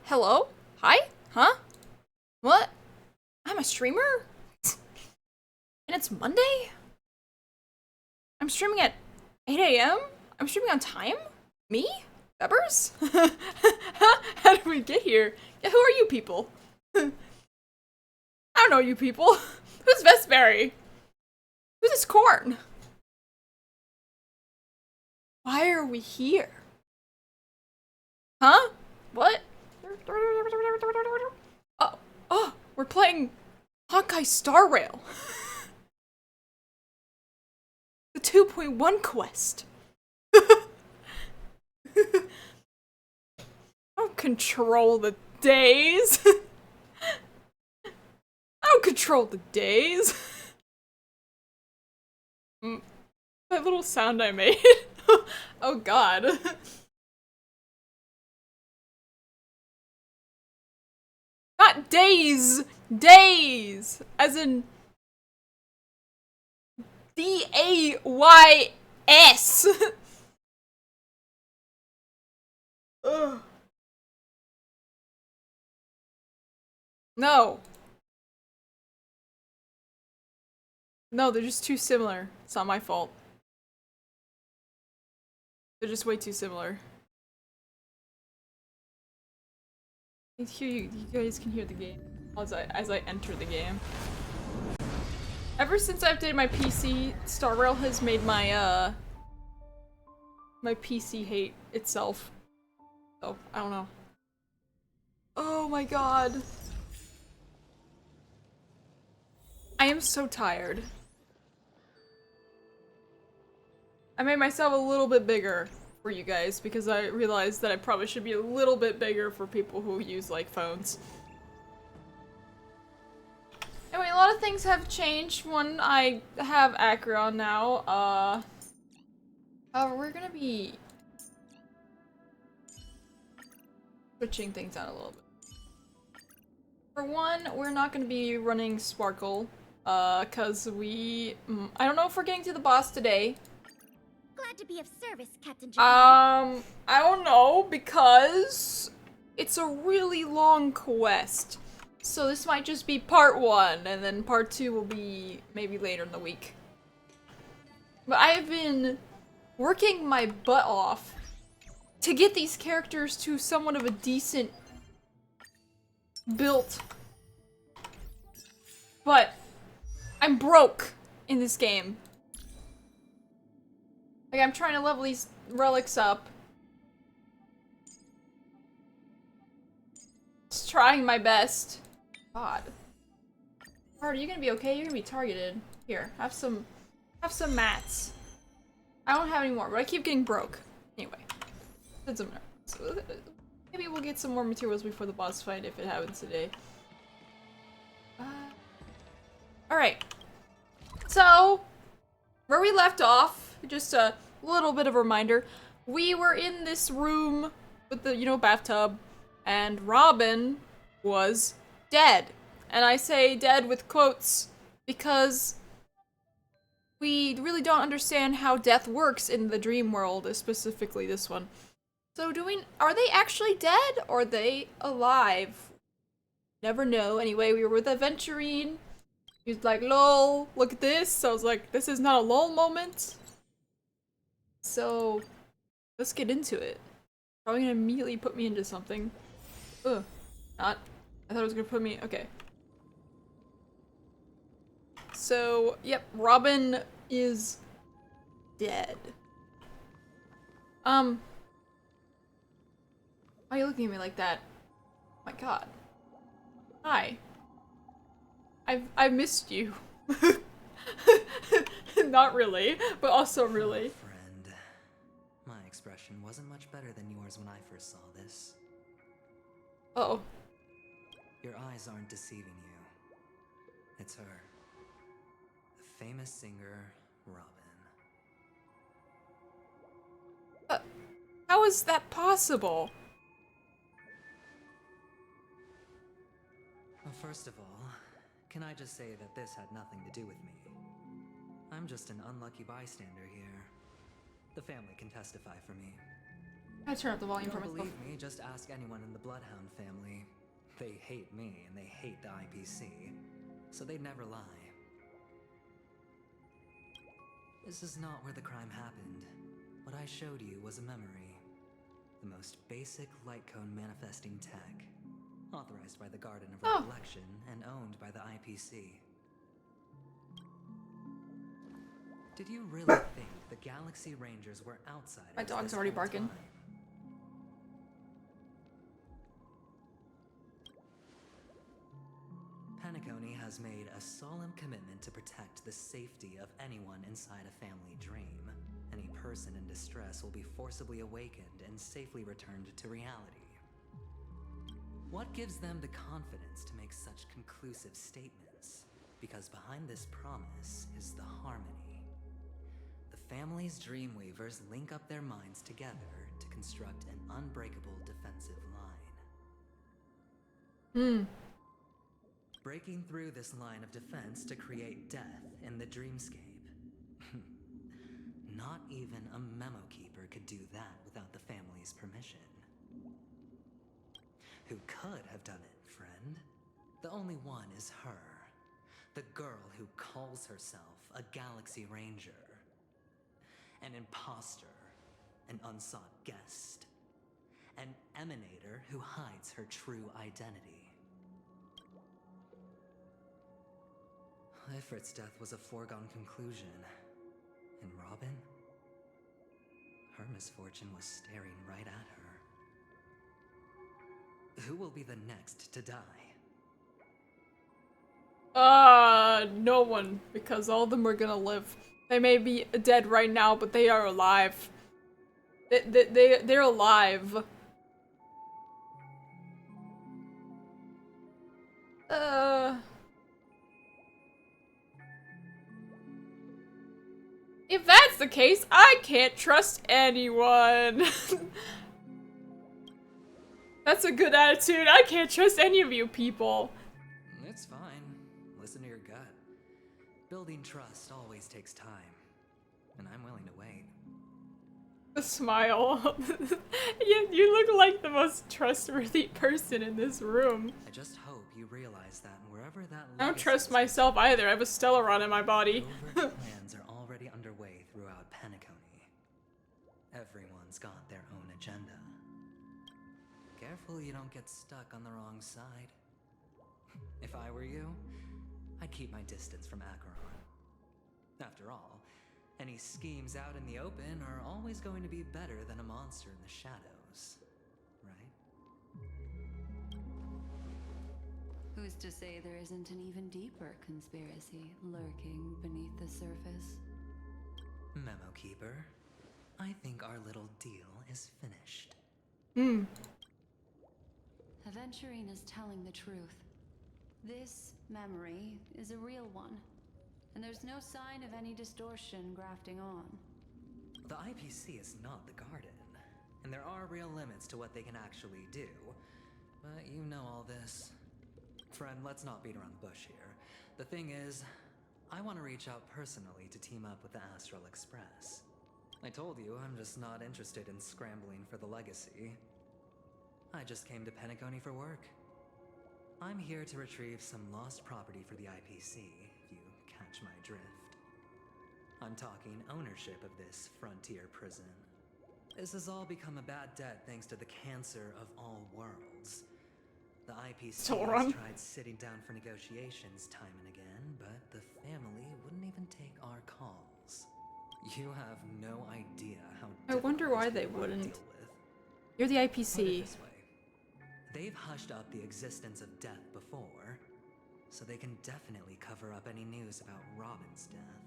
Hello? Hi? Huh? What? I'm a streamer? And it's Monday? I'm streaming at 8 a.m.? I'm streaming on time? Me? Bebbers? How did we get here? Yeah, who are you people? I don't know you people. Who's Vessberry? Who's this corn? Why are we here? Huh? What? Oh, we're playing Honkai Star Rail. The 2.1 quest. I don't control the days. I don't control the days. That little sound I made. Oh god. Not days! Days! As in D-A-Y-S! Ugh. No. No, they're just too similar. It's not my fault. They're just way too similar. You guys can hear the game as I enter the game. Ever since I updated my PC, Star Rail has made my my PC hate itself. So I don't know. Oh my god. I am so tired. I made myself a little bit bigger for you guys because I realized that I probably should be a little bit bigger for people who use like phones. Anyway, a lot of things have changed when I have Acron now. However, we're gonna be switching things out a little bit. For one, we're not gonna be running Sparkle, cause I don't know if we're getting to the boss today. Glad to be of service, Captain I don't know, because it's a really long quest. So this might just be part 1, and then part 2 will be maybe later in the week. But I've been working my butt off to get these characters to somewhat of a decent build. But I'm broke in this game. Like, I'm trying to level these relics up. Just trying my best. God. Are you gonna be okay? You're gonna be targeted. Here, have some mats. I don't have any more, but I keep getting broke. Anyway. Doesn't matter. So, maybe we'll get some more materials before the boss fight if it happens today. Alright. So, where we left off, just a little bit of a reminder, we were in this room with the, bathtub, and Robin was dead. And I say dead with quotes because we really don't understand how death works in the dream world, specifically this one. So are they actually dead or are they alive? Never know. Anyway, we were with Aventurine. He was like, lol, look at this. So I was like, this is not a lol moment. So, let's get into it. Probably gonna immediately put me into something. Ugh. Not. I thought it was gonna put me. Okay. So, yep, Robin is dead. Why are you looking at me like that? Oh my god. Hi. I've missed you. Not really, but also really. Friend, my expression wasn't much better than yours when I first saw this. Uh-oh. Your eyes aren't deceiving you. It's her. The famous singer, Robin. How is that possible? Well, first of all, can I just say that this had nothing to do with me? I'm just an unlucky bystander here. The family can testify for me. I turn up the volume for Don't myself. believe me, just ask anyone in the Bloodhound family. They hate me, and they hate the IPC, so they'd never lie. This is not where the crime happened. What I showed you was a memory. The most basic light cone manifesting tech. Authorized by the Garden of Recollection and owned by the IPC. Did you really think the Galaxy Rangers were outsiders? My dog's this already whole barking. time? Penacony has made a solemn commitment to protect the safety of anyone inside a family dream. Any person in distress will be forcibly awakened and safely returned to reality. What gives them the confidence to make such conclusive statements? Because behind this promise is the harmony. The family's Dreamweavers link up their minds together to construct an unbreakable defensive line. Breaking through this line of defense to create death in the dreamscape. Not even a memo keeper could do that without the family's permission. Who could have done it, friend? The only one is her. The girl who calls herself a Galaxy Ranger. An imposter. An unsought guest. An emanator who hides her true identity. Ifrit's death was a foregone conclusion. And Robin? Her misfortune was staring right at her. Who will be the next to die? No one, because all of them are gonna live. They may be dead right now, but they are alive. They're alive. If that's the case, I can't trust anyone. That's a good attitude. I can't trust any of you people. It's fine. Listen to your gut. Building trust always takes time. And I'm willing to wait. A smile. you look like the most trustworthy person in this room. I just hope you realize that wherever that I don't legacy trust is myself either. I have a Stellaron in my body. covert plans are already underway throughout Penacony. Everyone's got their own agenda. Careful you don't get stuck on the wrong side. If I were you, I'd keep my distance from Acheron. After all, any schemes out in the open are always going to be better than a monster in the shadows, right? Who's to say there isn't an even deeper conspiracy lurking beneath the surface? Memo Keeper, I think our little deal is finished. Aventurine is telling the truth. This memory is a real one, and there's no sign of any distortion grafting on. The IPC is not the Garden, and there are real limits to what they can actually do. But you know all this. Friend, let's not beat around the bush here. The thing is, I want to reach out personally to team up with the Astral Express. I told you I'm just not interested in scrambling for the legacy. I just came to Penacony for work. I'm here to retrieve some lost property for the IPC, if you catch my drift. I'm talking ownership of this frontier prison. This has all become a bad debt thanks to the cancer of all worlds. The IPC has tried sitting down for negotiations time and again, but the family wouldn't even take our calls. You have no idea how I wonder why they difficult wouldn't. to deal with. You're the Put it IPC. this way. They've hushed up the existence of death before, so they can definitely cover up any news about Robin's death.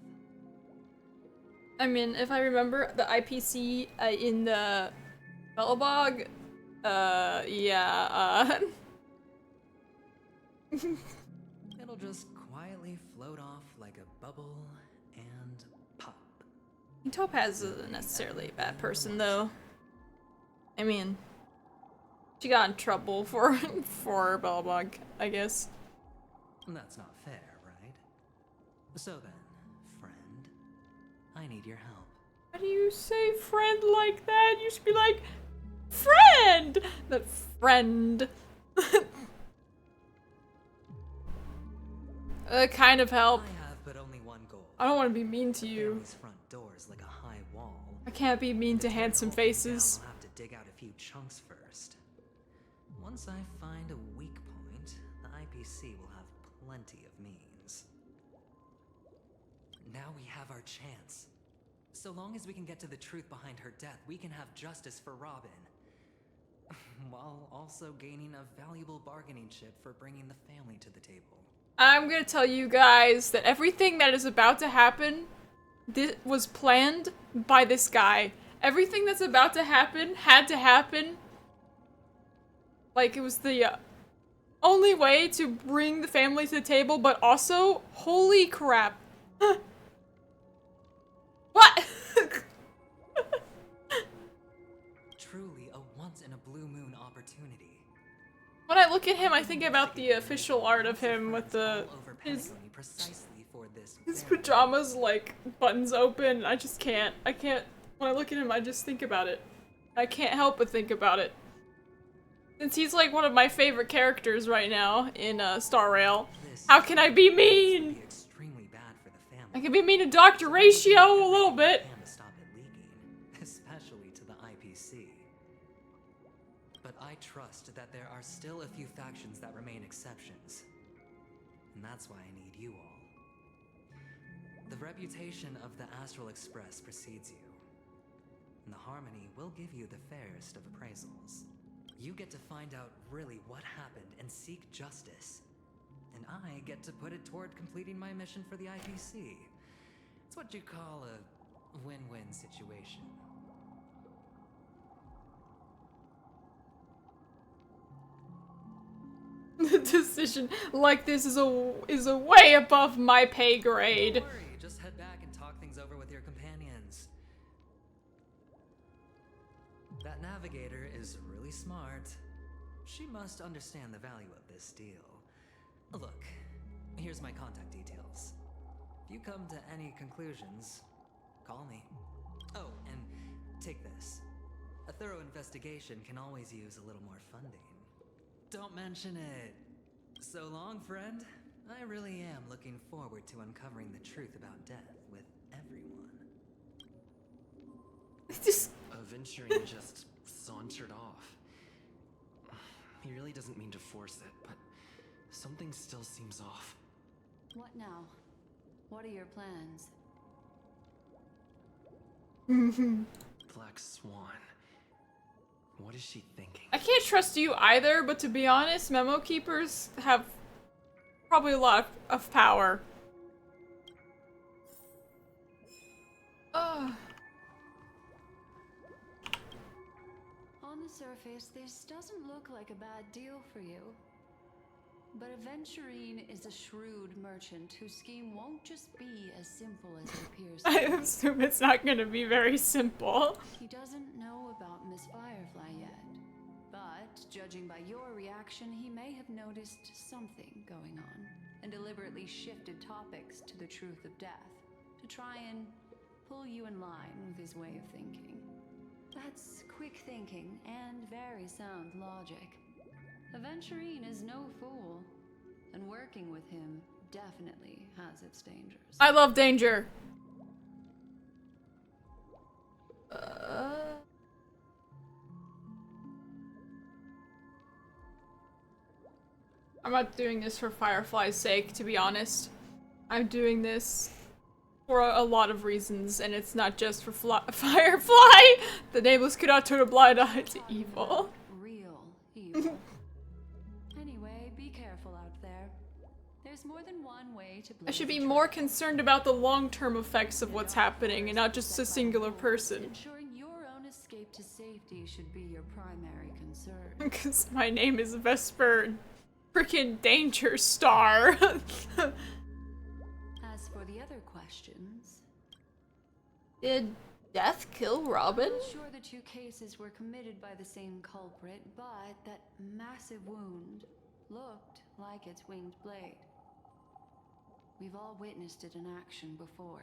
I mean, if I remember the IPC in the Bellabog, yeah, It'll just quietly float off like a bubble and pop. Topaz isn't necessarily a bad person, though. I mean, she got in trouble for Bellabog, I guess. That's not fair, right? So then, friend, I need your help. How do you say friend like that? You should be like, Friend! That friend. Kind of help. I have but only one goal. I don't want to be mean to The you. family's front door is like a high wall. I can't be mean to tear handsome the whole thing faces. down, I'll have to dig out a few chunks first. Once I find a weak point, the IPC will have plenty of means. Now we have our chance. So long as we can get to the truth behind her death, we can have justice for Robin. While also gaining a valuable bargaining chip for bringing the family to the table. I'm gonna tell you guys that everything that is about to happen was planned by this guy. Everything that's about to happen had to happen. Like, it was the only way to bring the family to the table, but also, holy crap. What? Truly a once-in-a-blue-moon opportunity. When I look at him, I think about the official art of him with the his Precisely for this pajamas, like, buttons open. I just can't. I can't. When I look at him, I just think about it. I can't help but think about it. Since he's like one of my favorite characters right now in Star Rail, how can I be mean? Extremely bad for the family. I can be mean to Dr. Ratio a little bit. And to stop it leaking, especially to the IPC. But I trust that there are still a few factions that remain exceptions. And that's why I need you all. The reputation of the Astral Express precedes you. And the Harmony will give you the fairest of appraisals. You get to find out really what happened and seek justice. And I get to put it toward completing my mission for the IPC. It's what you call a win-win situation. The decision like this is a way above my pay grade. Don't worry, just head back and talk things over with your companions. That navigator is really smart. She must understand the value of this deal. Look, here's my contact details. If you come to any conclusions, call me. Oh, and take this. A thorough investigation can always use a little more funding. Don't mention it. So long, friend. I really am looking forward to uncovering the truth about death with everyone. Just Aventurine just sauntered off. He really doesn't mean to force it, but something still seems off. What now? What are your plans? Black Swan. What is she thinking? I can't trust you either, but to be honest, memo keepers have probably a lot of power. Ugh. On the surface, this doesn't look like a bad deal for you. But Aventurine is a shrewd merchant whose scheme won't just be as simple as it appears. I assume it's not gonna be very simple. He doesn't know about Miss Firefly yet. But, judging by your reaction, he may have noticed something going on and deliberately shifted topics to the truth of death to try and pull you in line with his way of thinking. That's quick thinking and very sound logic. Aventurine is no fool, and working with him definitely has its dangers. I love danger. I'm not doing this for Firefly's sake, to be honest. I'm doing this for a lot of reasons, and it's not just for Firefly! The nameless could not turn a blind eye to evil. Real evil. Anyway, be careful out there. There's more than one way to I should be more concerned about the long-term effects of what's happening and not just a singular person. Ensuring your own escape to safety should be your primary concern. Because my name is Vesper freaking Danger Star. As for the other questions, Did death kill Robin? I'm sure the two cases were committed by the same culprit, but that massive wound looked like its winged blade. We've all witnessed it in action before.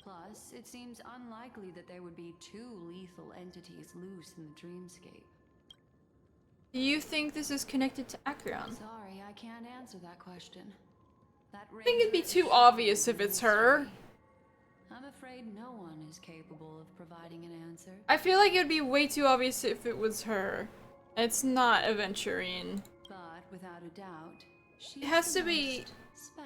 Plus, it seems unlikely that there would be two lethal entities loose in the dreamscape. Do you think this is connected to Acreon? Sorry, I can't answer that question. That I think it'd be too obvious if it's her. I'm afraid no one is capable of providing an answer. I feel like it would be way too obvious if it was her. It's not Aventurine. But without a doubt, she It has to be...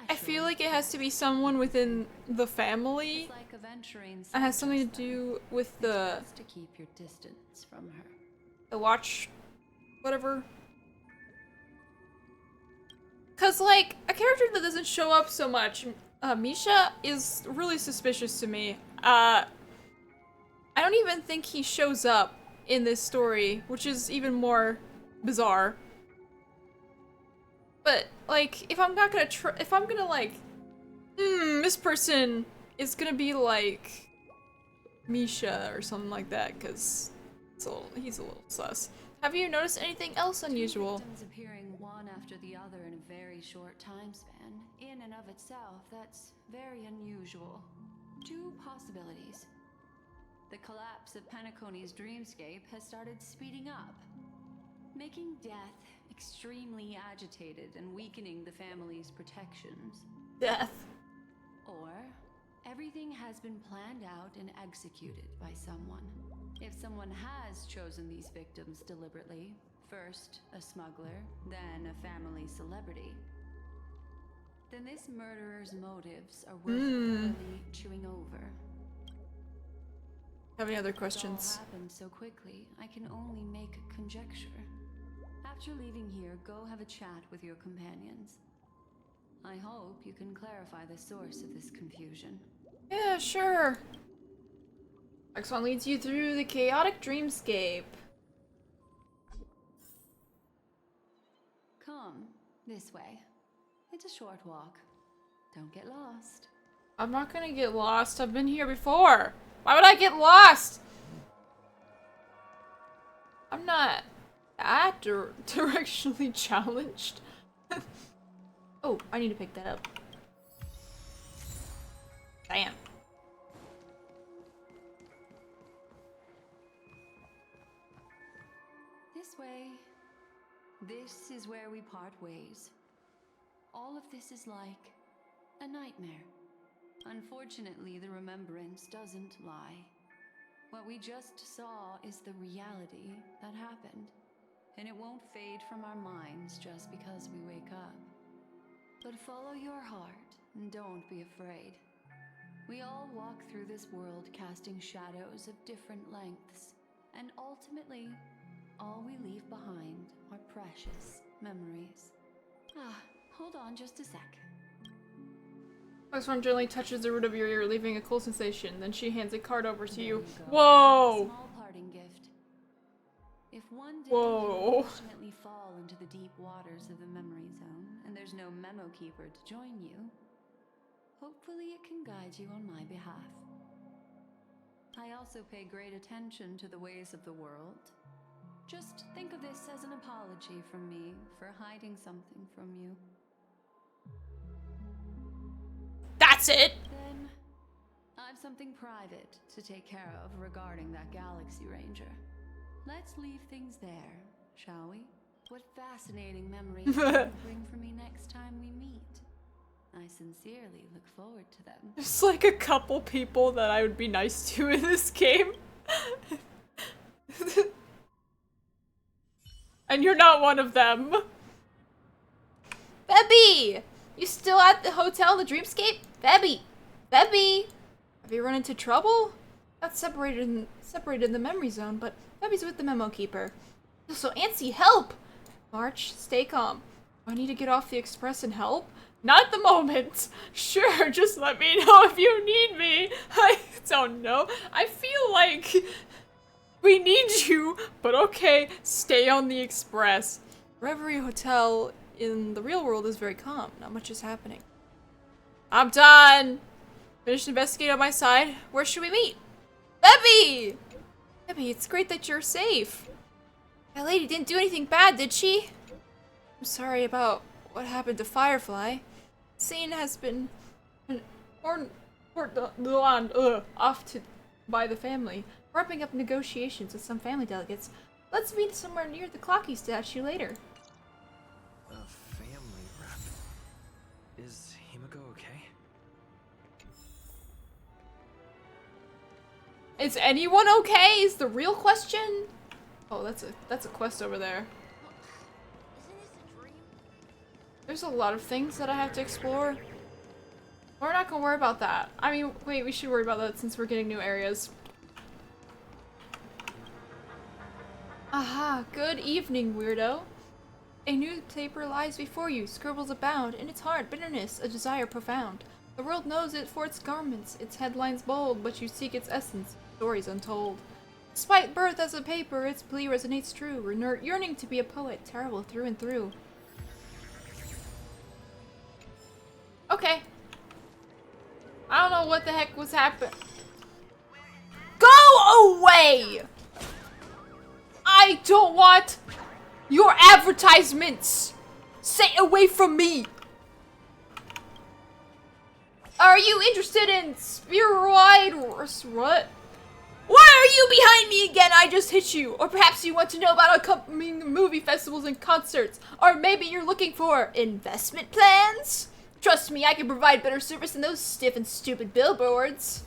I feel like it has to be someone within the family. Like Aventurine's It has something to do with the... best to keep your distance from her. The watch... whatever. Cause like, a character that doesn't show up so much, Misha, is really suspicious to me. I don't even think he shows up in this story, which is even more bizarre. But, like, if I'm not gonna if I'm gonna, like, this person is gonna be, like, Misha or something like that, cause he's a little sus. Have you noticed anything else unusual? Two victims appearing one after the other in a very short time span, in and of itself, that's very unusual. Two possibilities. The collapse of Penacony's dreamscape has started speeding up, making death extremely agitated and weakening the family's protections. Death. Or everything has been planned out and executed by someone. If someone has chosen these victims deliberately, first a smuggler, then a family celebrity, then this murderer's motives are worth thoroughly chewing over. Have any other It all questions? happened so quickly, I can only make conjecture. After leaving here, go have a chat with your companions. I hope you can clarify the source of this confusion. Yeah, sure. Next one leads you through the chaotic dreamscape. Come, this way. It's a short walk. Don't get lost. I'm not gonna get lost. I've been here before. Why would I get lost? I'm not that directionally challenged. Oh, I need to pick that up. Damn. This way. This is where we part ways. All of this is like a nightmare. Unfortunately, the remembrance doesn't lie. What we just saw is the reality that happened, and it won't fade from our minds just because we wake up. But follow your heart and don't be afraid. We all walk through this world casting shadows of different lengths, and ultimately, all we leave behind are precious memories. Hold on just a sec. This one gently touches the root of your ear, leaving a cool sensation. Then she hands a card over to you. There go. Whoa! Small parting gift. If one day Whoa. you unfortunately fall into the deep waters of the memory zone, and there's no memo keeper to join you, hopefully it can guide you on my behalf. I also pay great attention to the ways of the world. Just think of this as an apology from me for hiding something from you. That's it! Then, I've something private to take care of regarding that Galaxy Ranger. Let's leave things there, shall we? What fascinating memories will you bring for me next time we meet? I sincerely look forward to them. There's like a couple people that I would be nice to in this game. And you're not one of them. Bebby! You still at the hotel, the Dreamscape? Bebby! Bebby! Have you run into trouble? Got separated in the memory zone, but Bebby's with the memo keeper. So antsy, help! March, stay calm. Do I need to get off the express and help? Not at the moment. Sure, just let me know if you need me. I don't know. I feel like we need you, but okay, stay on the express. Reverie Hotel in the real world is very calm. Not much is happening. I'm done. Finished investigating on my side. Where should we meet? Bebby! Bebby, it's great that you're safe. That lady didn't do anything bad, did she? I'm sorry about what happened to Firefly. Scene has been off by the family, wrapping up negotiations with some family delegates. Let's meet somewhere near the Clocky statue later. A family rep. Is Himiko okay? Is anyone okay? Is the real question? Oh, that's a quest over there. Isn't this a dream? There's a lot of things that I have to explore. We're not gonna worry about that. I mean, wait, we should worry about that since we're getting new areas. Aha, good evening, weirdo. A newspaper lies before you, scribbles abound, in its heart bitterness, a desire profound. The world knows it for its garments, its headlines bold, but you seek its essence, stories untold. Despite birth as a paper, its plea resonates true, yearning to be a poet, terrible through and through. Okay. I don't know what the heck was happening. Go away! I don't want your advertisements! Stay away from me! Are you interested in Spheroid or what? Why are you behind me again? I just hit you. Or perhaps you want to know about upcoming movie festivals and concerts. Or maybe you're looking for investment plans? Trust me, I can provide better service than those stiff and stupid billboards.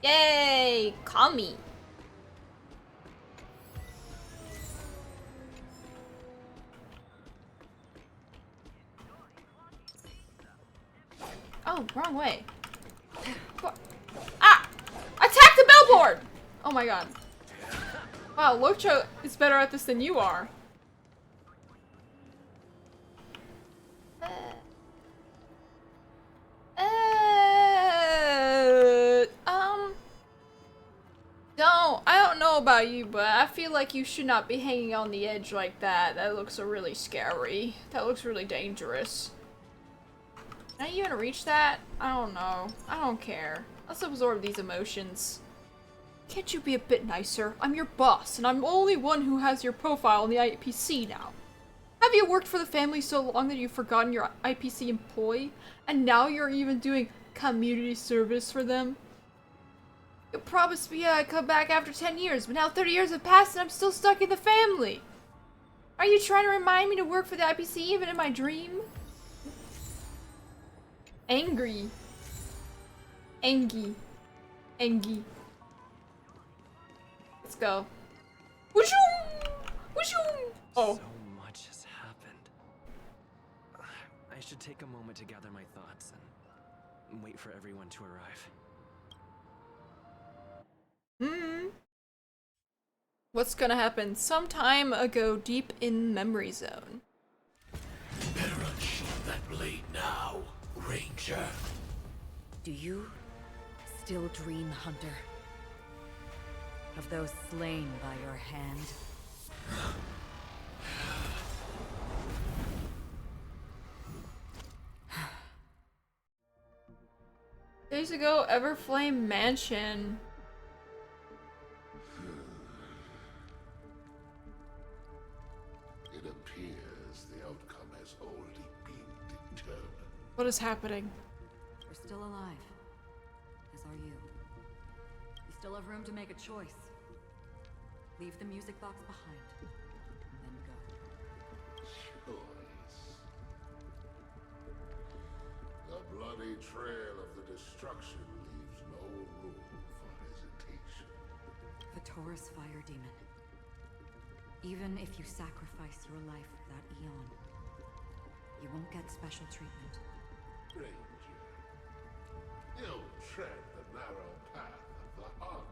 Yay! Call me. Oh, wrong way. Ah! Attack the billboard! Oh my god. Wow, Locho is better at this than you are. I don't know about you, but I feel like you should not be hanging on the edge like that. That looks really scary. That looks really dangerous. Can I even reach that? I don't know. I don't care. Let's absorb these emotions. Can't you be a bit nicer? I'm your boss, and I'm the only one who has your profile on the IPC now. Have you worked for the family so long that you've forgotten your IPC employee? And now you're even doing community service for them? You promised me I'd come back after 10 years, but now 30 years have passed and I'm still stuck in the family. Are you trying to remind me to work for the IPC even in my dream? Angry. Angy. Angy. Let's go. Whooshoo! Whooshoo! Oh. So much has happened. I should take a moment to gather my thoughts and wait for everyone to arrive. What's gonna happen? Some time ago, deep in memory zone. Better unsheath that blade now, Ranger. Do you still dream, Hunter? Of those slain by your hand? Days ago, Everflame Mansion. It appears the outcome has already been determined. What is happening? We're still alive. As are you. You still have room to make a choice. Leave the music box behind. Then go. Choice. The bloody trail of the destruction leaves no room for hesitation. Vatora's fire demon. Even if you sacrifice your life for that eon, you won't get special treatment. Ranger, you tread the narrow path of the hunt.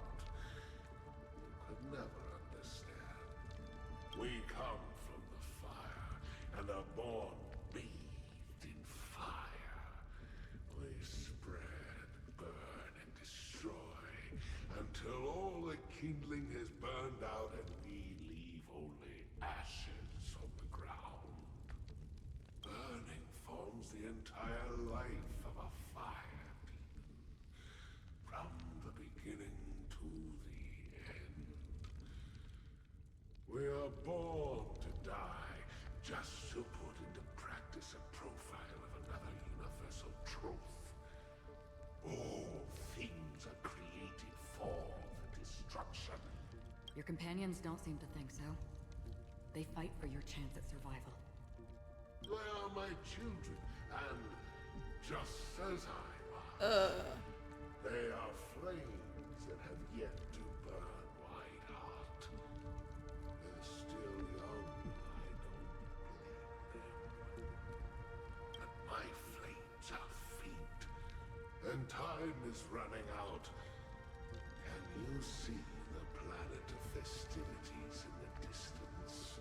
You could never understand. We come from the fire and are born bathed in fire. We spread, burn, and destroy until all the kindling has burned out and we leave only ashes on the ground. Burning forms the entire life of a fire demon, from the beginning to the end. We are born to die just to put into practice a profile of another universal truth. All things are created for the destruction. You're companions don't seem to think so. They fight for your chance at survival. They are my children, and just as I was. They are flames that have yet to burn Whiteheart. They're still young, I don't believe them. But my flames are faint, and time is running out. Can you see the planet of festivities in the distance?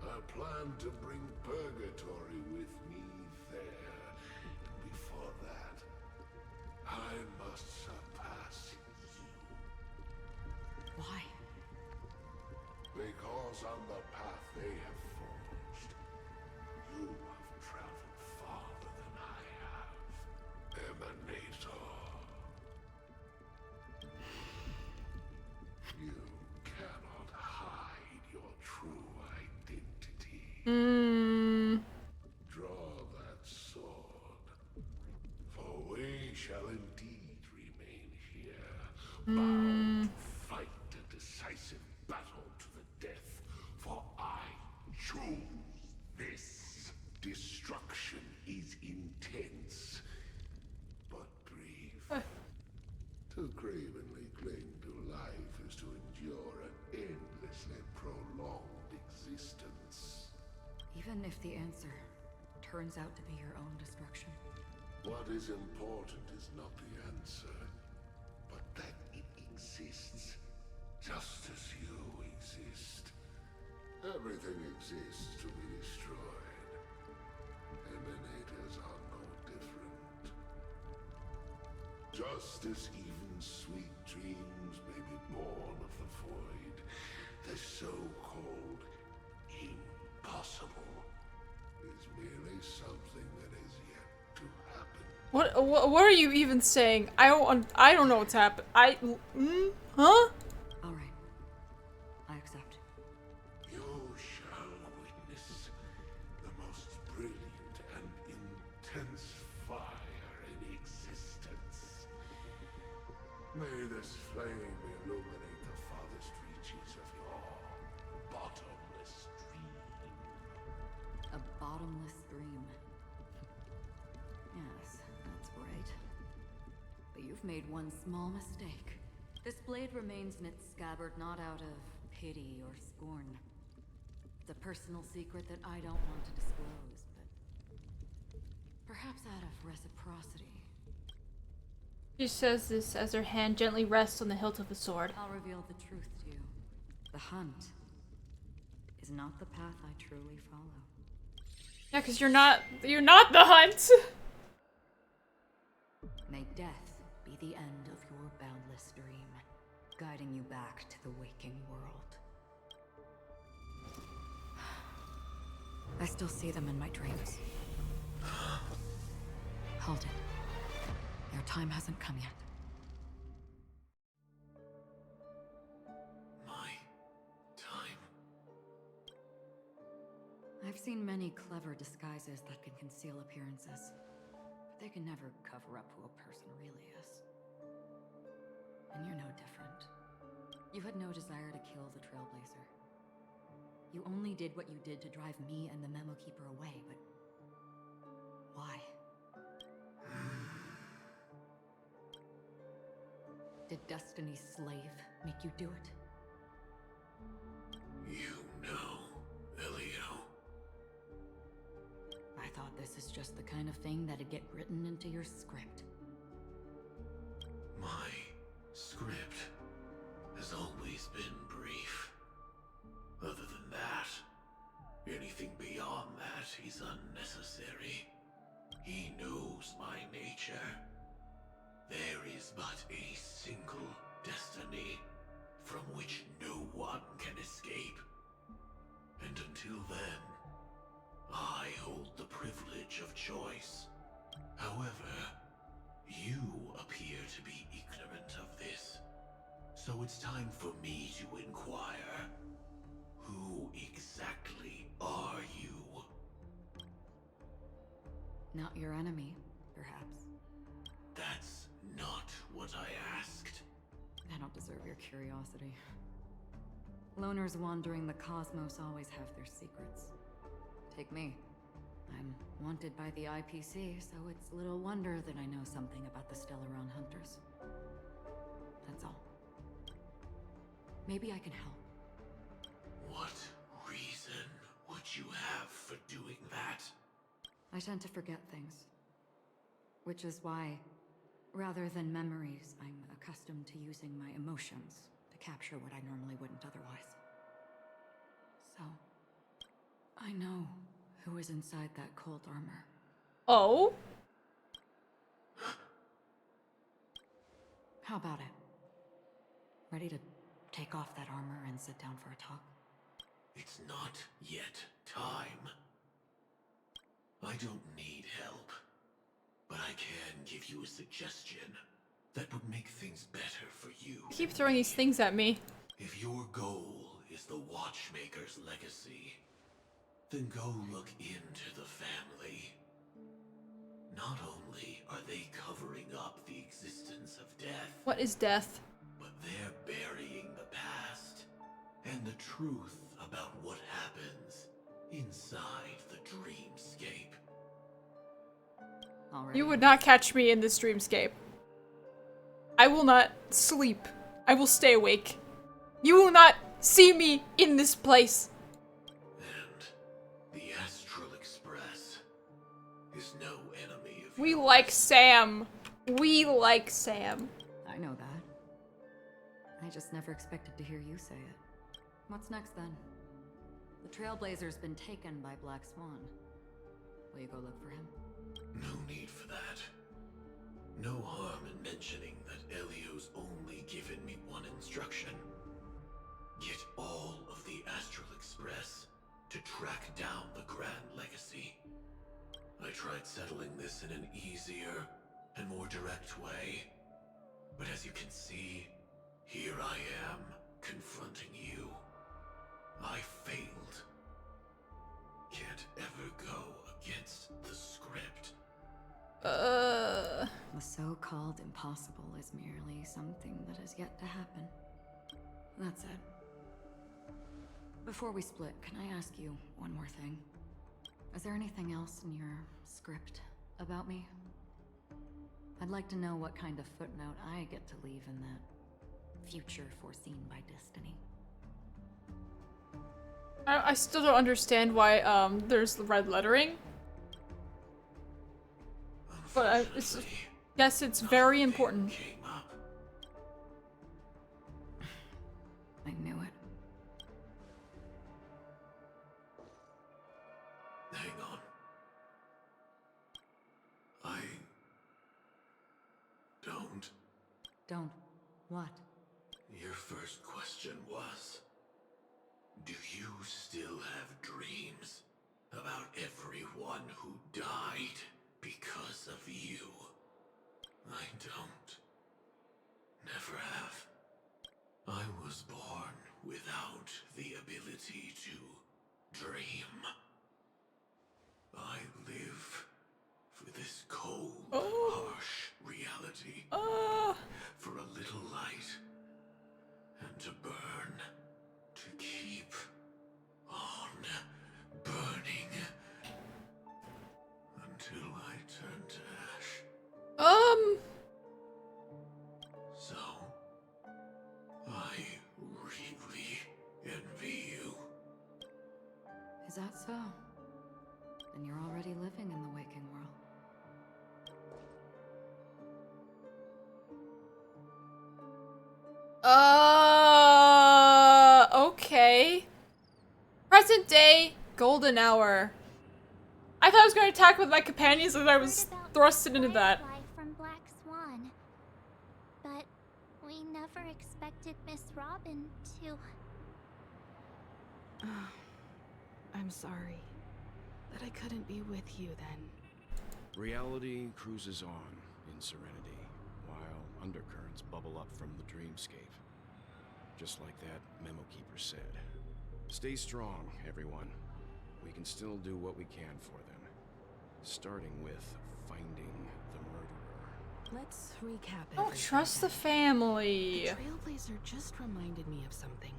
I plan to bring Purgatory with me there. And before that, I must surpass you. Why? Because on the path they have forged, you have traveled farther than I have. Emanator. You cannot hide your true identity. Draw that sword, for we shall indeed remain here, bound to fight a decisive battle to the death, for I choose this. Destruction is intense, but brief. To cravenly cling to life is to endure an endlessly prolonged existence. Even if the answer turns out to be your own destruction. What is important is not the answer, but that it exists, just as you exist. Everything exists to be destroyed. Emanators are no different. Just as even sweet dreams may be born of the void, the so-called impossible is merely something that is yet to happen. What are you even saying? I don't know what's happened. Huh? All right. I accept. You shall witness the most brilliant and intense fire in existence. May this flame illuminate the farthest reaches of your bottomless dream. A bottomless stream. Yes, that's right. But you've made one small mistake. This blade remains in its scabbard not out of pity or scorn. It's a personal secret that I don't want to disclose, but perhaps out of reciprocity. She says this as her hand gently rests on the hilt of the sword. I'll reveal the truth to you. The hunt is not the path I truly follow. Yeah, because you're not the hunt. May death be the end of your boundless dream, guiding you back to the waking world. I still see them in my dreams. Hold it. Your time hasn't come yet. My time. I've seen many clever disguises that can conceal appearances, but they can never cover up who a person really is. And you're no different. You had no desire to kill the Trailblazer. You only did what you did to drive me and the Memo Keeper away, but why? Did Destiny's slave make you do it? You know, Elio. I thought this is just the kind of thing that'd get written into your script. My script has always been brief. Other than that, anything beyond that is unnecessary. He knows my nature. There is but a single destiny from which no one can escape. And until then, I hold the privilege of choice. However, you appear to be ignorant of this. So it's time for me to inquire. Who exactly are you? Not your enemy, perhaps. That's not what I asked. I don't deserve your curiosity. Loners wandering the cosmos always have their secrets. Take me. I'm wanted by the IPC, so it's little wonder that I know something about the Stellaron hunters. That's all. Maybe I can help. What reason would you have for doing that? I tend to forget things. Which is why, rather than memories, I'm accustomed to using my emotions to capture what I normally wouldn't otherwise. So, I know who is inside that cold armor. Oh? How about it? Ready to take off that armor and sit down for a talk? It's not yet time. I don't need help, but I can give you a suggestion that would make things better for you. Keep throwing these things at me. If your goal is the Watchmaker's legacy, then go look into the family. Not only are they covering up the existence of death, What is death? but they're burying the past and the truth about what happens inside the dreamscape. Already. You would not catch me in this dreamscape. I will not sleep. I will stay awake. You will not see me in this place. And the Astral Express is no enemy of We yours. like Sam. We like Sam. I know that. I just never expected to hear you say it. What's next then? The Trailblazer's been taken by Black Swan. Will you go look for him? No need for that. No harm in mentioning that Elio's only given me one instruction. Get all of the Astral Express to track down the Grand Legacy. I tried settling this in an easier and more direct way, but as you can see, here I am, confronting you. I failed. Can't ever go against the script. The so-called impossible is merely something that has yet to happen. That said, before we split, can I ask you one more thing? Is there anything else in your script about me? I'd like to know what kind of footnote I get to leave in that future foreseen by destiny. I still don't understand why there's the red lettering. But yes, it's very important. Came up. I knew it. Hang on. I don't. Don't. What? Your first question was, do you still have dreams about everyone who died because of you? I don't. Never have. I was born without the ability to dream. I live for this cold, harsh reality. For a little light. And to burn. To keep on burning. Until I turn to ash. So, I really envy you. Is that so? Then you're already living in the waking world. Okay. Present day, golden hour. I thought I was going to attack with my companions and I was thrusted into that. Firefly from Black Swan. But we never expected Miss Robin to... I'm sorry that I couldn't be with you then. Reality cruises on in serenity, while undercurrents bubble up from the dreamscape. Just like that memo keeper said. Stay strong, everyone. We can still do what we can for them. Starting with finding the murderer. Let's recap Don't everything trust the then. family. The Trailblazer just reminded me of something.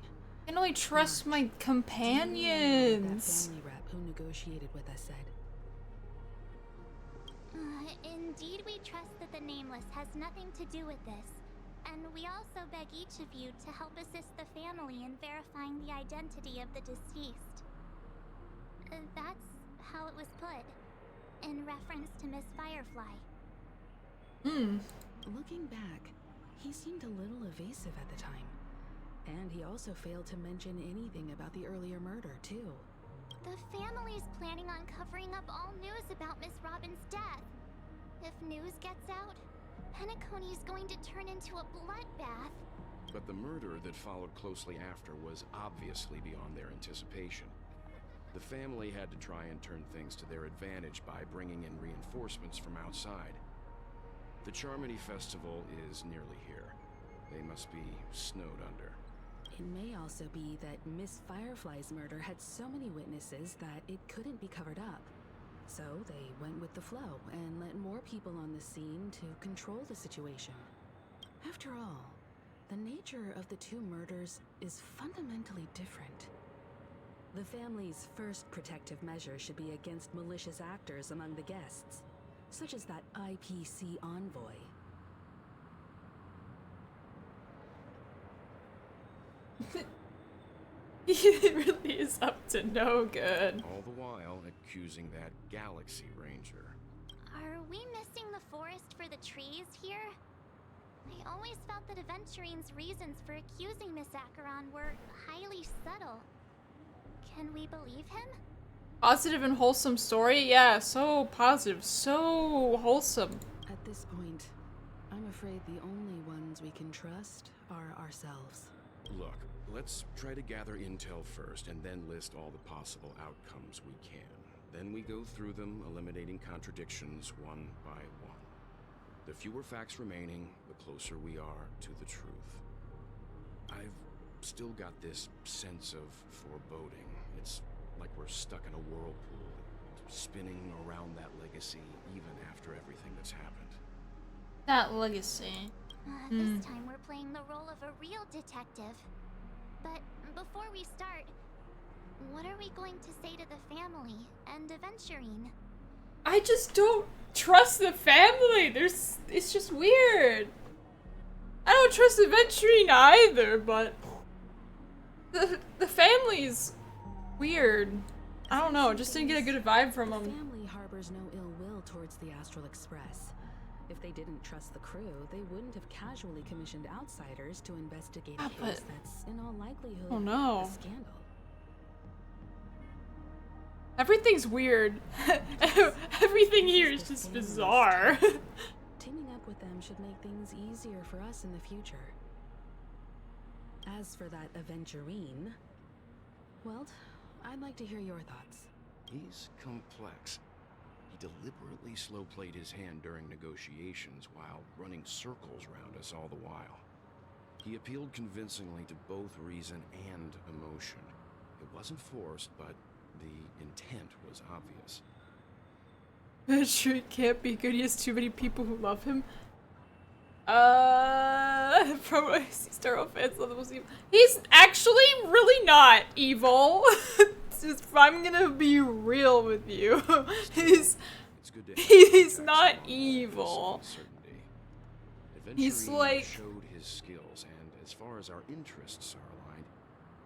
I can only trust my Do you know what that companions. family rep who negotiated with us said? Indeed, we trust that the Nameless has nothing to do with this. And we also beg each of you to help assist the family in verifying the identity of the deceased. That's how it was put, in reference to Miss Firefly. Looking back, he seemed a little evasive at the time. And he also failed to mention anything about the earlier murder, too. The family's planning on covering up all news about Miss Robin's death. If news gets out, Penacony is going to turn into a bloodbath. But the murder that followed closely after was obviously beyond their anticipation. The family had to try and turn things to their advantage by bringing in reinforcements from outside. The Charmony Festival is nearly here. They must be snowed under. It may also be that Miss Firefly's murder had so many witnesses that it couldn't be covered up. So they went with the flow and let more people on the scene to control the situation. After all, the nature of the two murders is fundamentally different. The family's first protective measure should be against malicious actors among the guests, such as that IPC envoy. He really is up to no good. All the while accusing that Galaxy Ranger. Are we missing the forest for the trees here? I always felt that Aventurine's reasons for accusing Miss Acheron were highly subtle. Can we believe him? Positive and wholesome story? Yeah, so positive, so wholesome. At this point, I'm afraid the only ones we can trust are ourselves. Look, let's try to gather intel first and then list all the possible outcomes we can. Then we go through them, eliminating contradictions one by one. The fewer facts remaining, the closer we are to the truth. I've still got this sense of foreboding. It's like we're stuck in a whirlpool, spinning around that legacy even after everything that's happened. That legacy. This time we're playing the role of a real detective. But before we start, what are we going to say to the family and Aventurine? I just don't trust the family. It's just weird. I don't trust Aventurine either, but the family's weird. I don't know, just didn't get a good vibe from The them. family harbors no ill will towards the Astral Express. If they didn't trust the crew, they wouldn't have casually commissioned outsiders to investigate a but- case that's in all likelihood Oh no. a scandal. Everything's weird. Everything here is just bizarre. Teaming up with them should make things easier for us in the future. As for that Aventurine, well, I'd like to hear your thoughts. He's complex. He deliberately slow-played his hand during negotiations while running circles around us all the while. He appealed convincingly to both reason and emotion. It wasn't forced, but the intent was obvious. Aventurine can't be good. He has too many people who love him. From Starro fans love the most evil. He's actually really not evil. Just, I'm gonna be real with you. It's good to have He's contacts not along with evil. this uncertainty. He's Aventurine like- showed his skills, and as far as our interests are aligned,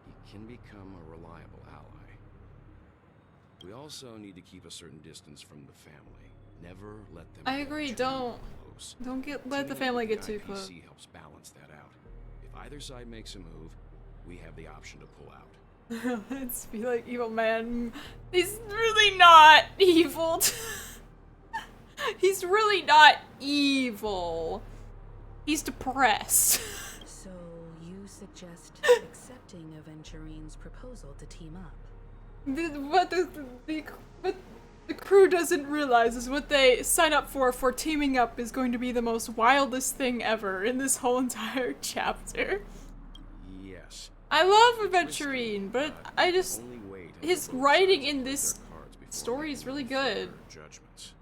he can become a reliable ally. We also need to keep a certain distance from the family. Never let them I get agree, too don't close. let the Teaming up family with get the too close. IPC helps balance that out. If either side makes a move, we have the option to pull out. Let's be like evil man. He's really not evil. He's really not evil. He's depressed. So you suggest accepting Aventurine's proposal to team up? What the crew doesn't realize is what they sign up for teaming up is going to be the most wildest thing ever in this whole entire chapter. Yes. I love It's risky, Aventurine, but but I just only wait until his both writing sides in prove this their cards before story making is really any good. further judgments.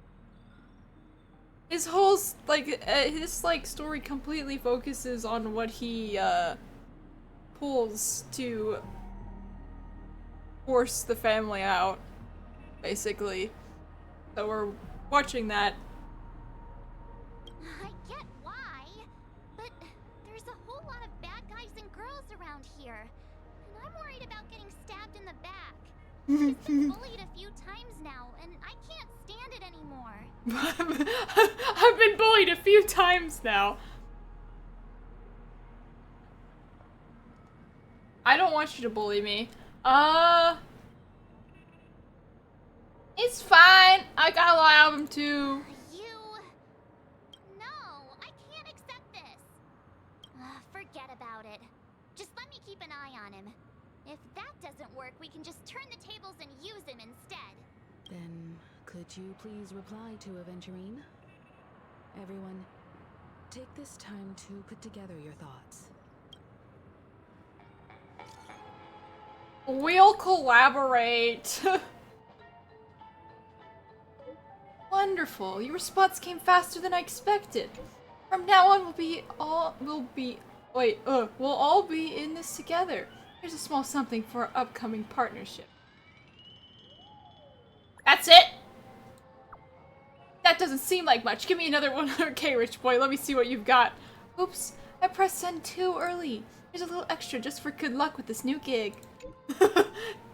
His whole his story completely focuses on what he pulls to force the family out, basically. So we're watching that. I get why, but there's a whole lot of bad guys and girls around here, and I'm worried about getting stabbed in the back. She's been bullied a few times now, and I can't stand it anymore. I've been bullied a few times now. I don't want you to bully me. It's fine. I got a lot of them too. No, I can't accept this. Forget about it. Just let me keep an eye on him. If that doesn't work, we can just turn the tables and use him instead. Then, could you please reply to Aventurine? Everyone, take this time to put together your thoughts. We'll collaborate. Wonderful. Your response came faster than I expected. From now on, we'll all be in this together. Here's a small something for our upcoming partnership. That's it? That doesn't seem like much. Give me another one. Okay, rich boy, let me see what you've got. Oops, I pressed send too early. Here's a little extra just for good luck with this new gig.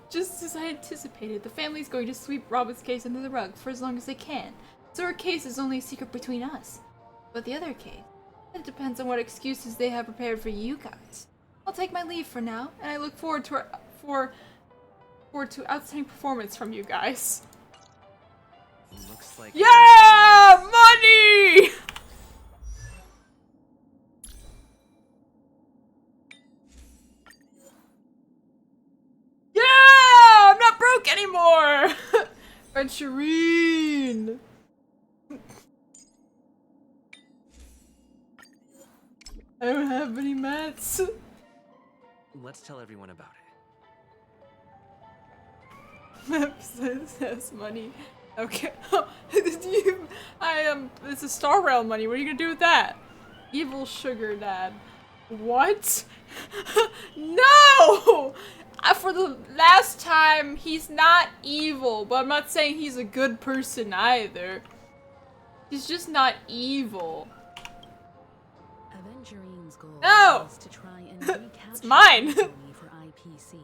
Just as I anticipated, the family's going to sweep Robin's case under the rug for as long as they can. So her case is only a secret between us. But the other case, it depends on what excuses they have prepared for you guys. I'll take my leave for now, and I look forward to outstanding performance from you guys. Looks like Yeah! Money! Yeah! I'm not broke anymore! Venturine! I don't have any mats. Let's tell everyone about It says money. Okay. It's a Star Realm money. What are you gonna do with that? Evil sugar dad. What? No! For the last time, he's not evil, but I'm not saying he's a good person either. He's just not evil. Aventurine's goal No! is to try and recapture It's mine. Penacony for IPC.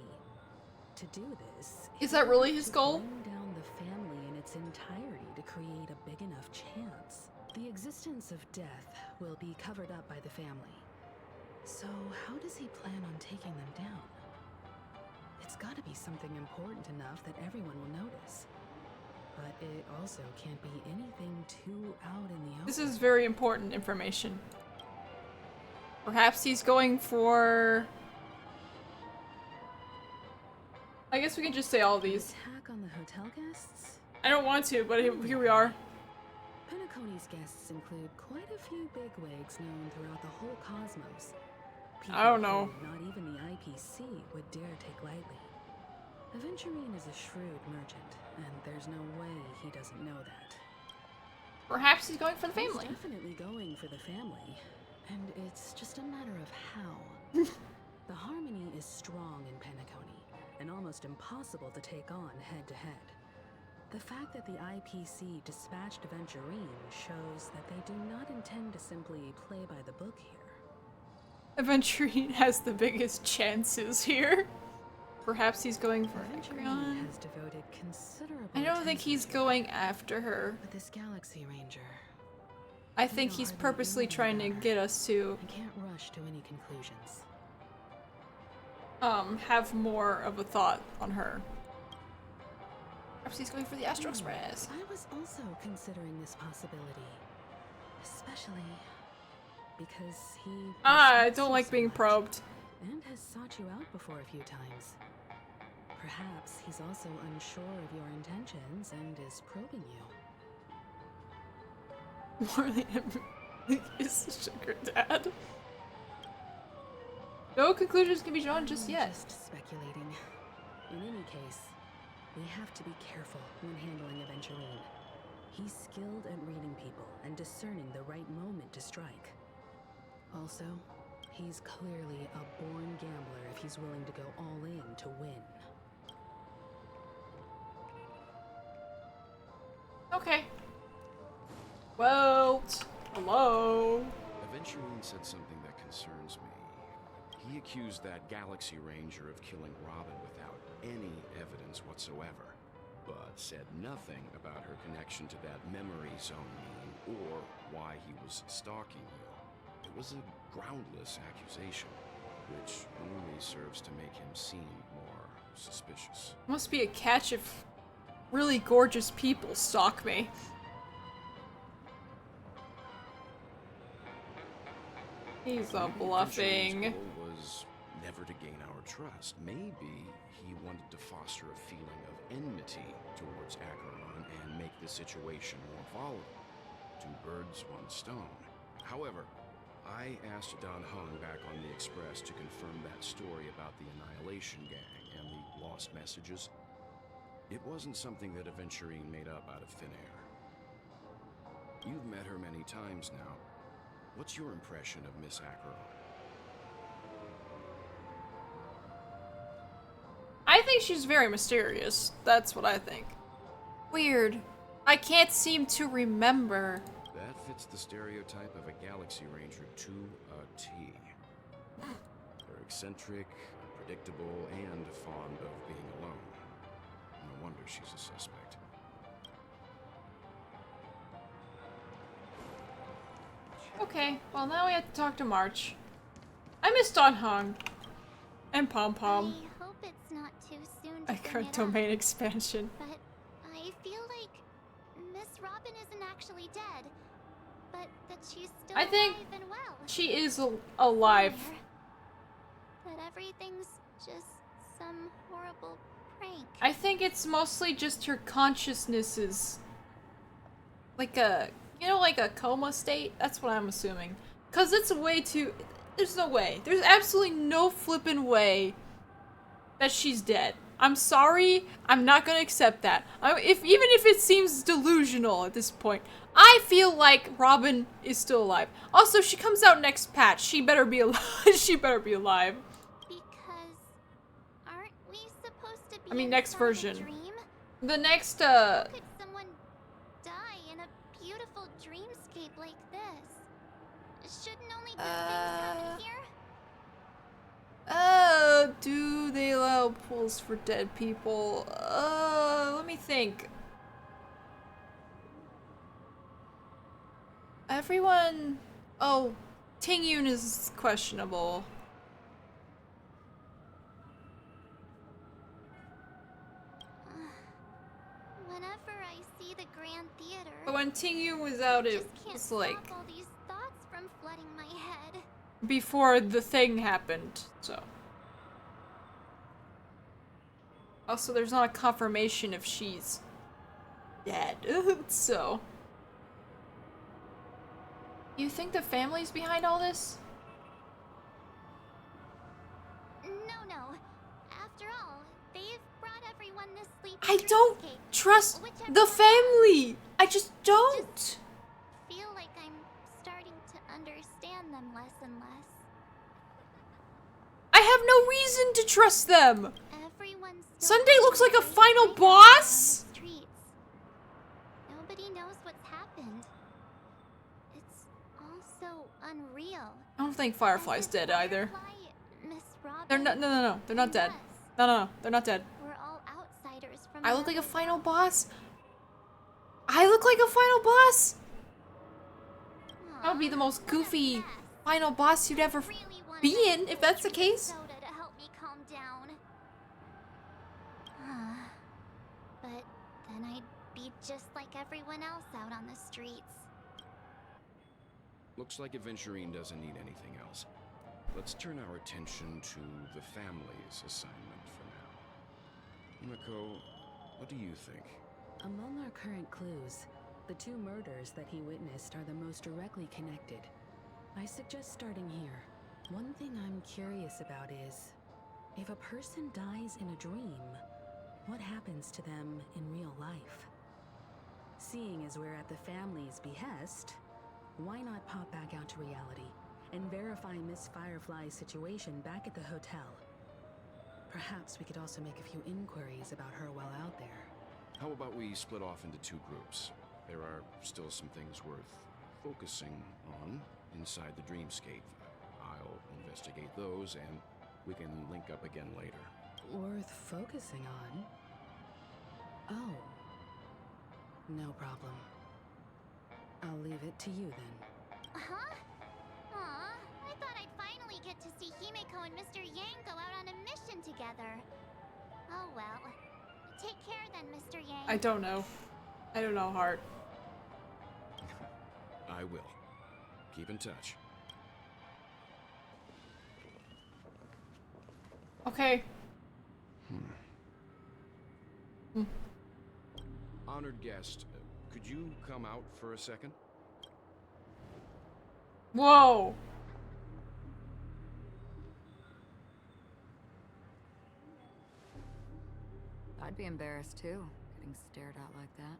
To do this, Is that really his to goal? bring down the family in its entirety to create a big enough chance. The existence of death will be covered up by the family. So how does he plan on taking them down? It's got to be something important enough that everyone will notice. But it also can't be anything too out in the open. This is very important information. Perhaps he's going for... I guess we can just say all these. Attack on the hotel guests? I don't want to, but here we are. Penacony's guests include quite a few bigwigs known throughout the whole cosmos. I don't know. People not even the IPC would dare take lightly. Aventurine is a shrewd merchant, and there's no way he doesn't know that. Perhaps he's going for the family. He's definitely going for the family, and it's just a matter of how. The harmony is strong in Penacony, and almost impossible to take on head-to-head. The fact that the IPC dispatched Aventurine shows that they do not intend to simply play by the book here. Aventurine has the biggest chances here. Perhaps he's going for Aventurine has devoted considerable I don't think he's attention going after her. with this Galaxy Ranger. I think he's purposely trying to get us to I can't rush to any conclusions. have more of a thought on her. Perhaps he's going for the Astro Express. I was also considering this possibility, especially because he I respects don't you like so being much probed. and has sought you out before a few times. Perhaps he's also unsure of your intentions and is probing you. Marley is sugar dad. No conclusions can be drawn just I'm yet. Just speculating. In any case, we have to be careful when handling Aventurine. He's skilled at reading people and discerning the right moment to strike. Also, He's clearly a born gambler if he's willing to go all in to win. Okay. Well, hello. Aventurine said something that concerns me. He accused that Galaxy Ranger of killing Robin without any evidence whatsoever, but said nothing about her connection to that memory zone meme or why he was stalking you. It was a groundless accusation, which only serves to make him seem more suspicious. Must be a catch if really gorgeous people stalk me. He's a bluffing. His goal was never to gain our trust. Maybe he wanted to foster a feeling of enmity towards Acheron and make the situation more volatile. Two birds, one stone. However, I asked Don Hung back on the Express to confirm that story about the Annihilation Gang and the lost messages. It wasn't something that Aventurine made up out of thin air. You've met her many times now. What's your impression of Miss Acheron? I think she's very mysterious. That's what I think. Weird. I can't seem to remember. That fits the stereotype of a Galaxy Ranger to a T. They're eccentric, unpredictable, and fond of being alone. No wonder she's a suspect. Okay, well now we have to talk to March. I miss Don Hung. And Pom Pom. I hope it's not too soon to I bring current it up, domain expansion. but I feel like Miss Robin isn't actually dead, but that she's still I think alive and well. she is alive. That everything's just some horrible prank. I think it's mostly just her consciousness is like a, you know, like a coma state? That's what I'm assuming. Cause it's way too, there's no way. There's absolutely no flippin' way that she's dead. I'm sorry, I'm not gonna accept that. Even if it seems delusional at this point, I feel like Robin is still alive. Also, she comes out next patch. She better be alive. She better be alive. Because aren't we supposed to be I mean, next inside a version. dream? The next, How could someone die in a beautiful dreamscape like this? Shouldn't only good things happen here? do they allow pools for dead people? Let me think. Everyone... Oh, Ting Yun is questionable. Whenever I see the Grand Theater, But when Ting Yun was out, I it just can't was stop like all these thoughts from flooding my head. before the thing happened, so. Also, there's not a confirmation if she's dead, so. You think the family's behind all this? No. After all, they've brought everyone this sleep. I don't trust the family! I just don't! Feel like I'm starting to understand them less and less. I have no reason to trust them! Everyone's Sunday looks like a final boss? Nobody knows what's happened. It's all so unreal. I don't think Firefly's dead either. Miss Robin, They're not- no, they're not and dead. us. No, they're not dead. We're all outsiders from I look like a another final world. boss? I look like a final boss? That would be the Aw, most what a goofy mess. final boss you'd ever Really wanted be a in, if that's the drink of case. soda to help me calm down. But then I'd be just like everyone else out on the streets. Looks like Aventurine doesn't need anything else. Let's turn our attention to the family's assignment for now. Himiko, what do you think? Among our current clues, the two murders that he witnessed are the most directly connected. I suggest starting here. One thing I'm curious about is, if a person dies in a dream, what happens to them in real life? Seeing as we're at the family's behest, why not pop back out to reality and verify Miss Firefly's situation back at the hotel. Perhaps we could also make a few inquiries about her while out there. How about we split off into 2 groups? There are still some things worth focusing on inside the dreamscape. I'll investigate those, and we can link up again later. Worth focusing on? Oh. No problem. I'll leave it to you then. Huh? Aw, I thought I'd finally get to see Himeko and Mr. Yang go out on a mission together. Oh well. Take care then, Mr. Yang. I don't know. I don't know, Heart. I will. Keep in touch. Okay. Honored guest, could you come out for a second? Whoa. I'd be embarrassed too, getting stared at like that.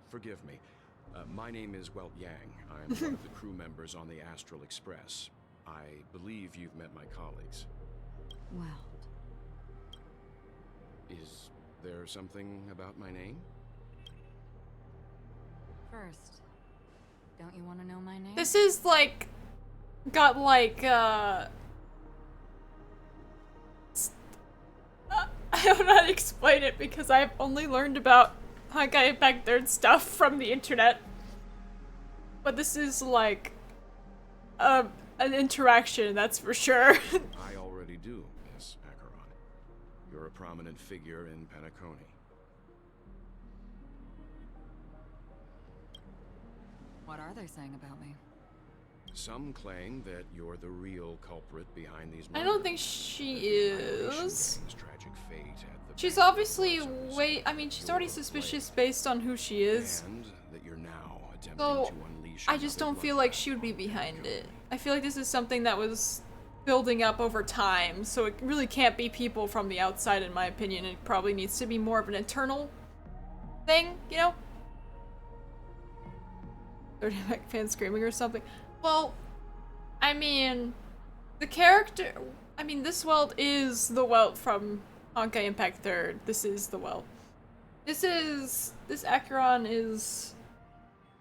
Forgive me. My name is Welt Yang. I'm one of the crew members on the Astral Express. I believe you've met my colleagues. Well, Is there something about my name? first, don't you want to know my name? This is like got like I don't know how to explain it because I've only learned about Honkai Impact 3rd stuff from the internet. But this is like an interaction, that's for sure. I already do, Miss Acheron. You're a prominent figure in Penacony. What are they saying about me? Some claim that you're the real culprit behind these I murders. don't think she is. Tragic fate at the She's bank obviously services. I mean, she's already suspicious based on who she is. And that you're now attempting So, to unleash I just another don't feel like bloodbath she would be on behind Penacony. it. I feel like this is something that was building up over time, so it really can't be people from the outside, in my opinion. It probably needs to be more of an internal thing, you know? 30 Mac fan screaming or something. Well, I mean, the character, I mean, this Welt is the Welt from Honkai Impact 3rd. This is the Welt. This Acheron is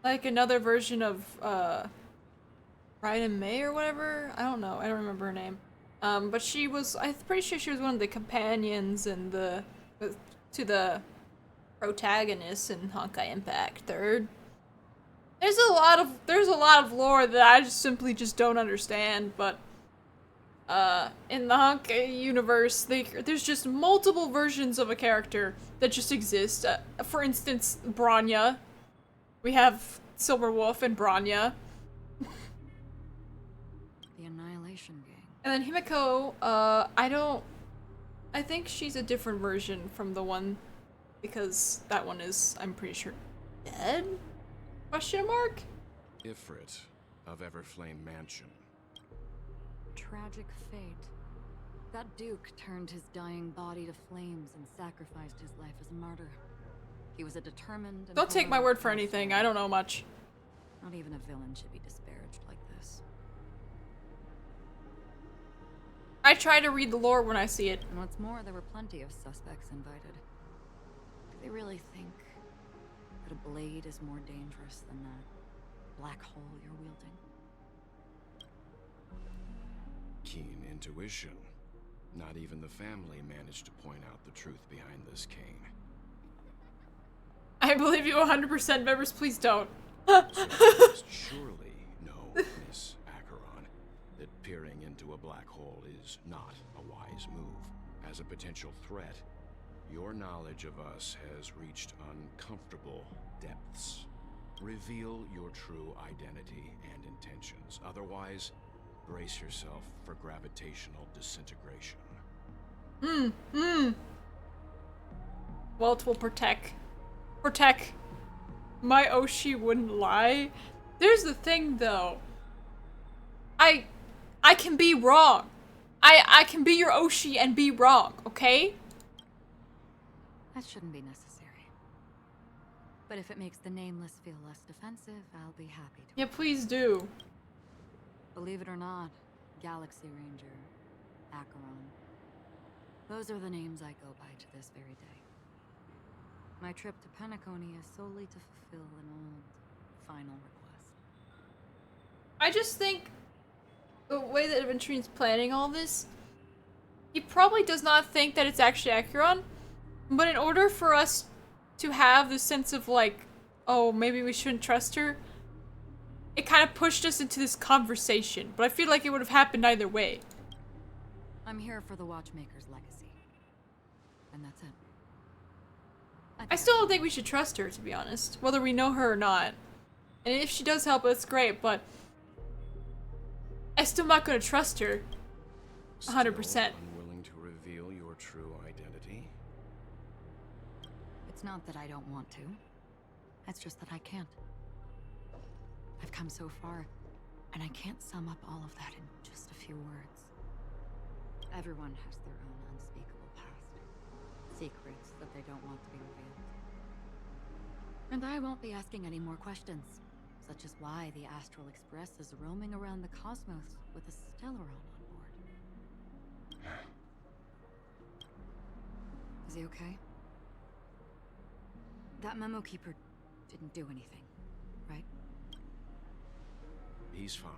like another version of, Ryan and May or whatever? I don't know. I don't remember her name. But she was, I'm pretty sure she was one of the companions and to the protagonists in Honkai Impact 3rd. There's a lot of lore that I just simply don't understand, but in the Honkai universe, there's just multiple versions of a character that just exist. For instance, Bronya. We have Silver Wolf and Bronya. The Annihilation Gang. And then Himeko, I think she's a different version from the one, because that one is, I'm pretty sure, dead? Question mark? Ifrit of Everflame Mansion. Tragic fate. That Duke turned his dying body to flames and sacrificed his life as a martyr. He was a determined and Don't take my heroic word for person. anything, I don't know much. Not even a villain should be disparaged like this. I try to read the lore when I see it. And what's more, there were plenty of suspects invited. Do they really think that a blade is more dangerous than that black hole you're wielding? Keen intuition. Not even the family managed to point out the truth behind this cane. I believe you 100%, members, please don't. So you must surely know, Miss Acheron, that peering into a black hole is not a wise move. As a potential threat, your knowledge of us has reached uncomfortable depths. Reveal your true identity and intentions. Otherwise, brace yourself for gravitational disintegration. Welt will protect. My Oshi wouldn't lie. There's the thing, though. I can be wrong. I can be your Oshi and be wrong, okay? That shouldn't be necessary. But if it makes the Nameless feel less defensive, I'll be happy to. Yeah, please do. Believe it or not, Galaxy Ranger, Acheron. Those are the names I go by to this very day. My trip to Penacony is solely to fulfill an old, final request. I just think the way that Aventurine's planning all this, he probably does not think that it's actually Acheron, but in order for us to have this sense of like, oh, maybe we shouldn't trust her, it kind of pushed us into this conversation, but I feel like it would have happened either way. I'm here for the Watchmaker's legacy. And that's it. I still don't think we should trust her, to be honest, whether we know her or not. And if she does help us, great, but I'm still not going to trust her 100%. Still unwilling to reveal your true identity? It's not that I don't want to. It's just that I can't. I've come so far, and I can't sum up all of that in just a few words. Everyone has their own unspeakable past. Secrets that they don't want to be revealed. And I won't be asking any more questions, such as why the Astral Express is roaming around the cosmos with a Stellaron on board. Is he okay? That memo keeper didn't do anything, right? He's fine.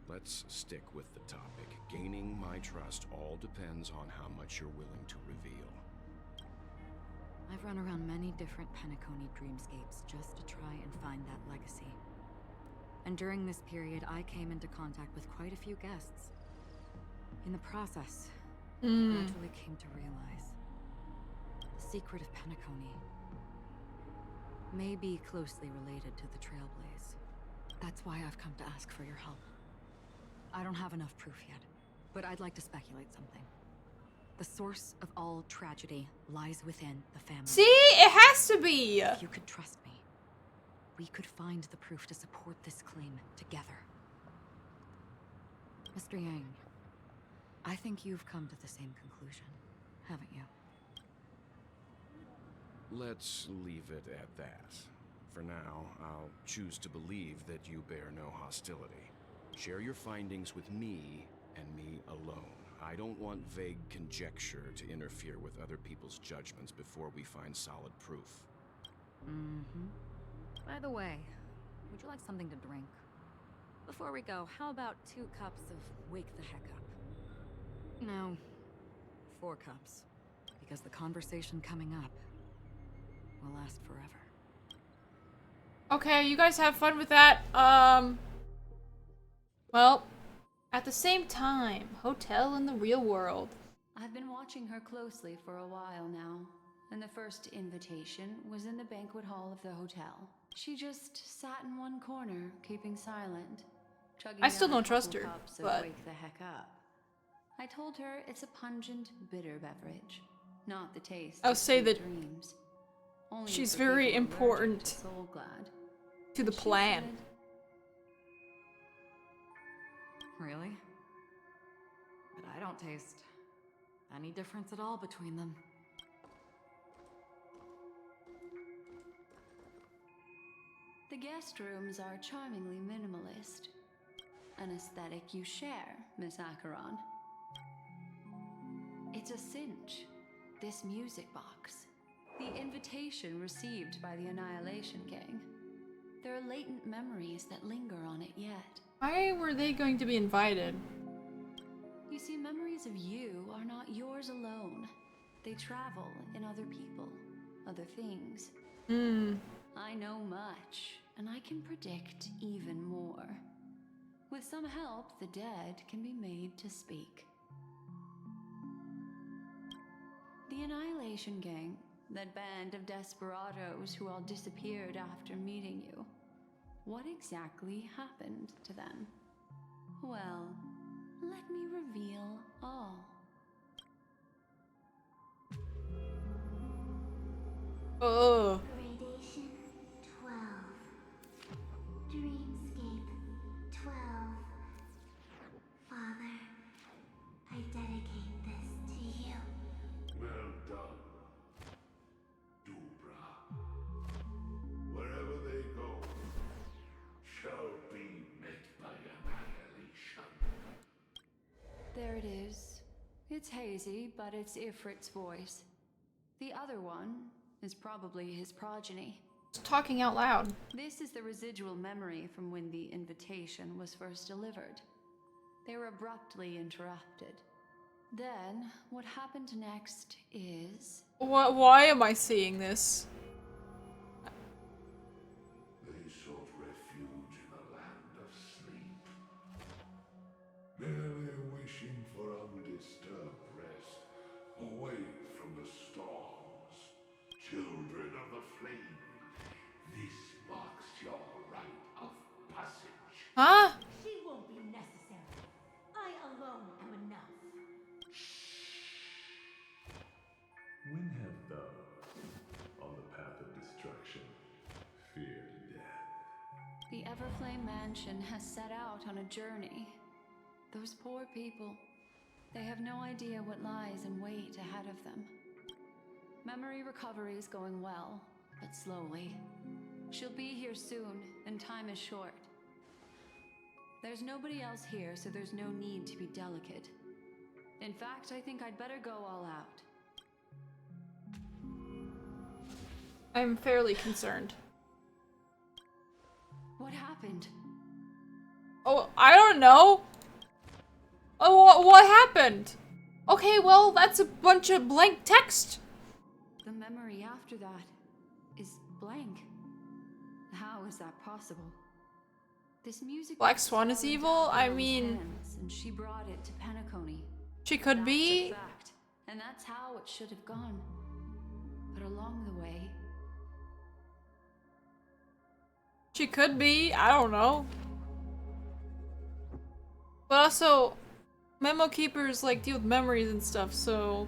Let's stick with the topic. Gaining my trust all depends on how much you're willing to reveal. I've run around many different Penacony dreamscapes just to try and find that legacy. And during this period, I came into contact with quite a few guests. In the process, I gradually came to realize the secret of Penacony may be closely related to the Trailblaze. That's why I've come to ask for your help. I don't have enough proof yet, but I'd like to speculate something. The source of all tragedy lies within the family. See? It has to be! If you could trust me, we could find the proof to support this claim together. Mr. Yang, I think you've come to the same conclusion, haven't you? Let's leave it at that. For now, I'll choose to believe that you bear no hostility. Share your findings with me and me alone. I don't want vague conjecture to interfere with other people's judgments before we find solid proof. By the way, would you like something to drink? Before we go, how about 2 cups of Wake the Heck Up? No, 4 cups. Because the conversation coming up will last forever. Okay, you guys have fun with that. Well, at the same time, hotel in the real world. I've been watching her closely for a while now, and the first invitation was in the banquet hall of the hotel. She just sat in one corner, keeping silent, chugging I still down a don't trust couple her, cups of but Wake the Heck Up. I told her it's a pungent, bitter beverage, not the taste I'll of say sweet that dreams. Only she's for very people allergic important to Soulglad. to the She plan. said, Really? But I don't taste any difference at all between them. the guest rooms are charmingly minimalist. An aesthetic you share, Miss Acheron. It's a cinch. This music box. The invitation received by the Annihilation Gang. There are latent memories that linger on it yet. Why were they going to be invited? You see, memories of you are not yours alone. They travel in other people, other things. I know much, and I can predict even more. With some help, the dead can be made to speak. The Annihilation Gang, that band of desperados who all disappeared after meeting you. What exactly happened to them? Well, let me reveal all. Oh. Gradation 12. Dreamscape 12. Father, I dedicate this to you. Well done, Dubra. Wherever they go, shall be met by annihilation. there it is. It's hazy, but it's Ifrit's voice. The other one is probably his progeny. It's talking out loud. This is the residual memory from when the invitation was first delivered. They were abruptly interrupted. Then, what happened next is... What? Why am I seeing this? They sought refuge in a land of sleep, merely wishing for undisturbed rest, away from the storms. Children of the flame, this marks your rite of passage. Huh? She won't be necessary. I alone am enough. When have those on the path of destruction feared death? The Everflame Mansion has set out on a journey. Those poor people, they have no idea what lies in wait ahead of them. Memory recovery is going well, but slowly. She'll be here soon, and time is short. There's nobody else here, so there's no need to be delicate. In fact, I think I'd better go all out. I'm fairly concerned. What happened? Oh, I don't know. Oh, what happened? Okay, well, that's a bunch of blank text. The memory after that is blank. How is that possible? This music Black Swan is evil? I mean... hands, and she brought it to Penacony. She could That's be. a fact, and that's how it should have gone. But along the way... She could be. I don't know. But also, Memo Keepers, like, deal with memories and stuff, so...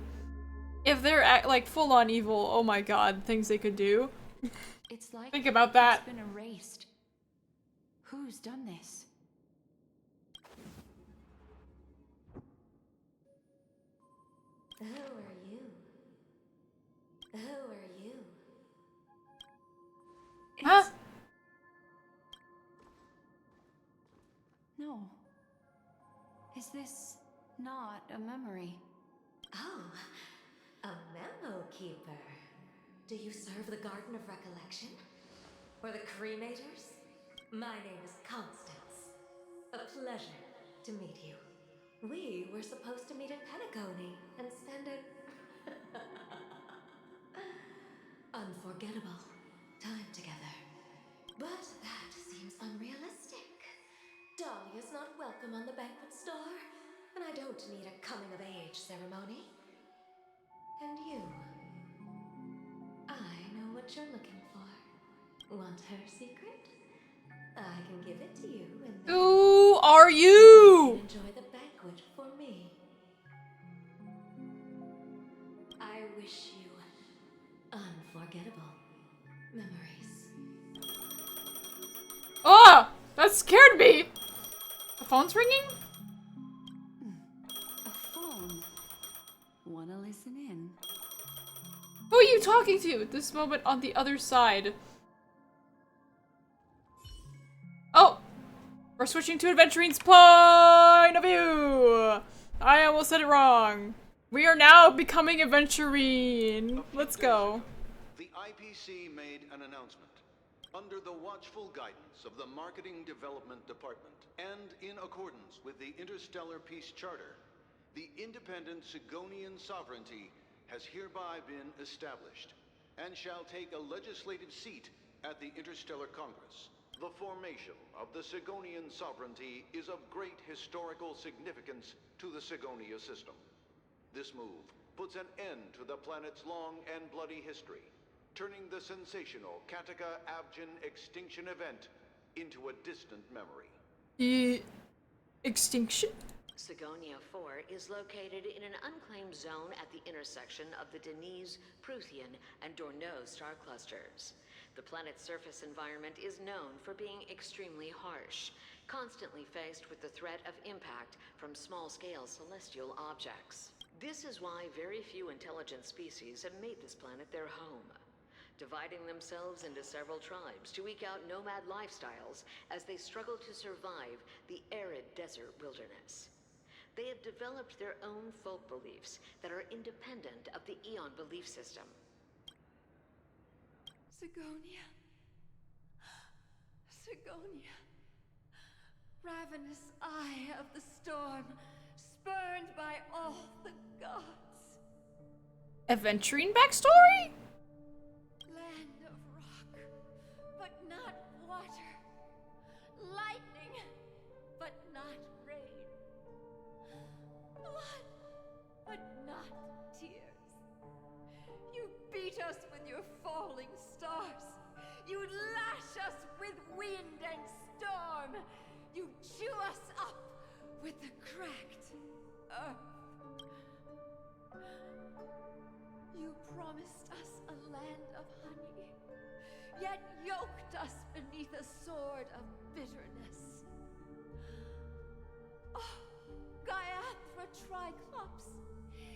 If they're, like, full-on evil, oh my god, things they could do. It's like Think about that. It's been erased. Who's done this? Who are you? Who are you? Huh? No. Is this not a memory? Oh, a memo keeper. Do you serve the Garden of Recollection? Or the Cremators? My name is Constance. A pleasure to meet you. We were supposed to meet in Penacony and spend an unforgettable time together. But that seems unrealistic. Dahlia's not welcome on the banquet store, and I don't need a coming-of-age ceremony. And you? I know what you're looking for. Want her secret? I can give it to you and then Who are you you? can enjoy the banquet for me. I wish you unforgettable memories. Oh! That scared me! The phone's ringing? A phone. Wanna listen in? Who are you talking to at this moment on the other side? Oh! We're switching to Adventurine's point of view! I almost said it wrong. We are now becoming Adventurine. Let's go. The IPC made an announcement. Under the watchful guidance of the Marketing Development Department, and in accordance with the Interstellar Peace Charter, the independent Sigonian sovereignty has hereby been established, and shall take a legislative seat at the Interstellar Congress. The formation of the Sigonian sovereignty is of great historical significance to the Sigonia system. This move puts an end to the planet's long and bloody history, turning the sensational Kataka Abjin extinction event into a distant memory. Extinction? Sigonia 4 is located in an unclaimed zone at the intersection of the Denise, Prothean, and Dorneau star clusters. The planet's surface environment is known for being extremely harsh, constantly faced with the threat of impact from small-scale celestial objects. This is why very few intelligent species have made this planet their home, dividing themselves into several tribes to eke out nomad lifestyles as they struggle to survive the arid desert wilderness. They have developed their own folk beliefs that are independent of the Eon belief system. Sigonia. Sigonia. Ravenous eye of the storm, spurned by all the gods. Adventuring backstory? Land of rock, but not water. Lightning, but not rain. Blood, but not tears. You beat us with your falling stars. You lash us with wind and storm. You chew us up with the cracked earth. You promised us a land of honey, yet yoked us beneath a sword of bitterness. Oh, Gaiathra Triclops,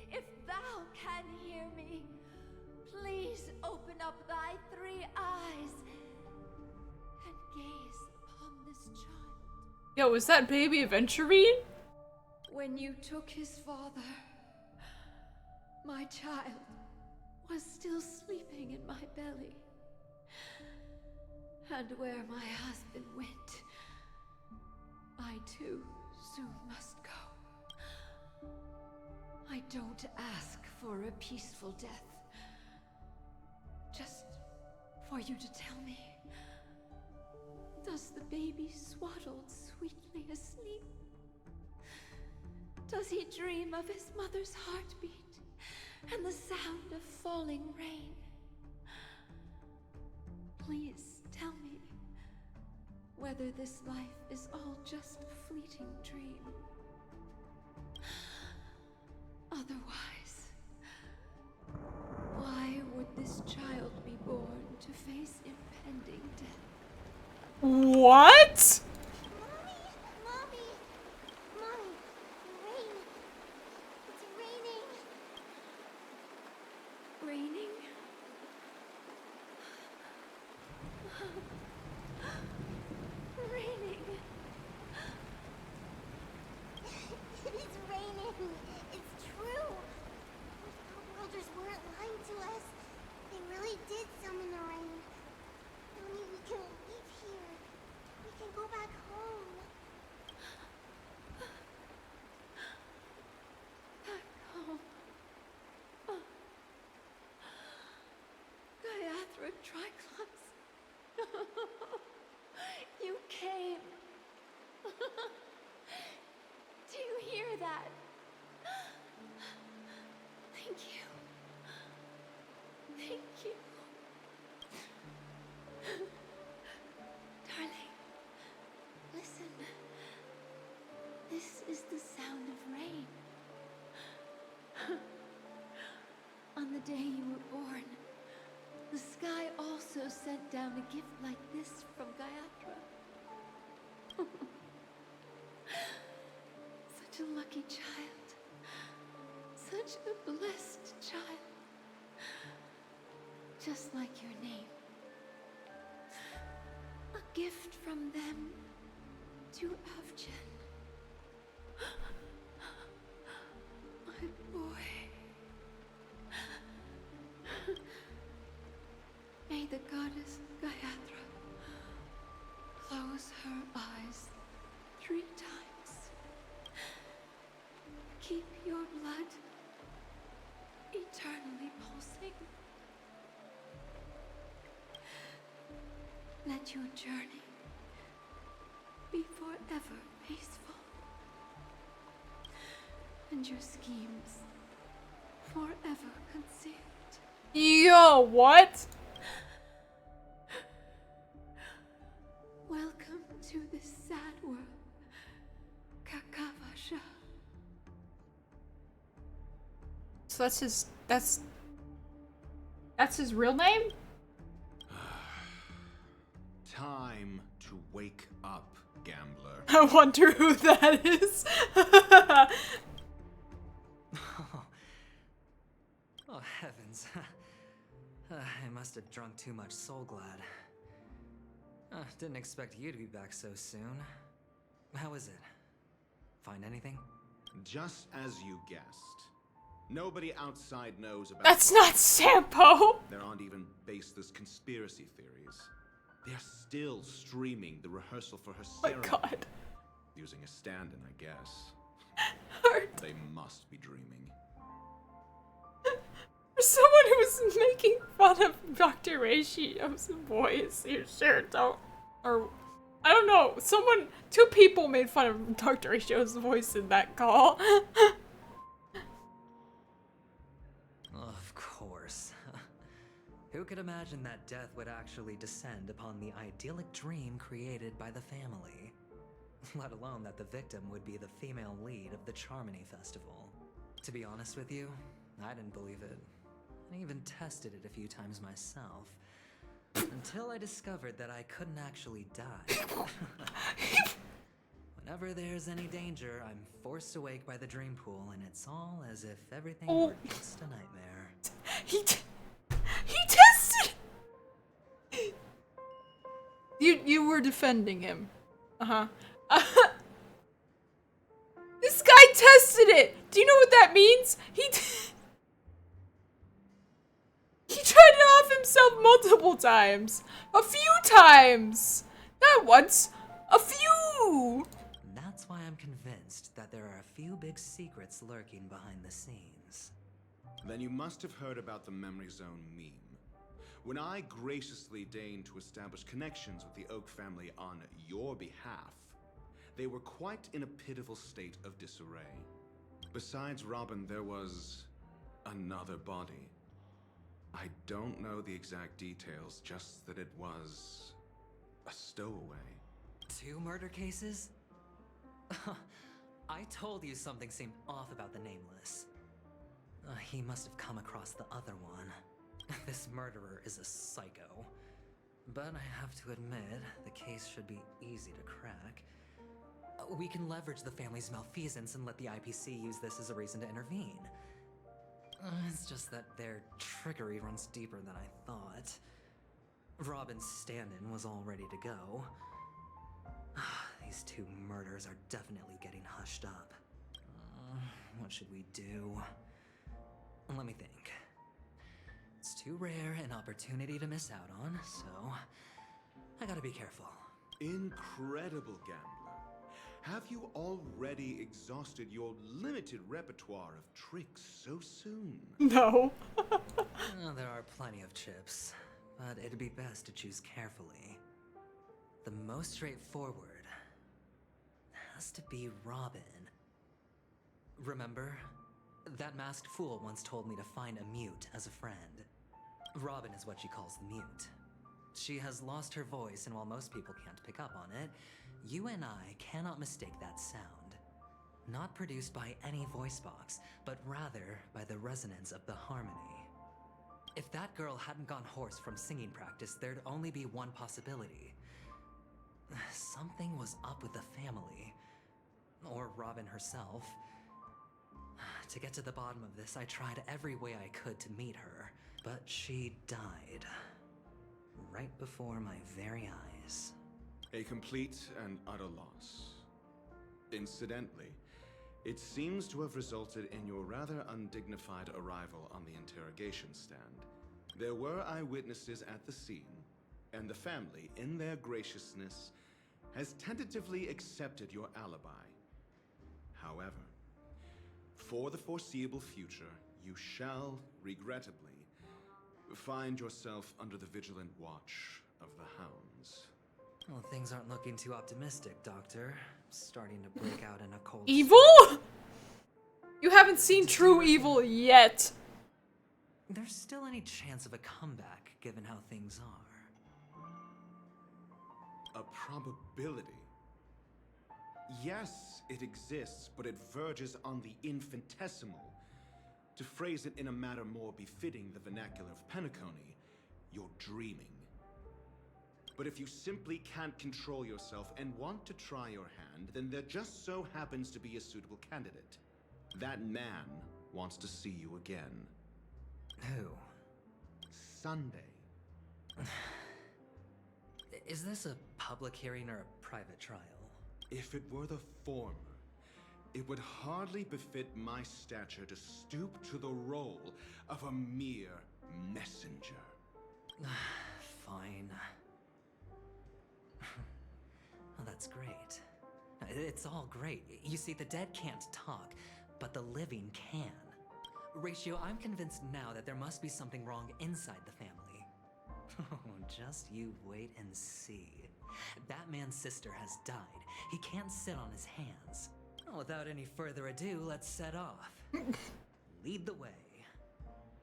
if thou can hear me, please open up thy 3 eyes and gaze upon this child. Yo, is that baby Aventurine? When you took his father, my child was still sleeping in my belly. And where my husband went, I too soon must go. I don't ask for a peaceful death. Just for you to tell me, does the baby swaddled sweetly asleep? Does he dream of his mother's heartbeat and the sound of falling rain? Please tell me whether this life is all just a fleeting dream. Otherwise, why would this child be born to face impending death? What? Mommy! Mommy! Rain! It's raining! Raining? Raining. It's raining! It's true! The Worlders weren't lying to us. They really did summon the rain. Mommy, we can leave here. We can go back home. Back home. Gaiathra Triclops. You came. Do you hear that? Thank you. Thank you. Darling, listen. This is the sound of rain. On the day you were born, the sky also sent down a gift like this from Gaiathra. Such a lucky child. Such a blessed child. Just like your name. A gift from them to Avgen. My boy. May the goddess Gaiathra close her eyes 3 times. Keep your blood eternally pulsing. Let your journey be forever peaceful. And your schemes forever concealed. Yo, what? Welcome to this sad world, Kakavasha. So that's his real name? Time to wake up, gambler. I wonder who that is. Oh, heavens. I must have drunk too much Soul Glad. Didn't expect you to be back so soon. How is it? Find anything? Just as you guessed. Nobody outside knows about That's not Sampo! There aren't even baseless conspiracy theories. They're still streaming the rehearsal for her ceremony. Oh my god. Using a stand-in, I guess. They must be dreaming. For someone who's making fun of Dr. Ratio's voice, you sure don't. Or, I don't know, two people made fun of Dr. Ratio's voice in that call. Of course. Who could imagine that death would actually descend upon the idyllic dream created by the family? Let alone that the victim would be the female lead of the Charmony Festival. To be honest with you, I didn't believe it. I even tested it a few times myself. Until I discovered that I couldn't actually die. Whenever there's any danger, I'm forced awake by the dream pool, and it's all as if everything were just a nightmare. He tested. You were defending him. This guy tested it. Do you know what that means? He tried it off himself multiple times. A few times. Not once. A few. That's why I'm convinced that there are a few big secrets lurking behind the scenes. Then you must have heard about the Memory Zone meme. When I graciously deigned to establish connections with the Oak family on your behalf, they were quite in a pitiful state of disarray. Besides Robin, there was another body. I don't know the exact details, just that it was a stowaway. 2 murder cases? I told you something seemed off about the Nameless. He must have come across the other one. This murderer is a psycho. But I have to admit, the case should be easy to crack. We can leverage the family's malfeasance and let the IPC use this as a reason to intervene. It's just that their trickery runs deeper than I thought. Robin's stand-in was all ready to go. These 2 murders are definitely getting hushed up. What should we do? Let me think. It's too rare an opportunity to miss out on, so I gotta be careful. Incredible gambler. Have you already exhausted your limited repertoire of tricks so soon? No. There are plenty of chips, but it'd be best to choose carefully. The most straightforward has to be Robin. Remember? That masked fool once told me to find a mute as a friend. Robin is what she calls the mute. She has lost her voice, and while most people can't pick up on it, you and I cannot mistake that sound. Not produced by any voice box, but rather by the resonance of the harmony. If that girl hadn't gone hoarse from singing practice, there'd only be one possibility. Something was up with the family. Or Robin herself. To get to the bottom of this, I tried every way I could to meet her, but she died. Right before my very eyes. A complete and utter loss. Incidentally, it seems to have resulted in your rather undignified arrival on the interrogation stand. There were eyewitnesses at the scene, and the family, in their graciousness, has tentatively accepted your alibi. However, for the foreseeable future, you shall, regrettably, find yourself under the vigilant watch of the hounds. Well, things aren't looking too optimistic, Doctor. I'm starting to break out in a cold Evil? You haven't seen true evil yet. There's still any chance of a comeback, given how things are. A probability? Yes, it exists, but it verges on the infinitesimal. To phrase it in a manner more befitting the vernacular of Penacony, you're dreaming. But if you simply can't control yourself and want to try your hand, then there just so happens to be a suitable candidate. That man wants to see you again. Who? Sunday. Is this a public hearing or a private trial? If it were the former, It would hardly befit my stature to stoop to the role of a mere messenger. Fine. Oh, that's great. It's all great. You see, the dead can't talk, but the living can. Ratio, I'm convinced now that there must be something wrong inside the family. Oh, just you wait and see. That man's sister has died. He can't sit on his hands. Well, without any further ado, let's set off. Lead the way.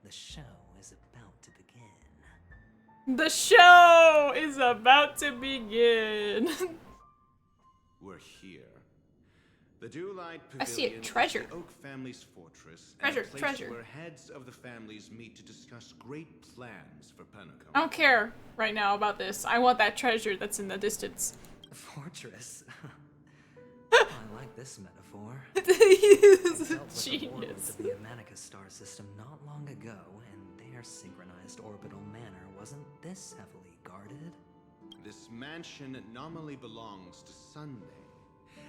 The show is about to begin. The show is about to begin. We're here. The Dewlight Pavilion I see a treasure. is the Oak family's fortress, Treasure, and a place treasure. where heads of the families meet to discuss great plans for Penacony. I don't care right now about this. I want that treasure that's in the distance. Fortress? I like this metaphor. He's a I dealt with the genius. warlords of the Amanica star system not long ago, and their synchronized orbital manor wasn't this heavily guarded. This mansion nominally belongs to Sunday,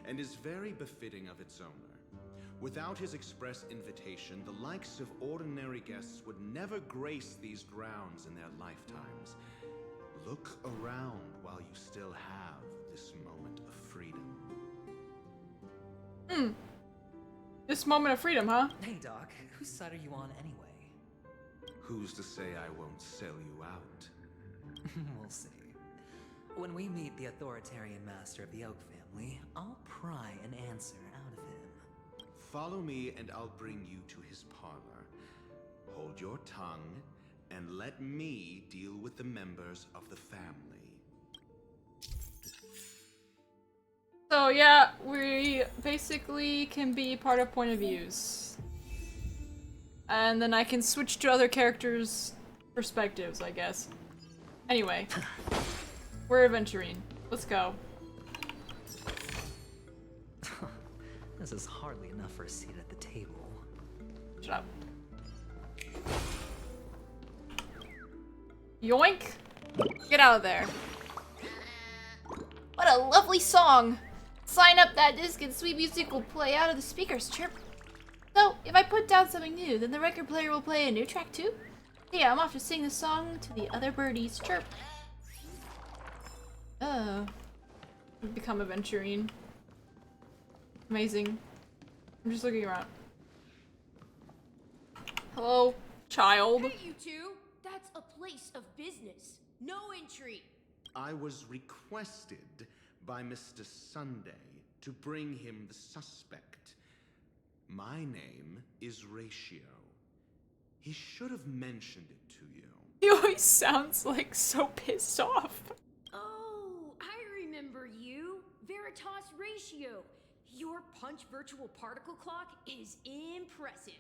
and is very befitting of its owner. Without his express invitation, the likes of ordinary guests would never grace these grounds in their lifetimes. Look around while you still have this moment of freedom. This moment of freedom, huh? Hey, Doc, whose side are you on anyway? Who's to say I won't sell you out? We'll see. When we meet the authoritarian master of the Oak family, I'll pry an answer out of him. Follow me and I'll bring you to his parlor. Hold your tongue and let me deal with the members of the family. So yeah, we basically can be part of point of views. And then I can switch to other characters' perspectives, I guess. Anyway. We're adventuring. Let's go. This is hardly enough for a seat at the table. Shut up. Yoink! Get out of there. What a lovely song! Sign up that disc and sweet music will play out of the speakers. Chirp. So, if I put down something new, then the record player will play a new track too? Yeah, I'm off to sing the song to the other birdies. Chirp. Oh. We've become aventurine. Amazing. I'm just looking around. Hello, child. Hey, you two! That's a place of business. No entry. I was requested by Mr. Sunday to bring him the suspect. My name is Ratio. He should have mentioned it to you. He always sounds like so pissed off. Oh, I remember you. Veritas Ratio. Your punch virtual particle clock is impressive.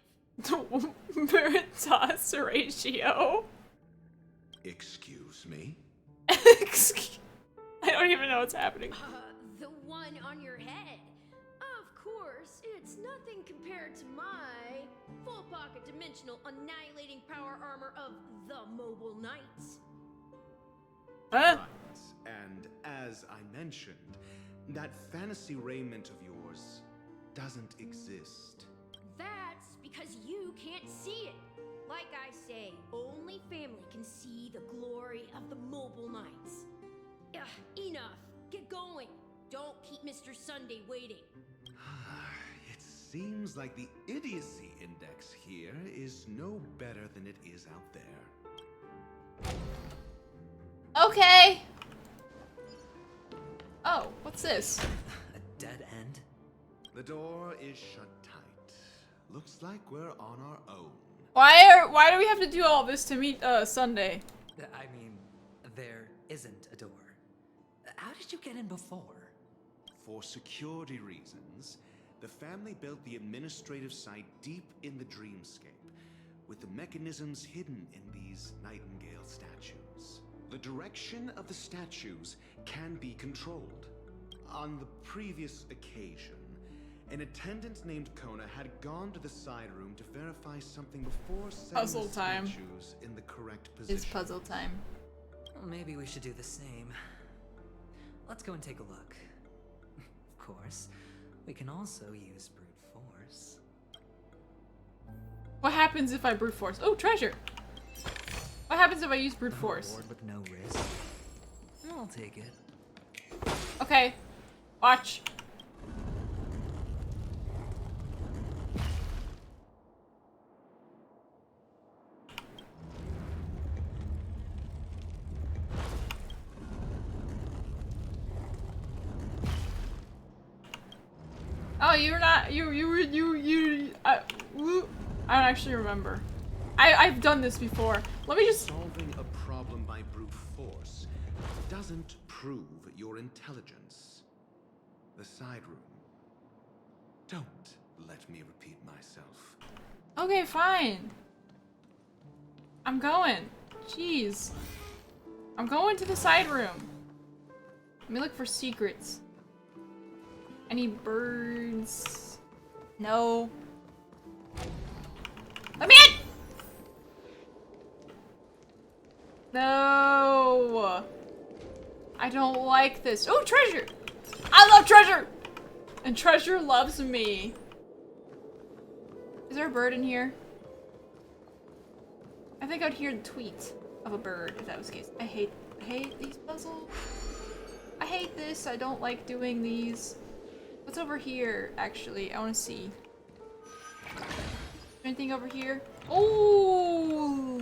Veritas Ratio. Excuse me? I don't even know what's happening. The one on your head. Of course, it's nothing compared to my full pocket dimensional annihilating power armor of the Mobile Knights. Huh? Right. And as I mentioned, that fantasy raiment of yours doesn't exist. That's because you can't see it. Like I say, only family can see the glory of the Mobile Knights. Enough. Get going. Don't keep Mr. Sunday waiting. It seems like the idiocy index here is no better than it is out there. Okay. Oh, what's this? A dead end? The door is shut tight. Looks like we're on our own. Why do we have to do all this to meet Sunday? I mean, there isn't a door. How did you get in before? For security reasons, the family built the administrative site deep in the dreamscape, with the mechanisms hidden in these Nightingale statues. The direction of the statues can be controlled. On the previous occasion, an attendant named Kona had gone to the side room to verify something before setting Puzzle the time. statues in the correct position. It's puzzle time. Well, maybe we should do the same. Let's go and take a look. Of course, we can also use brute What happens if I brute force? Oh, treasure! What happens if I use brute force? Reward with no risk. I'll take it. Okay. Watch. Oh, you're not. I don't actually remember. I've done this before. Let me just. Solving a problem by brute force doesn't prove your intelligence. The side room. Don't let me repeat myself. Okay, fine. I'm going. Jeez. I'm going to the side room. Let me look for secrets. Any birds? No. Let me in! No. I don't like this. Oh, treasure! I love treasure! And treasure loves me. Is there a bird in here? I think I'd hear the tweet of a bird if that was the case. I hate these puzzles. I hate this. I don't like doing these. What's over here, actually? I want to see. Anything over here? Oh!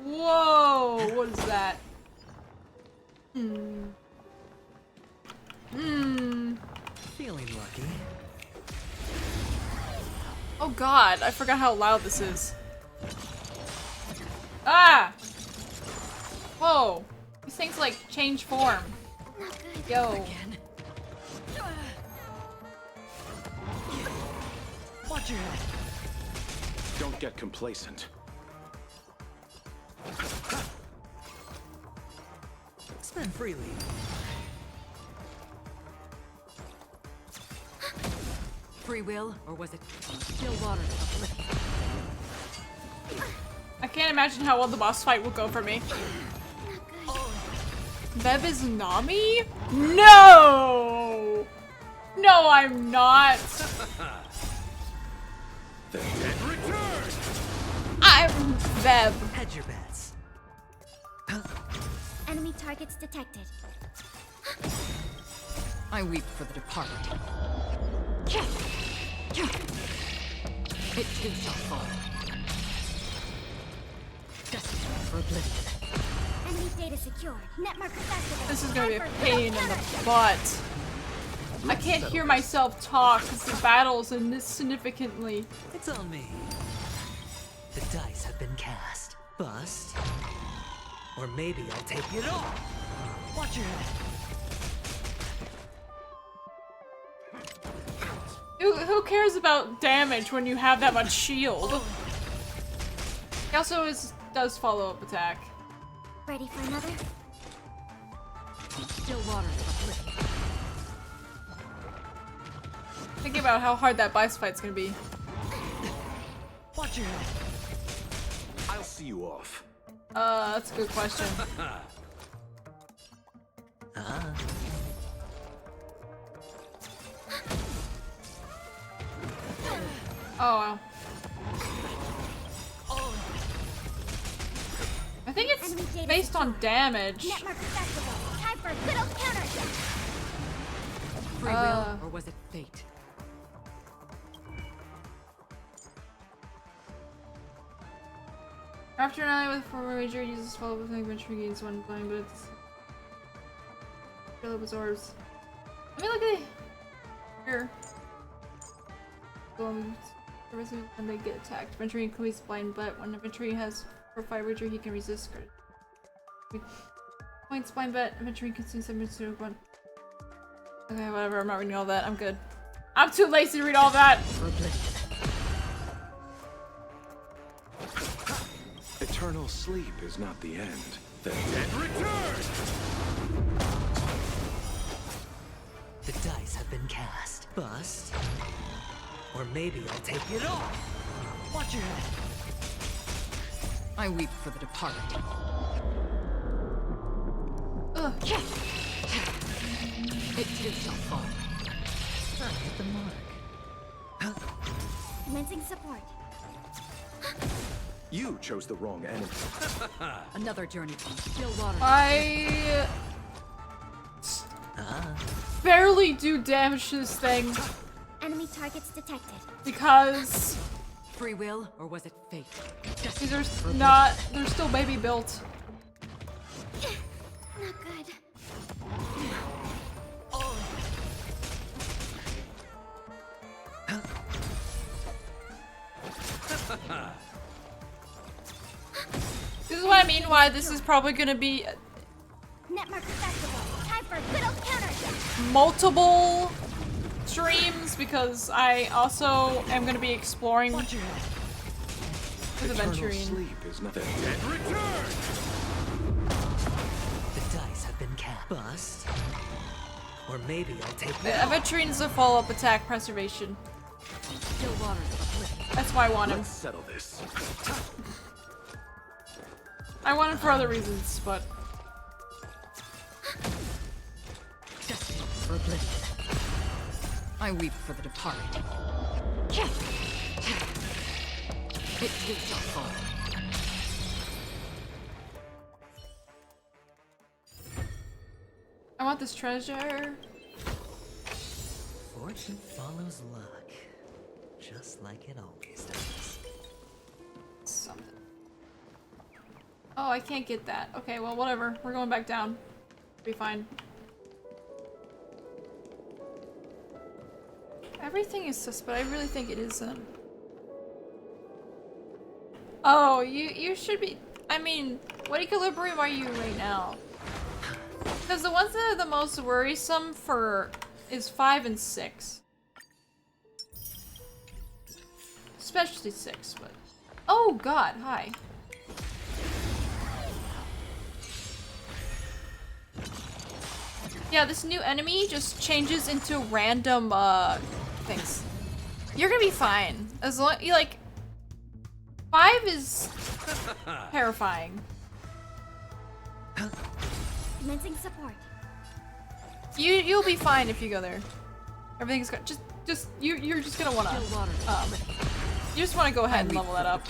Whoa! What is that? Feeling lucky. Oh god, I forgot how loud this is. Ah! Whoa. These things like change form. Yo. Again. Watch your head. Don't get complacent. Spend freely. Free will, or was it still water? I can't imagine how well the boss fight will go for me. Veb is Nami? No! No, I'm not. The dead return! I'm Veb. Hedge your bets. Enemy targets detected. I weep for the departed. It too shall fall. Destined for oblivion. Enemy data secured. Netmark activated. This is gonna be a pain in the butt. I can't hear myself talk because the battle's insignificantly. It's on me. The dice have been cast. Bust. Or maybe I'll take it all. Watch your head. Who cares about damage when you have that much shield? He also does follow-up attack. Ready for another? Still water. Think about how hard that boss fight's gonna be. Watch your head. I'll see you off. That's a good question. Oh wow. I think it's based on damage. Netmark accessible. Time for a good old counterattack. Free will, or was it fate? After an ally with former major uses follow with adventure gains one blind, but it's fill up with orbs. Let me look at it here. When they get attacked. Venturing includes blind, but when a Venturing has 4-5 wager, he can resist. Points blind bet. Venturing consumes 7 to 1. Okay, whatever. I'm not reading all that. I'm good. I'm too lazy to read all that. Eternal sleep is not the end. The dead return! The dice have been cast. Bust. Or maybe I'll take it all. Watch your head. I weep for the departed. Ugh. It too shall fall. I hit the mark. Commencing support. You chose the wrong enemy. Another journey from Stillwater. I barely do damage to this thing Enemy targets detected. because Free will, or was it fate? these are not, they're still baby built. Not good. This is what I mean why this is probably gonna be Netmark accessible. Time for a good old counter. multiple streams because I also am gonna be exploring with Aventurine. Sleep is nothing. The dice have been cast. Bust. Or maybe I'll take Aventurine is a follow-up attack preservation. That's why I want him. Let's settle this. I want him for other reasons, but For oblivion. I weep for the departed. It too shall fall. I want this treasure. Fortune follows luck. Just like it always does. Something. Oh, I can't get that. Okay, well, whatever. We're going back down. Be fine. Everything is sus, but I really think it isn't. Oh, you should be. I mean, what equilibrium are you right now? Because the ones that are the most worrisome for is 5 and 6. Especially 6, but. Oh god, hi. Yeah, this new enemy just changes into random things. You're gonna be fine. As long you like 5 is terrifying. Commencing support. You'll be fine if you go there. Everything's good. Just you're just gonna wanna you just wanna go ahead and level that up.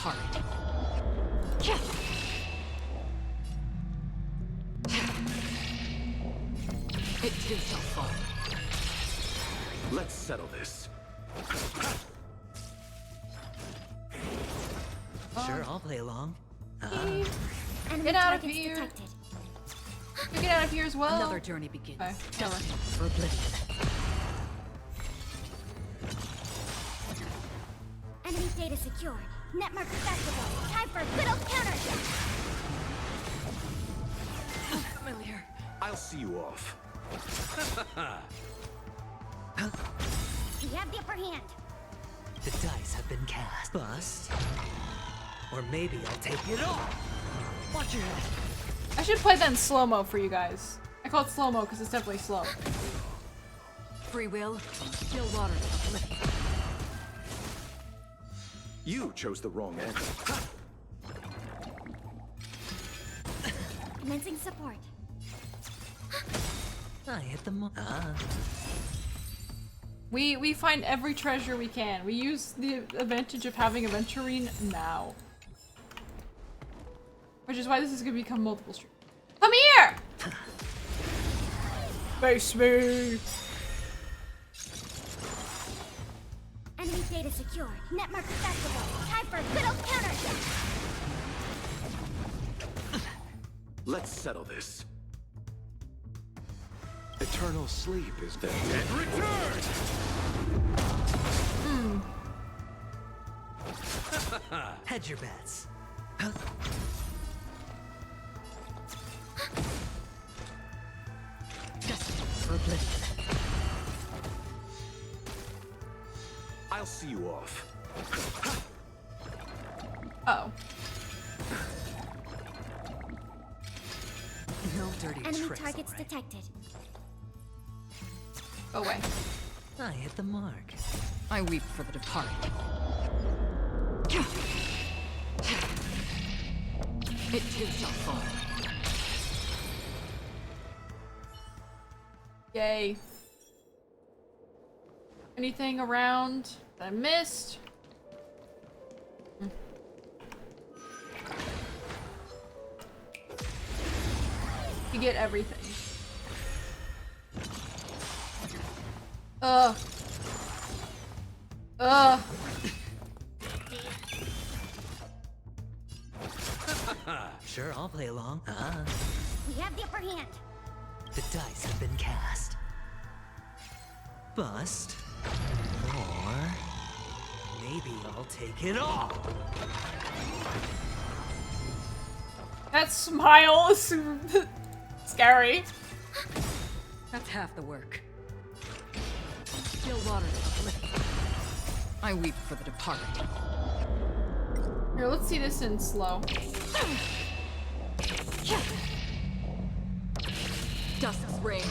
It too shall fall. Let's settle this. Sure, I'll play along. Get out of here. Detected. You get out of here as well. Another journey begins. Okay, never. For oblivion. Enemy data secured. Netmark accessible. Time for a good old counter. Familiar. I'll see you off. We have the upper hand. The dice have been cast. Bust. Or maybe I'll take it all. Watch your head. I should play that in slow-mo for you guys. I call it slow-mo because it's definitely slow. Free will, Stillwater, oblivion. You chose the wrong enemy. Commencing support. I hit the mark. We find every treasure we can. We use the advantage of having Aventurine now. Which is why this is gonna become multiple streams. Come here! Face me! Enemy data secured. Netmark accessible. Time for a good old counter. Let's settle this. Eternal sleep is the dead return. Hedge your bets. For oblivion. I'll see you off. Uh oh. No dirty Enemy tricks. targets all right. detected. Go away. I hit the mark. I weep for the departed. It too shall fall. Yay. Anything around that I missed? to get everything. Sure, I'll play along. We have the upper hand. The dice have been cast. Bust. Or maybe I'll take it all. That smile is scary. That's half the work. Still water's uplifted. I weep for the departed. Here, let's see this in slow. Dusk's ring.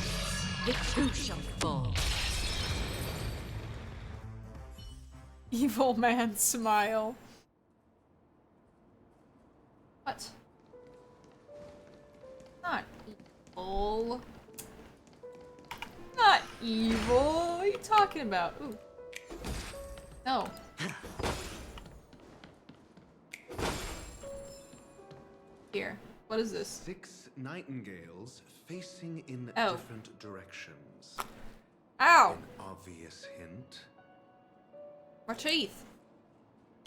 It too shall fall. Evil man smile. What? Not evil. Not evil. What are you talking about? Ooh. No. Here. What is this? 6 nightingales facing in different directions. Ow! An obvious hint. My teeth.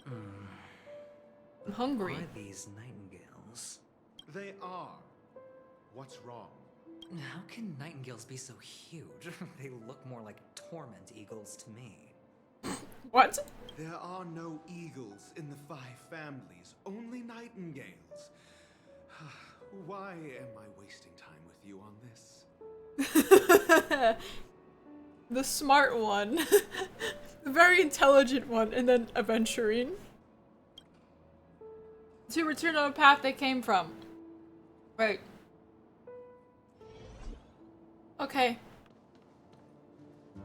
I'm hungry. Are these nightingales? They are. What's wrong? How can nightingales be so huge? They look more like torment eagles to me. What? There are no eagles in the 5 families, only nightingales. Why am I wasting time with you on this? The smart one. The very intelligent one, and then aventuring. To return on a path they came from. Right. Okay.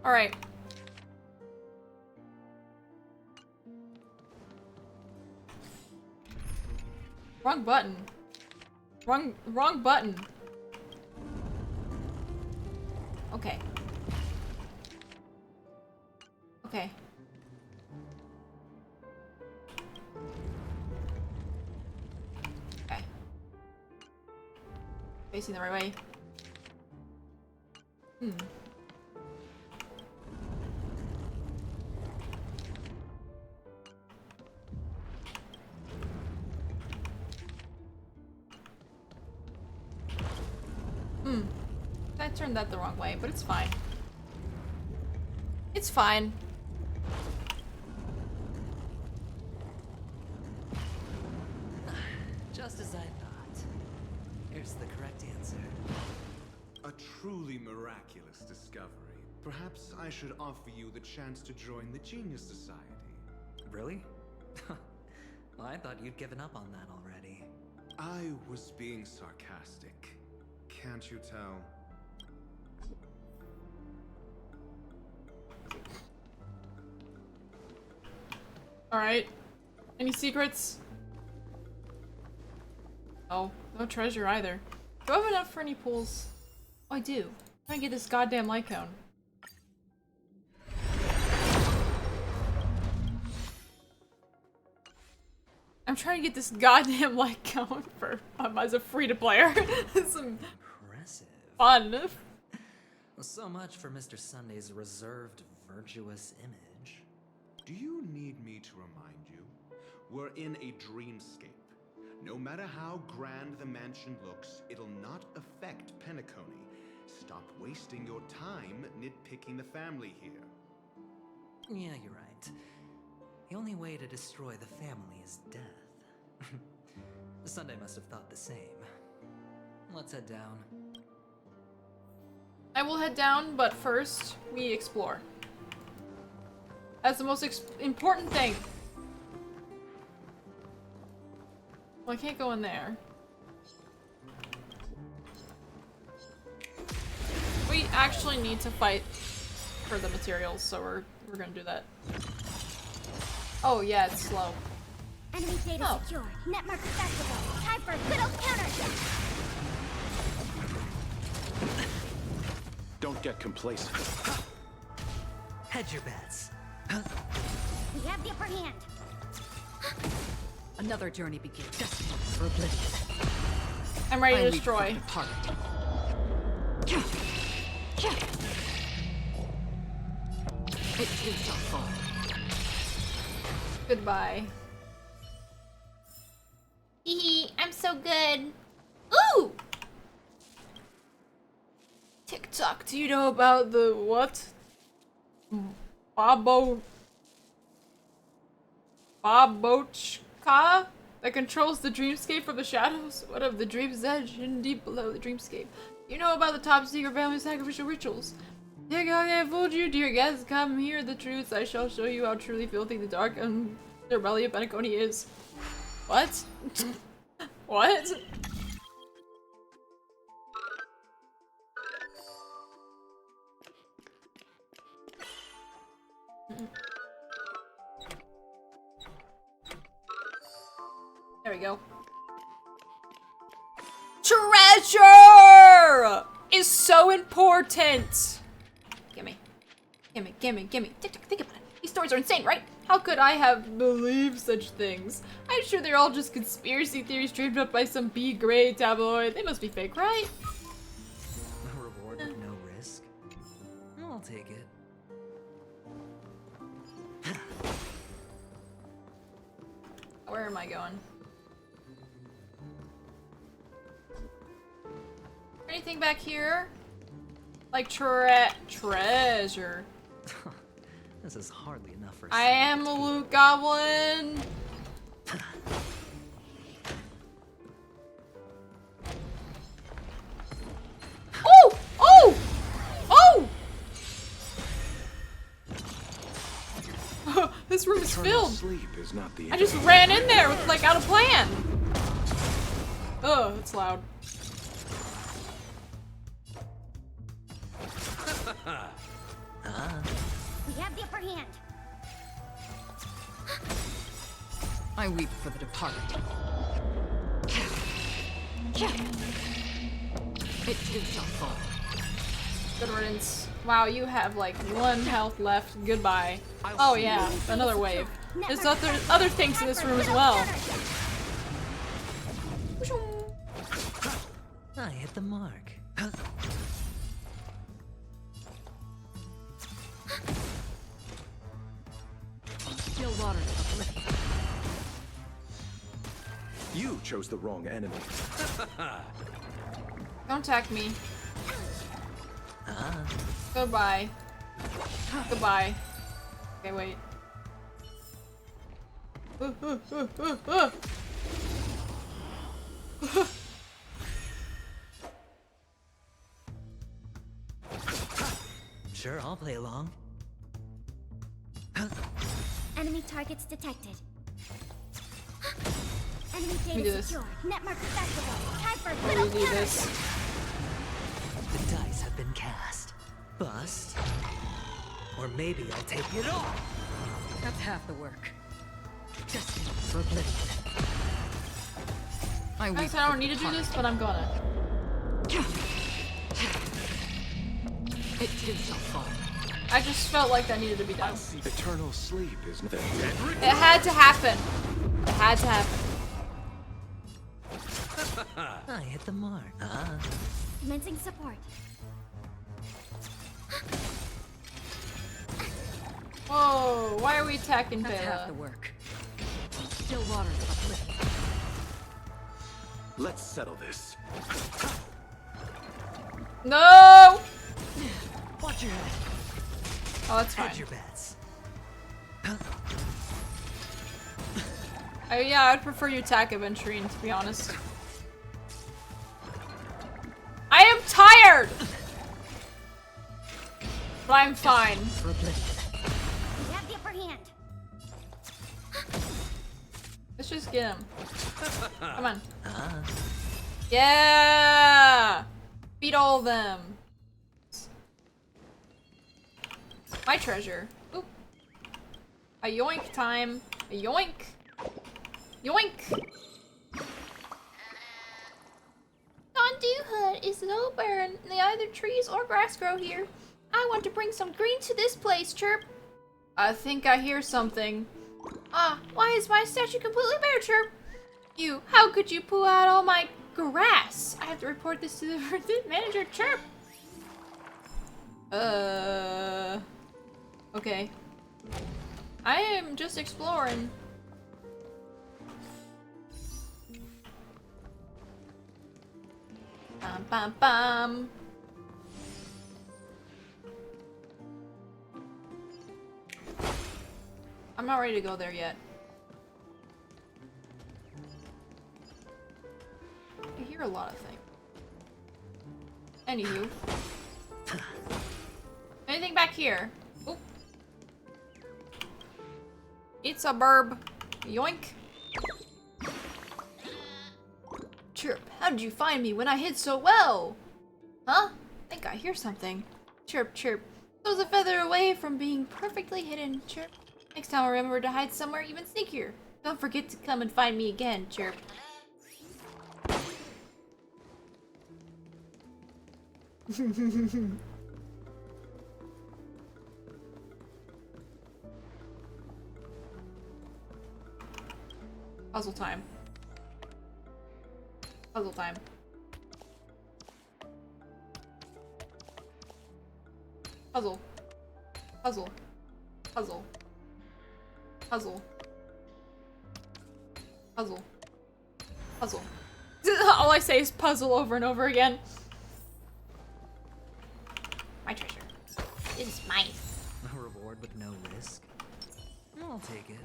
Alright. Wrong button. Wrong button. Okay. Okay. Okay. Facing the right way. I turned that the wrong way, but it's fine. It's fine. Just as I thought. Here's the correct answer. A truly miraculous discovery. Perhaps I should offer you the chance to join the Genius Society. Really? Well, I thought you'd given up on that already. I was being sarcastic. Can't you tell? Alright. Any secrets? Oh, no treasure either. Do I have enough for any pools? Oh, I do. I'm trying to get this goddamn light cone. I'm trying to get this goddamn light cone for as a free-to-player. Some impressive. Fun. Well, so much for Mr. Sunday's reserved, virtuous image. Do you need me to remind you? We're in a dreamscape. No matter how grand the mansion looks, it'll not affect Penacony. Stop wasting your time nitpicking the family here. Yeah, you're right. The only way to destroy the family is death. Sunday must have thought the same. Let's head down. I will head down, but first, we explore. That's the most important thing. Well, I can't go in there. We actually need to fight for the materials, so we're gonna do that. Oh yeah, it's slow. Enemy data secure. Netmark accessible. Time for a good old counter. Don't get complacent. Hedge your bets. We have the upper hand. Another journey begins. Destined for oblivion. I'm ready to destroy. It too shall fall. Goodbye. Hee, I'm so good. Ooh! TikTok, do you know about the what? Babochka that controls the dreamscape from the shadows? What of the dream's edge hidden deep below the dreamscape? You know about the top secret family sacrificial rituals? Dear God, I have fooled you, dear guests. Come hear the truths. I shall show you how truly filthy the dark and underbelly of Penacony is. What? What? There we go. Treasure is so important. Gimme. Gimme, gimme, gimme. Think about it. These stories are insane, right? How could I have believed such things? I'm sure they're all just conspiracy theories dreamed up by some B-grade tabloid. They must be fake, right? A reward with no risk? I'll take it. Where am I going? Anything back here? Like treasure. This is hardly enough for. I am a loot goblin. Oh! Oh! Oh! This room is Eternal filled. sleep is not the I just ran in there with like out of plan. Oh, it's loud. We have the upper hand. I weep for the departed. It too shall fall. Good riddance. Wow, you have like 1 health left. Goodbye. Oh yeah, another wave. There's other things in this room as well. I hit the mark. Still water uplifted. You chose the wrong enemy. Don't attack me. Goodbye. Goodbye. Okay, wait. Sure, I'll play along. Enemy targets detected. Enemy Let me do data this. secure. Netmark accessible. Time for Let little me do this. The dice have been cast. Bust. Or maybe I'll take it all. That's half the work. Destined for oblivion. I weep. Guys, I don't need to do this, but I'm gonna. It too shall fall. I just felt like that needed to be done. Eternal sleep is not. It had to happen. It had to happen. I hit the mark. Commencing support. Whoa, why are we attacking That's half the Bela? work. Still water uplifted. Let's settle this. No! Watch your head. Oh, that's fine. Hedge your bets. Yeah, I'd prefer you attack Aventurine, to be honest. I am tired! But I'm fine. For oblivion. We have the upper hand. Let's just get him. Come on. Yeah! Beat all of them. My treasure. Oop. A yoink time. A yoink. Yoink! Fondue Hut is so barren, neither trees or grass grow here. I want to bring some green to this place, Chirp. I think I hear something. Ah, why is my statue completely bare, Chirp? How could you pull out all my grass? I have to report this to the manager, Chirp. Okay. I am just exploring. Bum bum bum. I'm not ready to go there yet. I hear a lot of things. Anywho. Anything back here? Oop. It's a burb. Yoink. Chirp, how did you find me when I hid so well? Huh? I think I hear something. Chirp, chirp. So was a feather away from being perfectly hidden. Chirp. Next time I'll remember to hide somewhere even sneakier. Don't forget to come and find me again. Chirp. Puzzle time. Puzzle time. Puzzle. Puzzle. Puzzle. Puzzle. Puzzle. Puzzle. All I say is puzzle over and over again. My treasure. It is mine. A reward with no risk? I'll take it.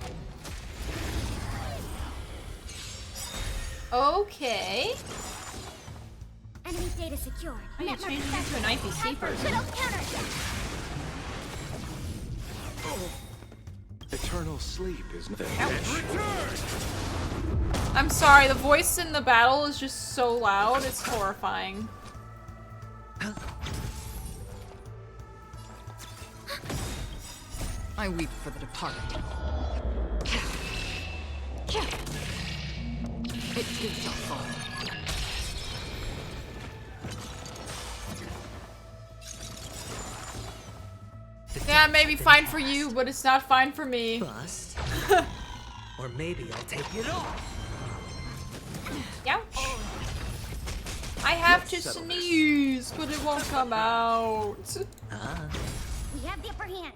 Okay. Enemy data secured. I need to change it into an IPC person. Eternal sleep is the I'm sorry, the voice in the battle is just so loud, it's horrifying. I weep for the departed. It too shall fall. Yeah, maybe fine for you, but it's not fine for me. Bust. Or maybe I'll take it off. Ouch. I have to sneeze, but it won't come out. We have the upper hand.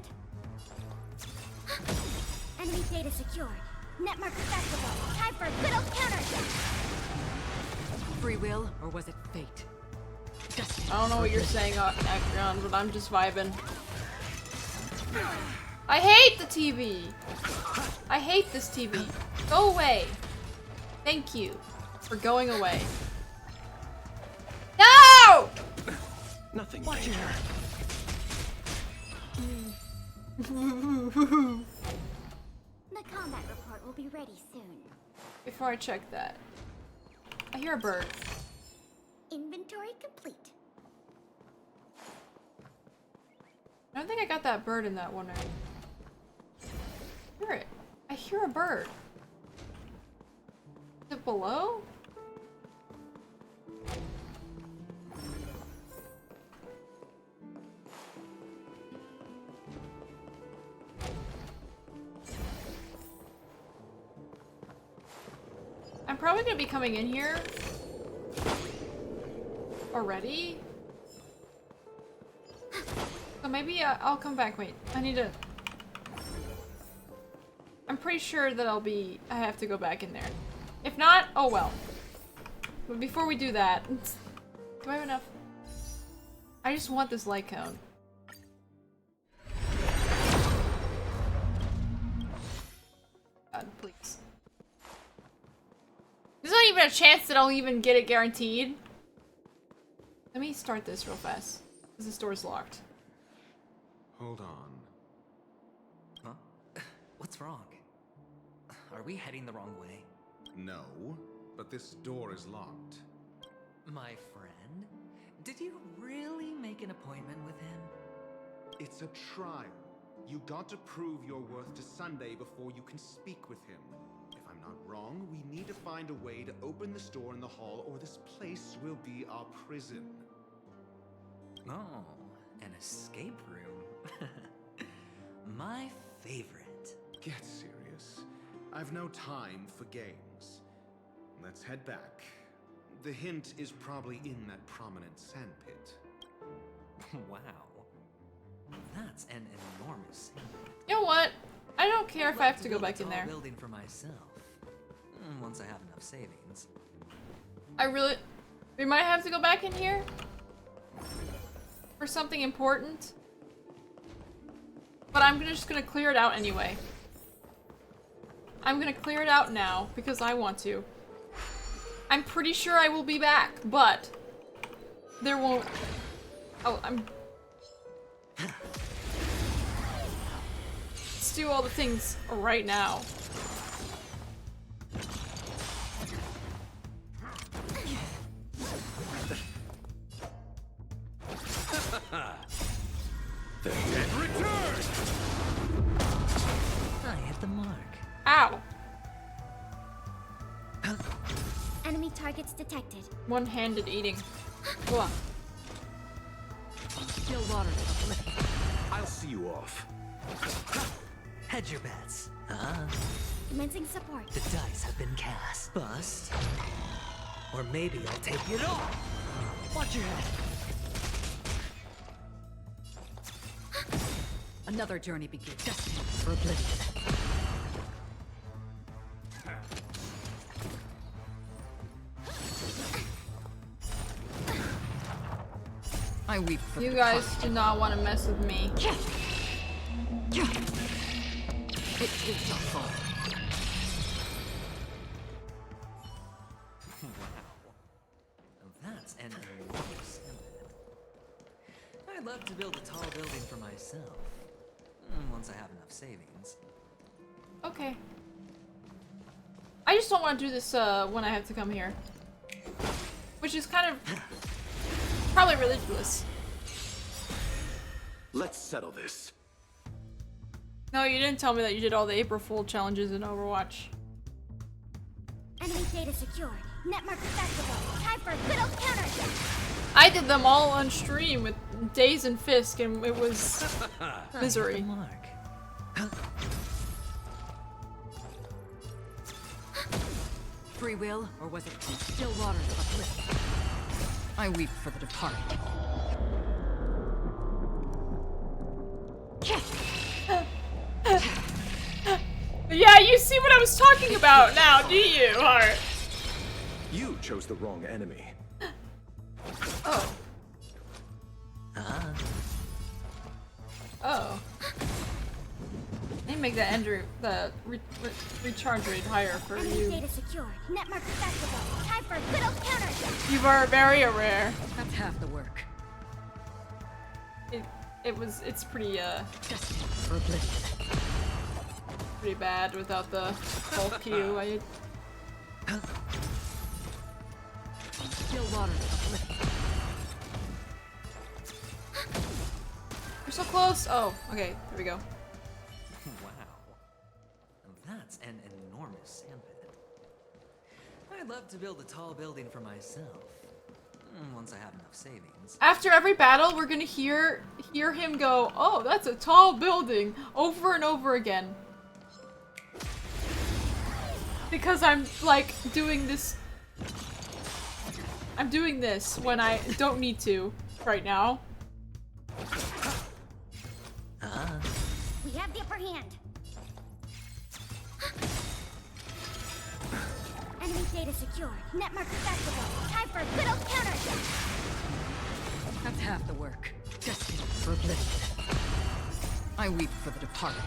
Enemy data secured. Netmark accessible. Time for a good old counter. Free will, or was it fate? I don't know what you're saying, Acron, but I'm just vibing. I hate the TV! I hate this TV. Go away. Thank you for going away. No! Nothing. The combat report will be ready soon. Before I check that, I hear a bird. Inventory complete. I don't think I got that bird in that one. I hear it. I hear a bird. Is it below? I'm probably gonna be coming in here already. So maybe I'll come back. Wait, I need to... I'm pretty sure that I have to go back in there. If not, oh well. But before we do that, do I have enough? I just want this light cone. God, please. There's not even a chance that I'll even get it guaranteed. Let me start this real fast, because this door's locked. Hold on. Huh? What's wrong? Are we heading the wrong way? No, but this door is locked. My friend? Did you really make an appointment with him? It's a trial. You got to prove your worth to Sunday before you can speak with him. If I'm not wrong, we need to find a way to open this door in the hall, or this place will be our prison. Oh, an escape room. My favorite. Get serious. I've no time for games. Let's head back. The hint is probably in that prominent sandpit. Wow. That's an enormous sample. You know what? I don't care if I have to go build a back in tall there. building for myself. Once I have enough savings. We might have to go back in here for something important. But I'm just gonna clear it out anyway. I'm gonna clear it out now because I want to. I'm pretty sure I will be back, but there won't. Oh, let's do all the things right now. The dead return! I hit the mark. Ow! Enemy targets detected. One-handed eating. Go on. Still water to the flip. I'll see you off. Hedge your bets. Commencing support. The dice have been cast. Bust. Or maybe I'll take it all. Watch your head. Another journey begins. Destined for oblivion. I weep for You guys do not want to mess with me. It is your fault. Wow. That's an enormous sample. I'd love to build a tall building for myself. Once I have enough savings. Okay. I just don't want to do this when I have to come here. Which is kind of probably ridiculous. Let's settle this. No, you didn't tell me that you did all the April Fool challenges in Overwatch. Enemy data secured. Netmark accessible. Time for a good old counter. I did them all on stream with Daze and Fisk, and it was misery. Free will, or was it still waters of a cliff? I weep for the departed. Yeah, you see what I was talking about now, do you, Heart? You chose the wrong enemy. Oh. Oh. I need to make that recharge rate higher for Enemy you. data secured. Netmark accessible. Time for a good old counter. You are very rare. That's half the work. It's pretty For oblivion. pretty bad without the bulk queue. Still waters of a cliff. We're so close. Oh, okay, there we go. Wow. That's an enormous sandpit. I'd love to build a tall building for myself. Once I have enough savings. After every battle, we're gonna hear him go, "Oh, that's a tall building," over and over again. Because I'm like doing this. I'm doing this when I don't need to right now. We have the upper hand. Enemy data secured. Netmark accessible. Time for a good old counter. That's half the work. Destined for oblivion. I weep for the departed.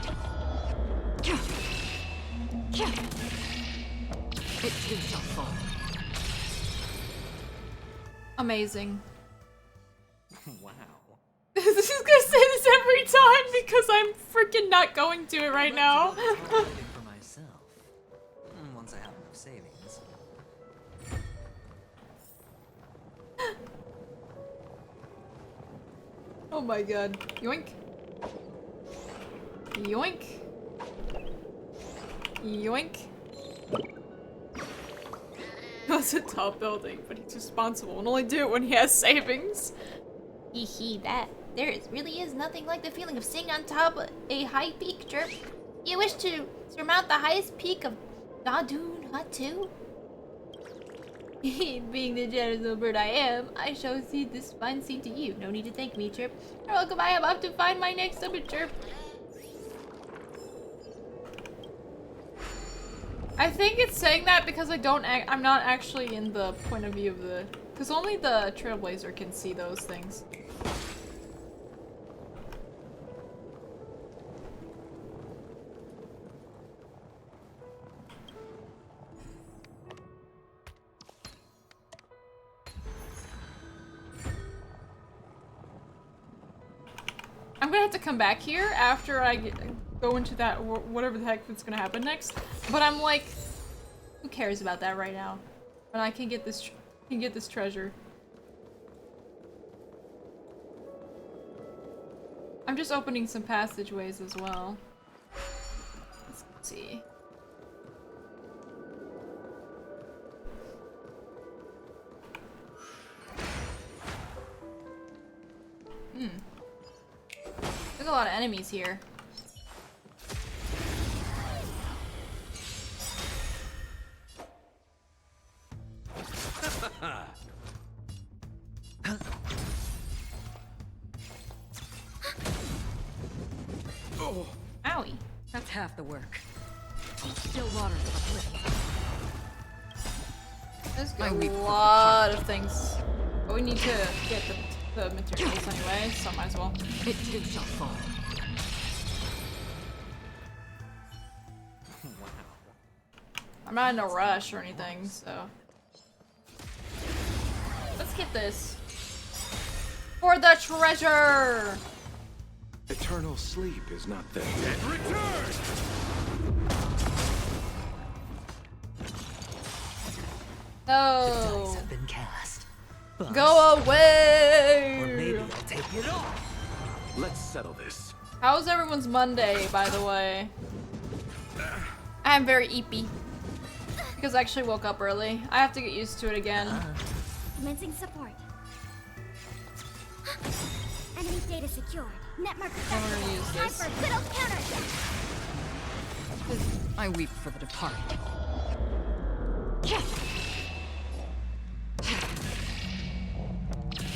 It is your fault. Amazing. Wow. This is gonna say this every time because I'm freaking not going to it right now. For myself. Once I have enough savings. Oh my god. Yoink. Yoink. Yoink. That's a tall building, but he's responsible and only do it when he has savings. Hee that. Really is nothing like the feeling of sitting on top of a high peak, Chirp. You wish to surmount the highest peak of Nadun Hut too? Being the gentle bird I am, I shall cede this fine seat to you. No need to thank me, Chirp. You're welcome. I am off to find my next summit, Chirp. I think it's saying that because I'm not actually in the point of view of the... Because only the Trailblazer can see those things. I'm gonna have to come back here after I go into that, whatever the heck that's gonna happen next. But I'm like, who cares about that right now? When I can get this, treasure. I'm just opening some passageways as well. Let's see. There's a lot of enemies here. Oh. Owie. That's half the work. Still water. There's a lot of things. But we need to get the materials anyway, so might as well. It too shall fall. I'm not in a rush or anything, so. Let's get this. For the treasure! Eternal sleep is not there. And return! No. The dice have been cast. But Go away! Or maybe I'll take it off. Let's settle this. How's everyone's Monday, by the way? I'm very eepy. Because I actually woke up early. I have to get used to it again. Commencing support. Enemy data secured. Network I'm gonna use Time this. for a good old counter. I weep for the departed.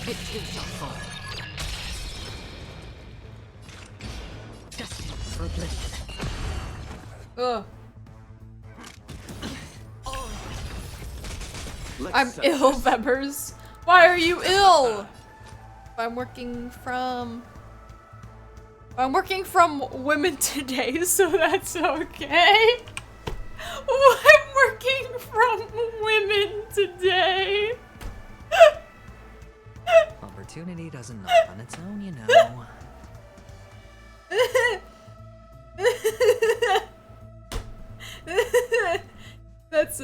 It too shall fall. Destined for oblivion. Ugh. Let's I'm settle ill, this. Vebbers. Why are you ill? I'm working from women today, so that's okay. I'm working from women today. Opportunity doesn't knock on its own, you know. That's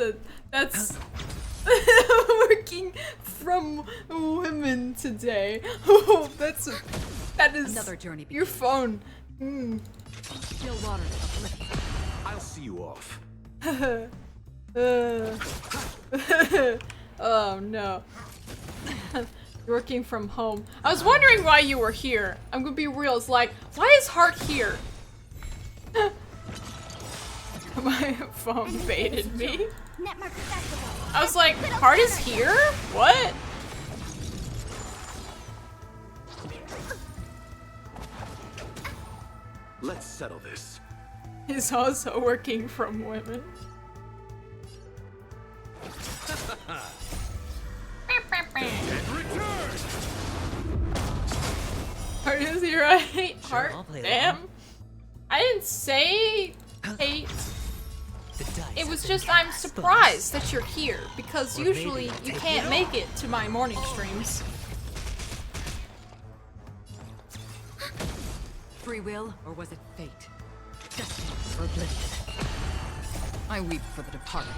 working from women today. Oh, that is Another journey your phone. Still water oblivion. I'll see you off. Oh no. You're working from home. I was wondering why you were here. I'm gonna be real. It's like, why is Hart here? My phone baited me. Network accessible. I was like, Hart is here? What? Let's settle this. He's also working from women. And return! Hart is here, I hate Sure, Hart. I'll play Damn. along. I didn't say hate. The dice It have was been just I'm cast, surprised that you're here because Or usually maybe you take can't it make it to my morning streams. Free will, or was it fate? Destined for oblivion. I weep for the departed.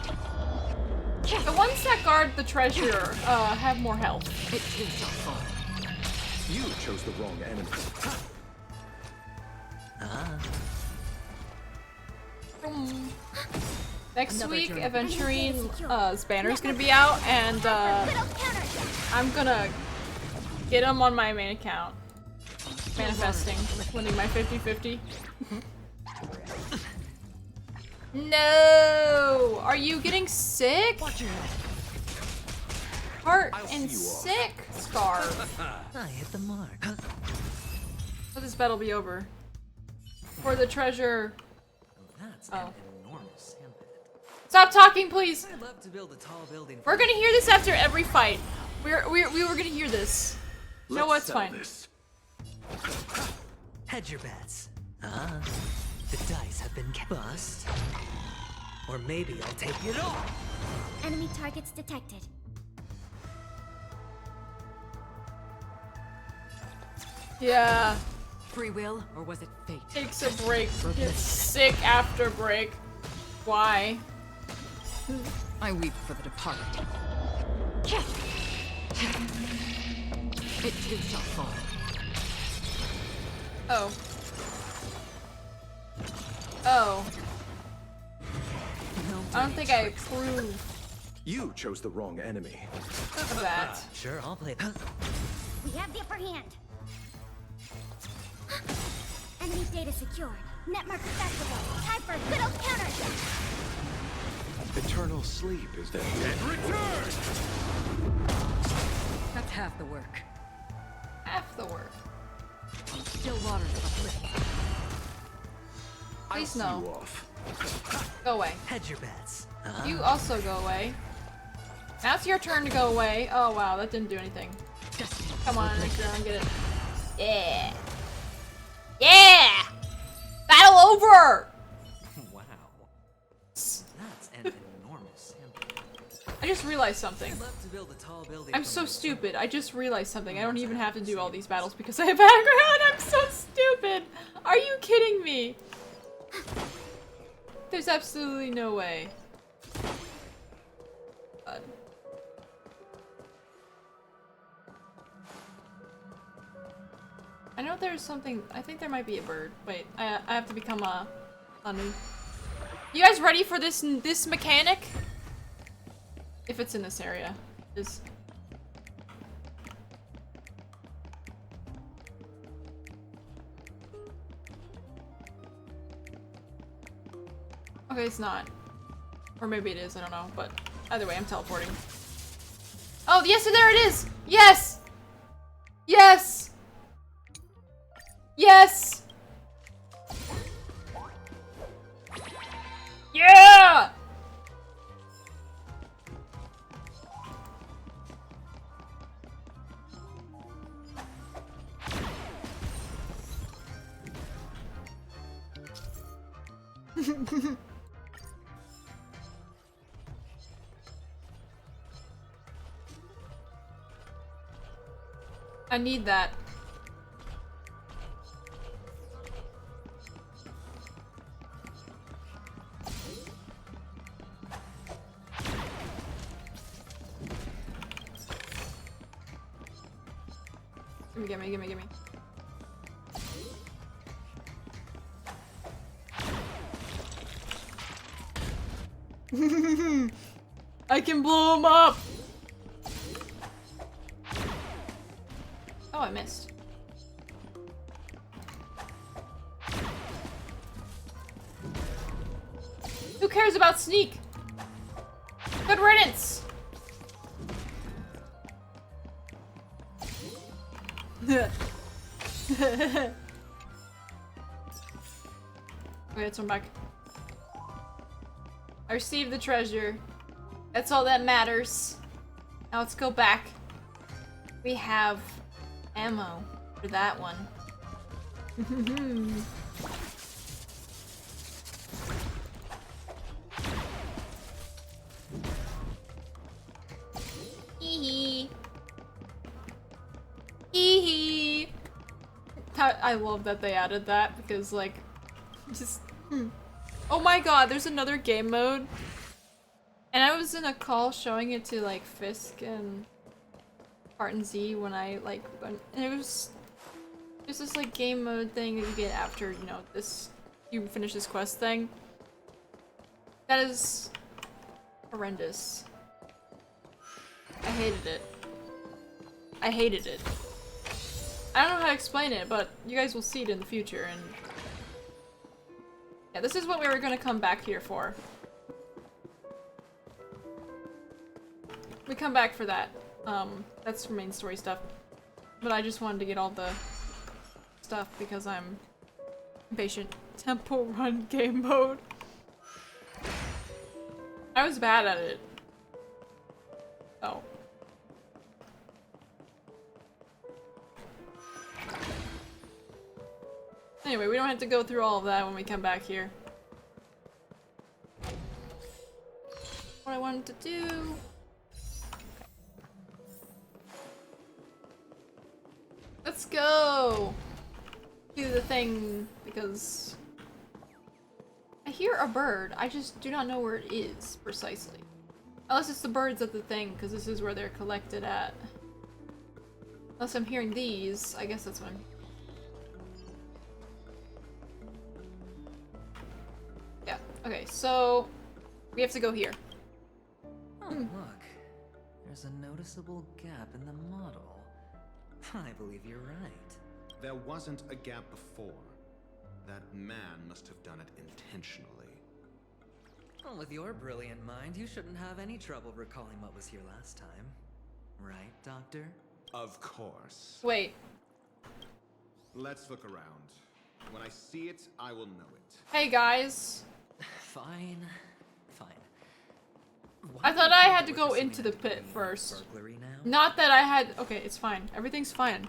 The ones that guard the treasure have more health. It too shall fall. You chose the wrong enemy. Next Another week, journey. Aventurine banner is gonna be out, and I'm gonna get him on my main account. Manifesting, winning my 50-50. No! Are you getting sick? heart I'll and see you off. sick scarf. I hit the mark. Let this battle be over. For the treasure. That's Oh. an enormous sandpit. Stop talking, please. I'd love to build a tall building. We're gonna hear this after every fight. We were gonna hear this. No, Let's what's settle fine. this. Hedge your bets. The dice have been bust. Or maybe I'll take it all. Enemy targets detected. Yeah. Free will, or was it fate? Takes a break. Gets sick after break. Why? I weep for the departed. It too shall fall. Oh. Oh. I don't think I approve You chose the wrong enemy. of that. Sure, I'll play. We have the upper hand. Enemy data secured. Net marker accessible. Time for a good old counterattack. Eternal sleep is the dead return! That's half the work. Half the work. Still waters of a cliff. Please I'll see no. you off. Go away. Hedge your bets. You also go away. Now it's your turn to go away. Oh wow, that didn't do anything. Come on, Nikron, get it. Yeah. Yeah! Battle over! Wow. That's an enormous sandpit. I just realized something. I'd love to build a tall building. I'm from so my stupid. I just realized something. I don't even have to do all these battles because I have background. I'm so stupid. Are you kidding me? There's absolutely no way. God. I know there's something. I think there might be a bird. Wait, I have to become a new. You guys ready for this mechanic? If it's in this area, is. Okay, it's not. Or maybe it is, I don't know, but either way, I'm teleporting. Oh, yes, there it is! Yes! Yes! Yes! Yeah! I need that. Gimme. I can blow him up! Oh, I missed. Who cares about sneak? Good riddance! Okay, let's run back. I received the treasure. That's all that matters. Now let's go back. We have ammo for that one. Hee hee. I love that they added that because, like, just. Oh my god, there's another game mode. And I was in a call showing it to, like, Fisk and Part and Z when I, like, and it was just this, like, game mode thing that you get after, you know, you finish this quest thing. That is horrendous. I hated it. I hated it. I don't know how to explain it, but you guys will see it in the future, and yeah, this is what we were gonna come back here for. We come back for that. That's for main story stuff. But I just wanted to get all the stuff because I'm impatient. Temple Run game mode. I was bad at it. Oh. Anyway, we don't have to go through all of that when we come back here. What I wanted to do... Let's go! Do the thing, because... I hear a bird, I just do not know where it is, precisely. Unless it's the birds at the thing, because this is where they're collected at. Unless I'm hearing these, I guess that's what I'm... Yeah, okay, so... We have to go here. Oh, look. There's a noticeable gap in the model. I believe you're right. There wasn't a gap before. That man must have done it intentionally. Well, with your brilliant mind, you shouldn't have any trouble recalling what was here last time. Right, Doctor? Of course. Wait. Let's look around. When I see it, I will know it. Hey, guys. Fine. Fine. I thought I had to go into the pit first. Burglary now? Not that I had... Okay, it's fine. Everything's fine.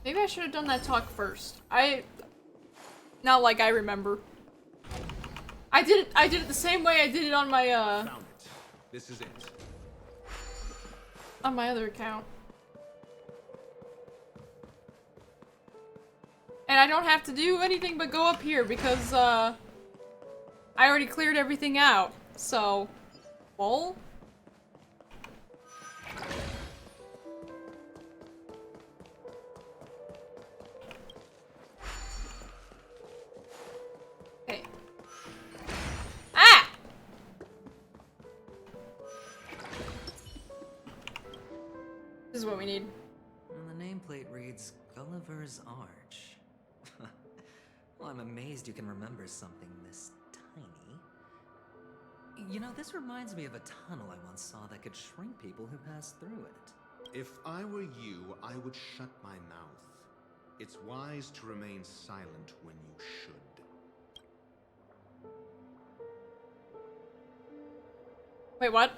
Maybe I should have done that talk first. Not like I remember. I did it the same way I did it on my, Found it. This is it. On my other account. And I don't have to do anything but go up here because, I already cleared everything out. So... Well... Okay. Ah! This is what we need. And the nameplate reads Gulliver's Arch. Well, I'm amazed you can remember something this tiny. You know, this reminds me of a tunnel I once saw that could shrink people who passed through it. If I were you, I would shut my mouth. It's wise to remain silent when you should. Wait, what?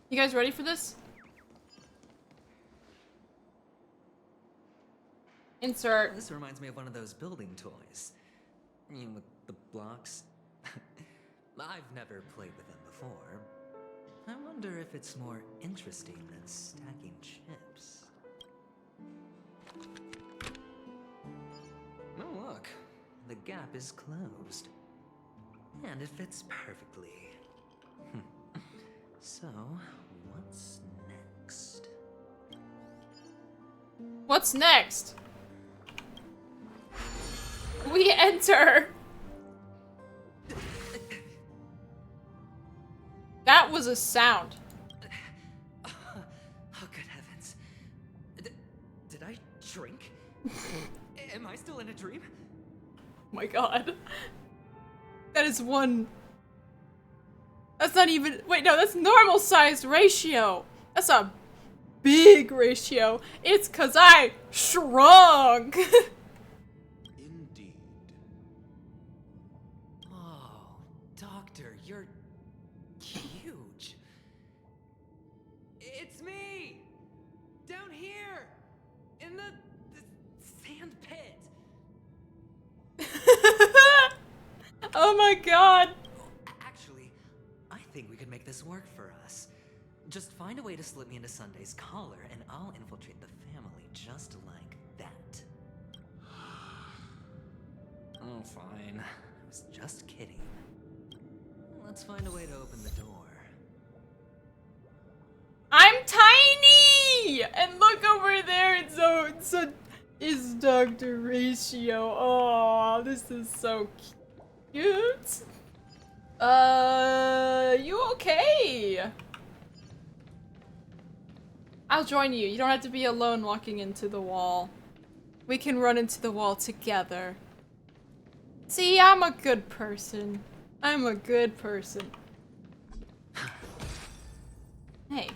You guys ready for this? Insert. This reminds me of one of those building toys. You know, with the blocks. I've never played with them before. I wonder if it's more interesting than stacking chips. Oh, look. The gap is closed. And it fits perfectly. So, what's next? What's next? We enter! That was a sound. Oh, good heavens. Did I shrink? Am I still in a dream? Oh my god. That is one... That's not even... Wait, no, that's normal sized ratio. That's a big ratio. It's 'cause I shrunk. Indeed. Oh, Doctor, you're huge. It's me! Down here! In the sand pit! Oh my god. Actually, I think we could make this work for us. Just find a way to slip me into Sunday's collar, and I'll infiltrate the family just like that. Oh, fine. I was just kidding. Let's find a way to open the door. I'm tiny! And look over there, it's Dr. Ratio. Oh, this is so cute. You okay? I'll join you. You don't have to be alone walking into the wall. We can run into the wall together. See, I'm a good person. I'm a good person. Hey.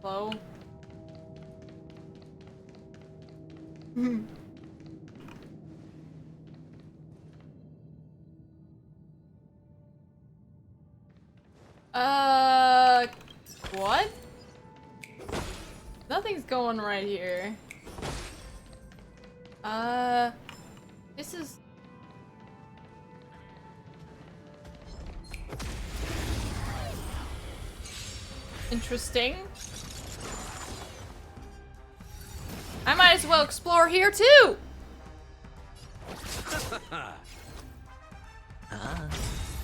Hello? What? Nothing's going right here. This is... interesting. I might as well explore here too!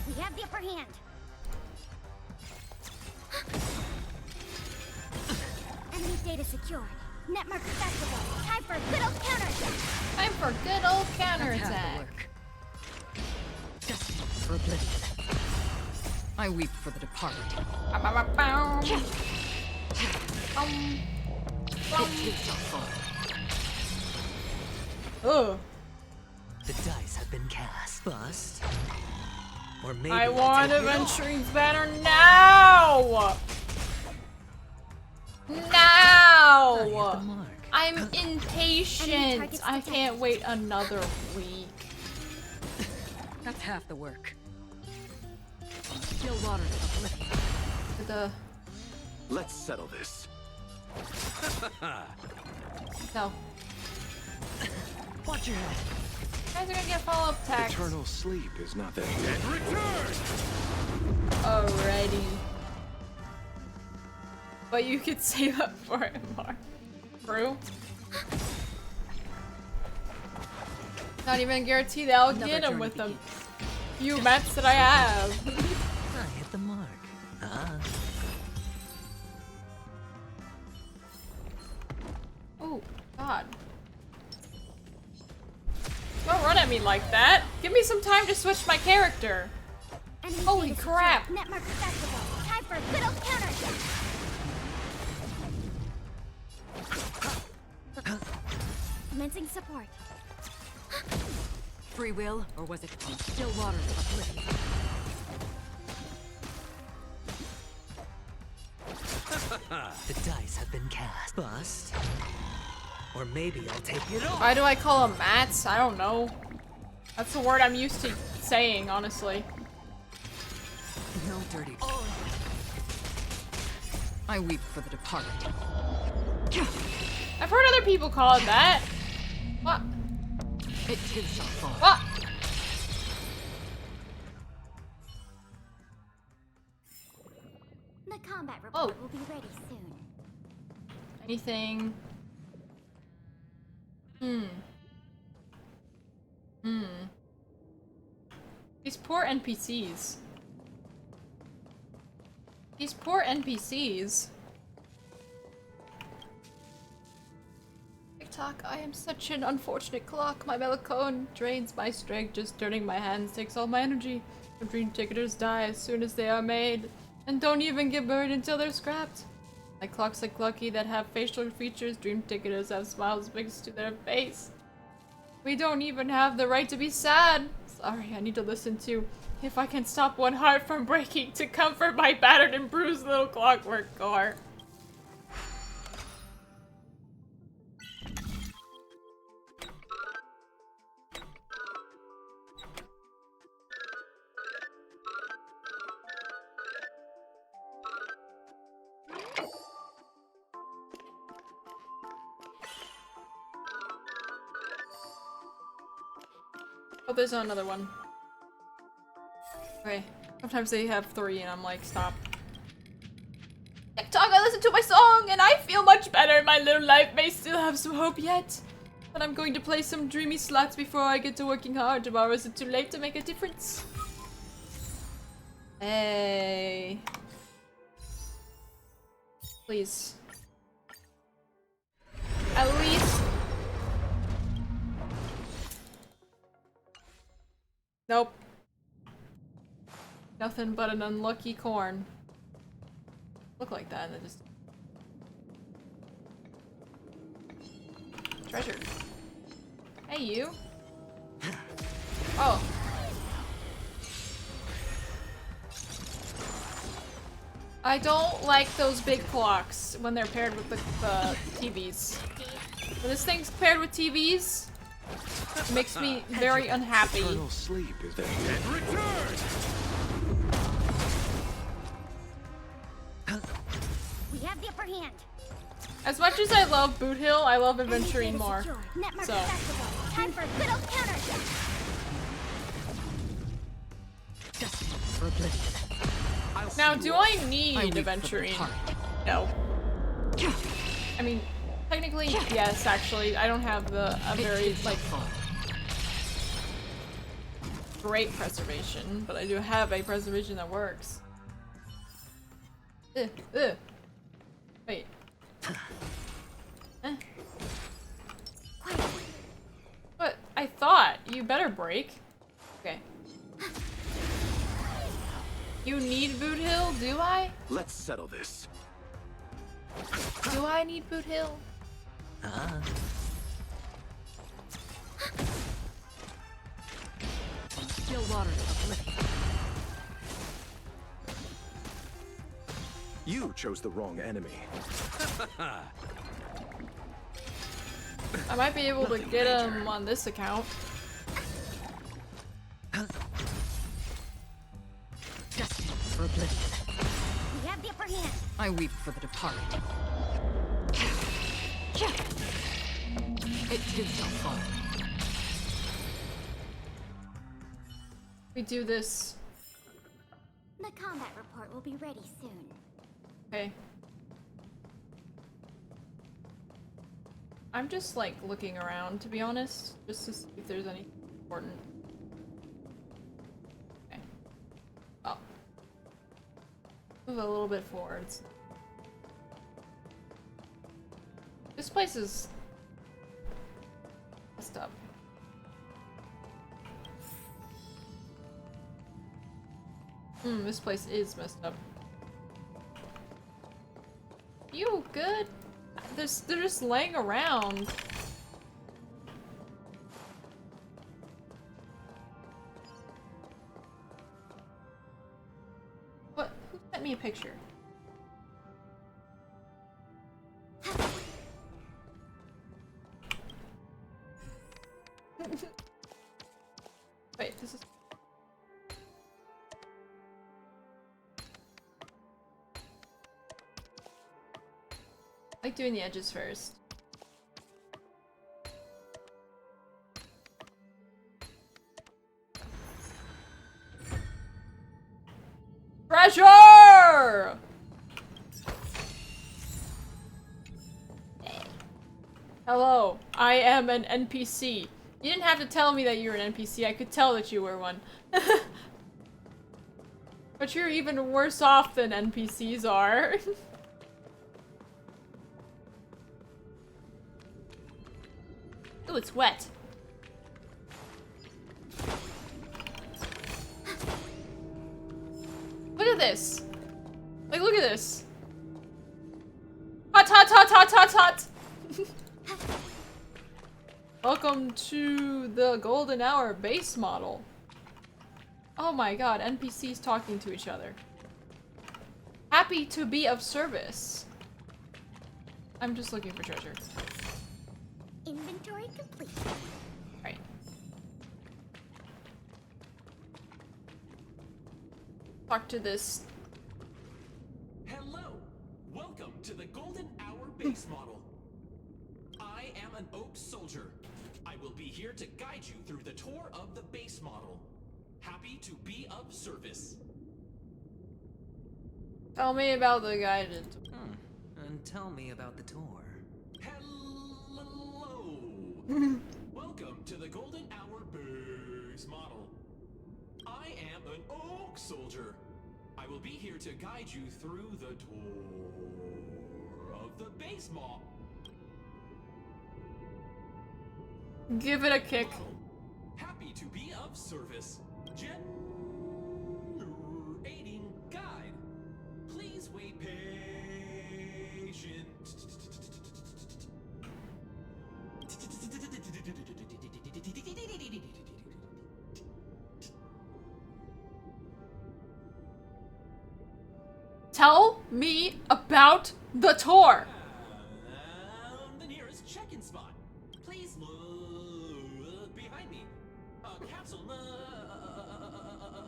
We have the upper hand. Enemy data secured. Netmark accessible. Time for a good old counterattack. Time for good old counterattack. Destined for oblivion. I weep for the departed. Oh. The dice have been cast. Bust. Or maybe I I'll want take it adventuring's banner now! Now! I'm impatient. I can't wait another week. That's half the work. Still waters of oblivion. Let's settle this. No. Watch your head. You guys are gonna get follow-up attacks. Eternal sleep is not that And return! Alrighty. But you could save up for it more. True. Not even guarantee that I'll get him with the few mats that I have. I hit the mark. Oh, God. Don't run at me like that. Give me some time to switch my character. Enemy Holy data crap. secured. Netmark accessible. Time for a good old counterattack. Commencing support. Free will, or was it still waters of oblivion? The dice have been cast. Bust. Or maybe I'll take it off. Why do I call them mats? I don't know. That's the word I'm used to saying, honestly. No dirty. I weep for the departed. I've heard other people call it that. What? It too shall fall. What? The combat report will be ready soon. Anything? These poor NPCs. These poor NPCs. TikTok, I am such an unfortunate clock. My melatonin drains my strength. Just turning my hands takes all my energy. The dream ticketers die as soon as they are made. And don't even get buried until they're scrapped. Like clocks like Lucky that have facial features, dream ticketers have smiles fixed to their face. We don't even have the right to be sad. Sorry, I need to listen to If I Can Stop One Heart from Breaking to comfort my battered and bruised little clockwork core. Oh, there's another one. Okay. Sometimes they have 3 and I'm like, stop. TikTok, I listened to my song and I feel much better. My little life may still have some hope yet. But I'm going to play some dreamy slots before I get to working hard tomorrow. Is it too late to make a difference? Hey. Please. At least... Nope. Nothing but an unlucky corn. Look like that and then just... treasure. Hey, you. Oh. I don't like those big clocks when they're paired with the TVs. When this thing's paired with TVs, it makes me very unhappy. Eternal sleep is the return. We have the upper hand. As much as I love Boot Hill, I love Adventuring more. So. Time for a good old counter. Now, do I need Adventuring? No. I mean, technically, yes, actually. I don't have a very, like, great preservation, but I do have a preservation that works. Wait. What? I thought. You better break. Okay. You need Boot Hill, do I? Let's settle this. Do I need Boot Hill? Still water. You chose the wrong enemy. I might be able to get him on this account. For oblivion. We have the upper hand. I weep for the departed. It too shall fall. We do this. The combat report will be ready soon. Okay. I'm just like looking around, to be honest, just to see if there's anything important. Okay. Oh. Move a little bit forwards. This place is messed up. This place is messed up. You good? They're just laying around. What? Who sent me a picture? Wait, this is... I like doing the edges first. Treasure! Hello, I am an NPC. You didn't have to tell me that you're an NPC, I could tell that you were one. But you're even worse off than NPCs are. Oh, it's wet. Look at this. Like, look at this. Hot, hot, hot, hot, hot, hot. Welcome to the Golden Hour base model. Oh my god, NPCs talking to each other. Happy to be of service. I'm just looking for treasure. Inventory complete. Right. Talk to this. Hello! Welcome to the Golden Hour base model. I am an Oak Soldier. I will be here to guide you through the tour of the base model. Happy to be of service. Tell me about the guidance. And tell me about the tour. Hello! Welcome to the Golden Hour base model. I am an Oak Soldier. I will be here to guide you through the tour of the base model. Give it a kick. Happy to be of service. Generating guide. Please wait patient. Tell me about the tour. The nearest check-in spot. Please look behind me. Capsule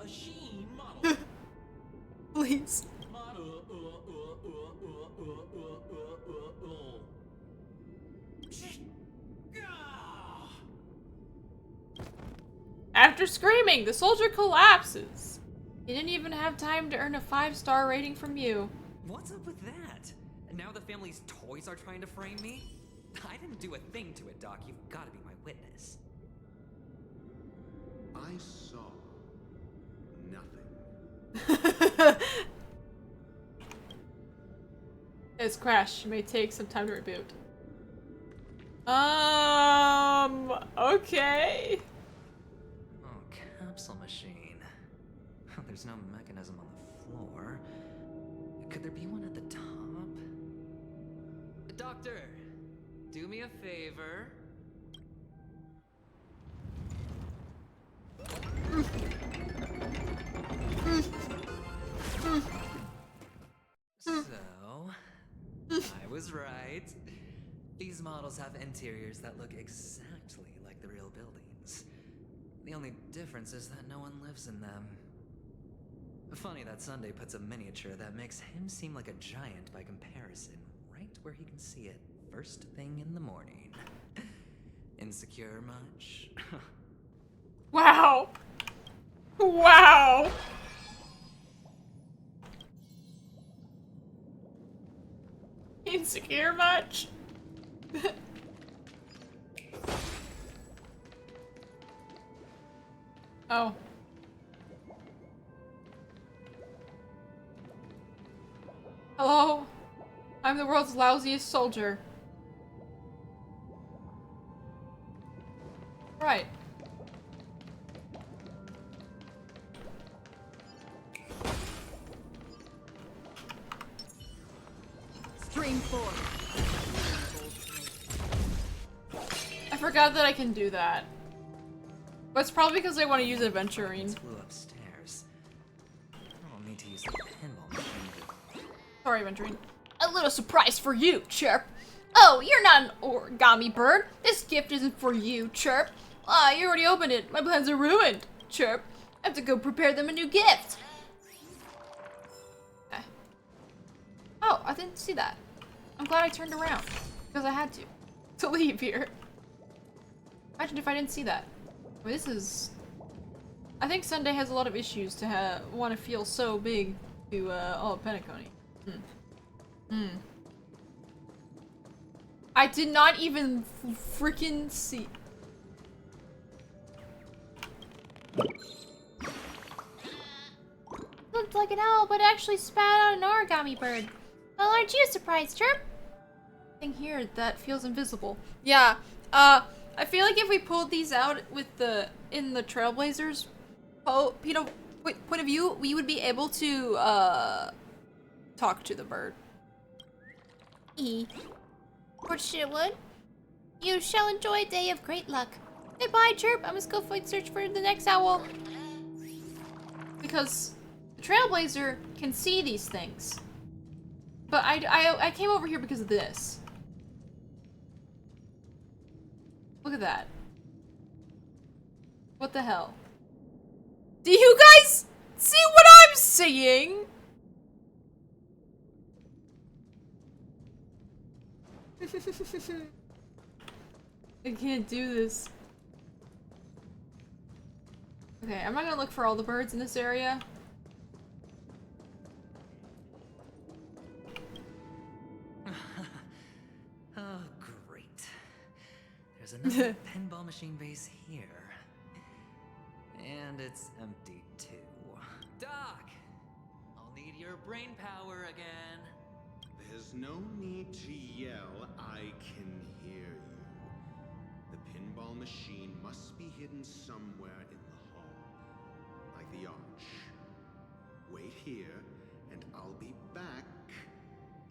machine model. Please. After screaming, the soldier collapses. He didn't even have time to earn a 5-star rating from you. What's up with that? Now the family's toys are trying to frame me? I didn't do a thing to it, Doc. You've got to be my witness. I saw nothing. It's crashed. It may take some time to reboot. Okay. Oh, capsule machine. There's no mechanism on the floor. Could there be one at the top? Doctor, do me a favor. So, I was right. These models have interiors that look exactly like the real buildings. The only difference is that no one lives in them. Funny that Sunday puts a miniature that makes him seem like a giant by comparison, right where he can see it first thing in the morning. Insecure much? Wow. Wow. Insecure much? Oh. Hello? I'm the world's lousiest soldier. Right. Stream 4. I forgot that I can do that. But it's probably because I want to use adventuring. Flew upstairs. I'll need to use the pinball machine. Sorry, adventuring. A little surprise for you, Chirp. Oh, you're not an origami bird. This gift isn't for you, Chirp. Ah, you already opened it. My plans are ruined, Chirp. I have to go prepare them a new gift. Okay. Oh, I didn't see that. I'm glad I turned around. Because I had to leave here. Imagine if I didn't see that. I mean, this is... I think Sunday has a lot of issues to want to feel so big to, oh, Penacony. I did not even freaking see. Looked like an owl, but actually spat out an origami bird. Well, aren't you surprised, Chirp? Thing here that feels invisible. Yeah, I feel like if we pulled these out with in the Trailblazers point of view, we would be able to, talk to the bird. Which it would. You shall enjoy a day of great luck. Goodbye, Chirp. I must go search for the next owl. Because the Trailblazer can see these things. But I came over here because of this. Look at that. What the hell? Do you guys see what I'm seeing? I can't do this. Okay, I'm not gonna look for all the birds in this area. Oh, great. There's another pinball machine base here. And it's empty, too. Doc! I'll need your brain power again. There's no need to yell, I can hear you. The pinball machine must be hidden somewhere in the hall. Like the arch. Wait here, and I'll be back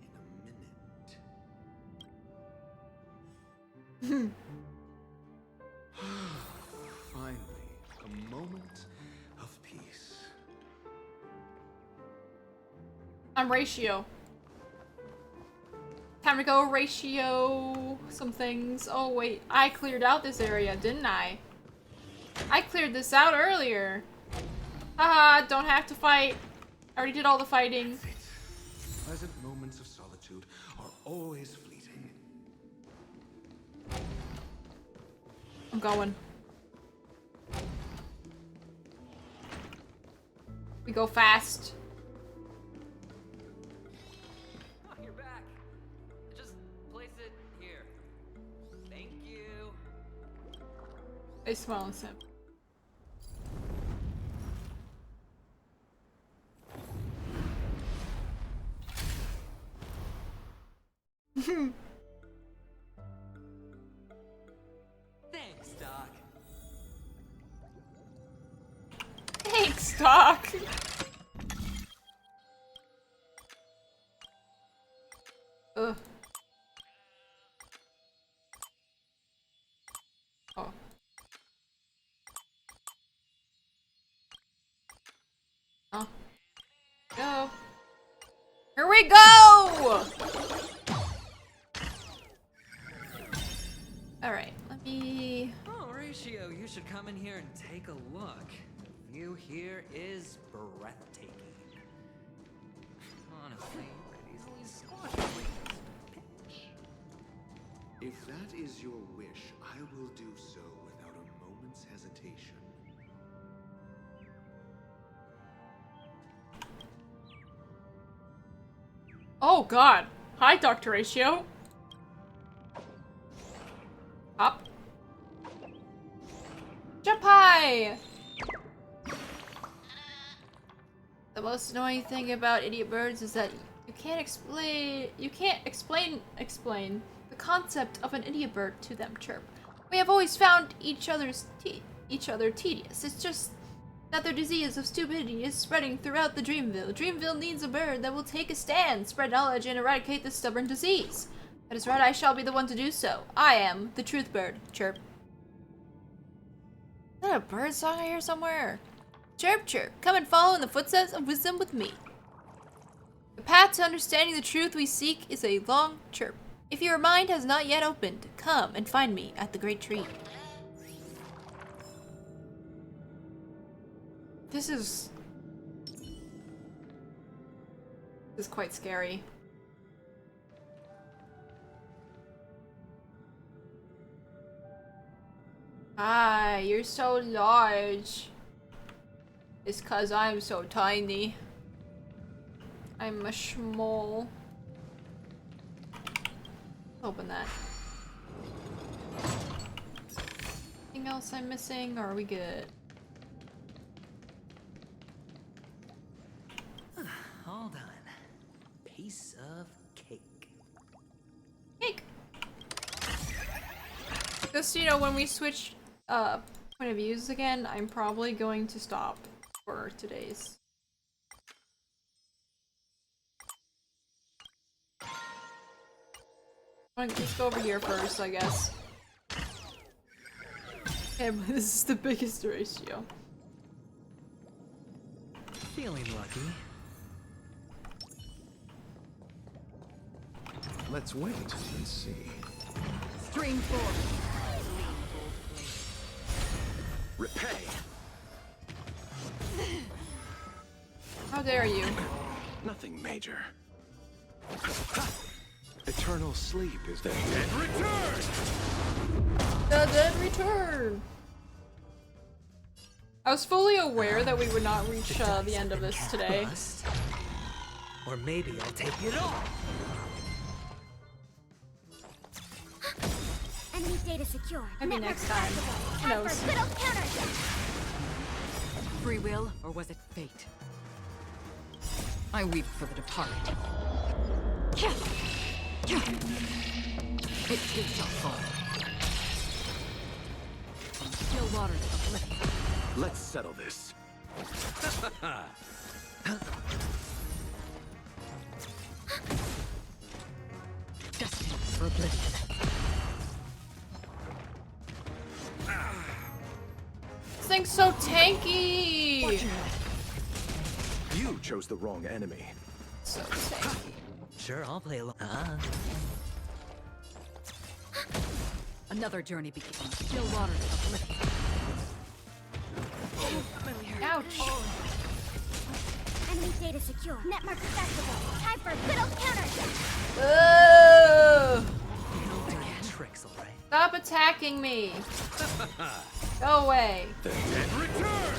in a minute. Finally, a moment of peace. I'm Ratio. Time to go ratio some things. Oh wait, I cleared out this area, didn't I? I cleared this out earlier. Haha, don't have to fight. I already did all the fighting. Pleasant moments of solitude are always fleeting. I'm going. We go fast. Oh, you're back. Just place it here. Thank you. I smell and sip. Thanks, Doc. Thanks, Doc. Ugh. Oh. Oh. Go. Here we go! Alright, let me... Oh, Ratio, you should come in here and take a look. The view here is breathtaking. Honestly, you could easily squash it with this pitch. If that is your wish, I will do so without a moment's hesitation. Oh god. Hi, Dr. Ratio. Up. Jump high! The most annoying thing about idiot birds is that you can't explain the concept of an idiot bird to them. Chirp. We have always found each other tedious. It's just that their disease of stupidity is spreading throughout the Dreamville. Dreamville needs a bird that will take a stand, spread knowledge, and eradicate this stubborn disease. That is right, I shall be the one to do so. I am the Truth Bird. Chirp. Is that a bird song I hear somewhere? Chirp, chirp. Come and follow in the footsteps of wisdom with me. The path to understanding the truth we seek is a long chirp. If your mind has not yet opened, come and find me at the great tree. This is quite scary. Hi, you're so large. It's 'cause I'm so tiny. I'm a schmoll. Open that. Anything else I'm missing, or are we good? All done. Piece of cake. Cake! Just, you know, when we switch point of views again, I'm probably going to stop for today's. Let's go over here first, I guess. Okay, but this is the biggest ratio. Feeling lucky. Let's wait and see. Stream forward. Repay. How dare you? Nothing major. Eternal sleep is the dead return. The dead return. I was fully aware that we would not reach the end of this today. Or maybe I'll take it all. Enemy data secure. Maybe next time. Who knows? Free will, or was it fate? I weep for the departed. It too shall fall. Still waters of oblivion. Let's settle this. Destined for oblivion. This thing's so tanky! You chose the wrong enemy. So tanky. Sure, I'll play along. Another journey begins. Still water uplifting. Ouch. Enemy data secure. Netmark accessible. Time for a good old counter. Ugh. No dirty tricks, alright? Stop attacking me. Go away. The dead return!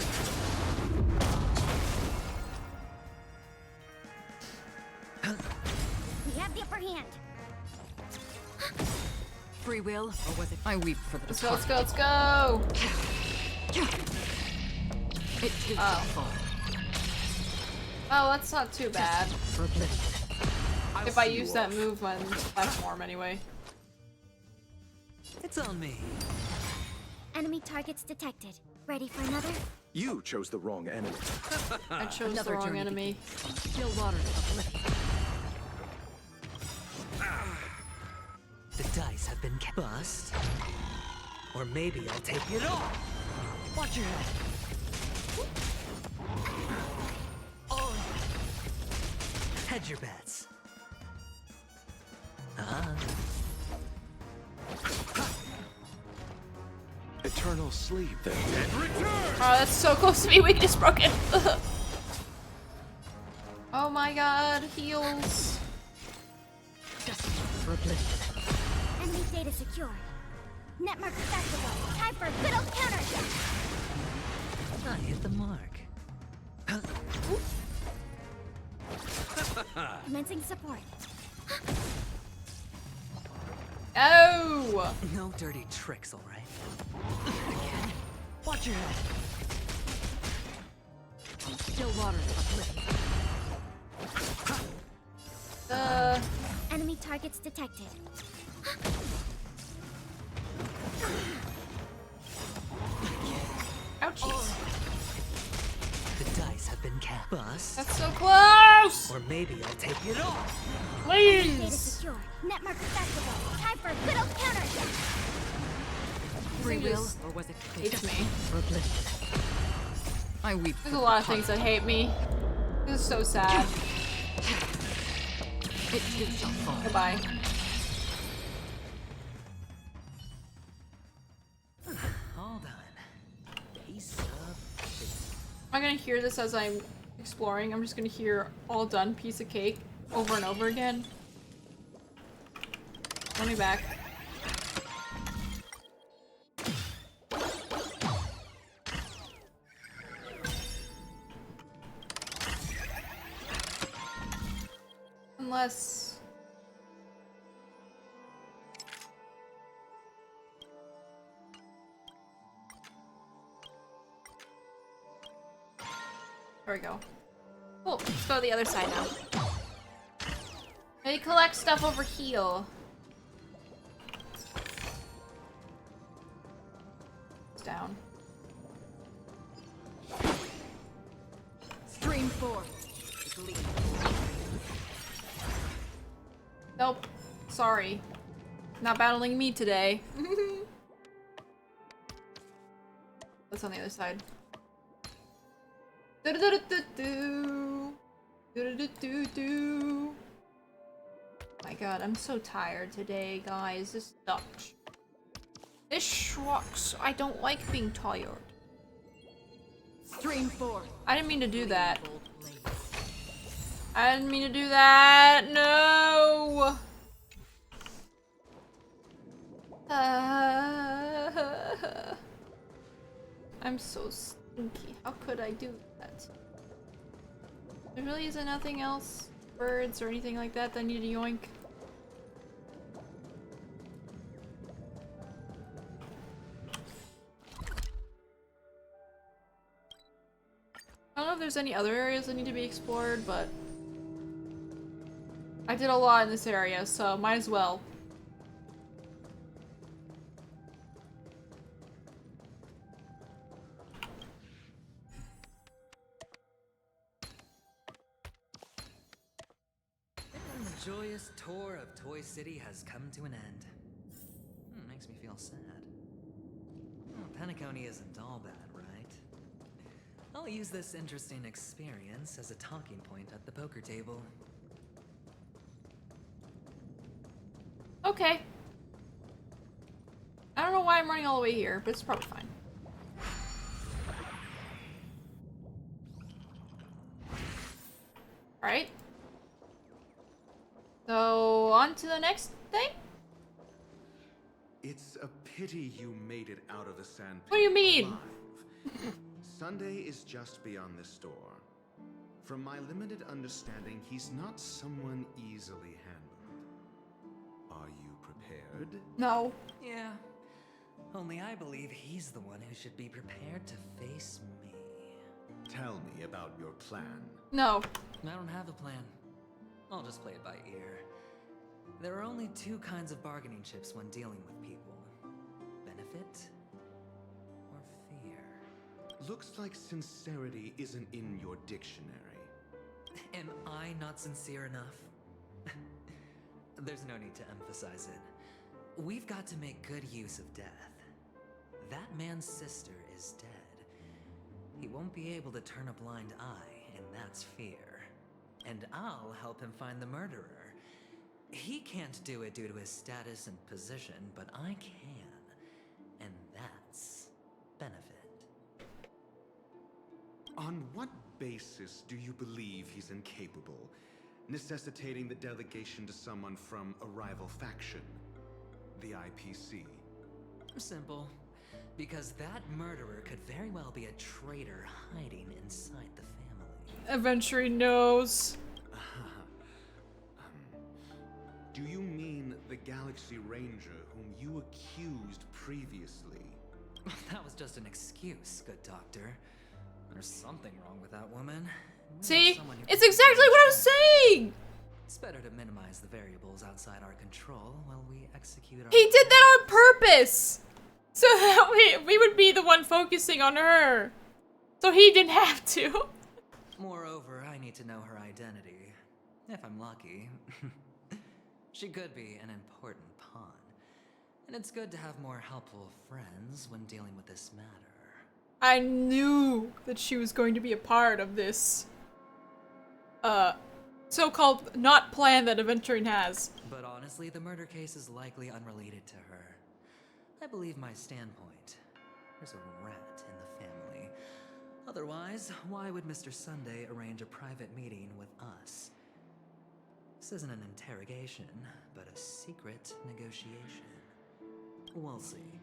We have the upper hand. Free will, or was it I weep for the Let's go, let's go, let's go! It too shall fall. Oh, that's not too bad. If I use that move on platform anyway. It's on me. Enemy targets detected. Ready for another? You chose the wrong enemy. I chose Another the wrong journey enemy. Still water uplifting. The dice have been bust. Or maybe I'll take it all. Watch your head. Oh. Hedge your bets. Eternal sleep. The dead return! Oh, that's so close to me, weakness broken. Oh my god, heals. Enemy data secure. Netmark accessible. Time for a good old counter. I hit the mark. Commencing support. Oh! No dirty tricks, alright? Again. Watch your head. Still water uplifting. Enemy targets detected. Ouchies. The dice have been cast. Bust. That's so close! Or maybe I'll take it all. Data Please! secure. Netmark accessible. Time for a good old counter. Free will, just or was it hates me. I weep. There's a lot of things that hate me. This is so sad. It too shall fall. Goodbye. All done. Piece of I'm gonna hear this as I'm exploring. I'm just gonna hear all done piece of cake over and over again. Let me back. Unless... There we go. Cool. Let's go to the other side now. Maybe collect stuff over here. It's down. Stream 4. Nope. Sorry. Not battling me today. What's on the other side? My god, I'm so tired today, guys. This sucks. This sucks. I don't like being tired. Stream 4. I didn't mean to do that. I didn't mean to do that. No. I'm so stinky. How could I do that? There really isn't nothing else, birds or anything like that that need to yoink. I don't know if there's any other areas that need to be explored, but I did a lot in this area, so might as well. And the joyous tour of Toy City has come to an end. Makes me feel sad. Well, Penacony isn't all bad, right? I'll use this interesting experience as a talking point at the poker table. okay. I don't know why I'm running all the way here, but it's probably fine. Alright. So, on to the next thing? It's a pity you made it out of the sand pit. What do you mean? alive. Sunday is just beyond this door. From my limited understanding, he's not someone easily handled. Are you prepared? No. Yeah. Only I believe he's the one who should be prepared to face me. Tell me about your plan. No. I don't have a plan. I'll just play it by ear. There are only two kinds of bargaining chips when dealing with people. Benefit or fear. Looks like sincerity isn't in your dictionary. Am I not sincere enough? There's no need to emphasize it. We've got to make good use of death. That man's sister is dead. He won't be able to turn a blind eye, and that's fear. And I'll help him find the murderer. He can't do it due to his status and position, but I can. And that's benefit. On what basis do you believe he's incapable, necessitating the delegation to someone from a rival faction? The IPC. Simple. Because that murderer could very well be a traitor hiding inside the family. Eventually knows. Do you mean the Galaxy Ranger whom you accused previously? That was just an excuse, good doctor. There's something wrong with that woman. See? It's exactly what I was saying! It's better to minimize the variables outside our control while we execute our— He did that on purpose! So that we would be the one focusing on her. So he didn't have to. Moreover, I need to know her identity. If I'm lucky. She could be an important pawn. And it's good to have more helpful friends when dealing with this matter. I knew that she was going to be a part of this so-called not plan that Aventuring has. But honestly, the murder case is likely unrelated to her. I believe my standpoint. There's a rat in the family. Otherwise, why would Mr. Sunday arrange a private meeting with us? This isn't an interrogation, but a secret negotiation. We'll see.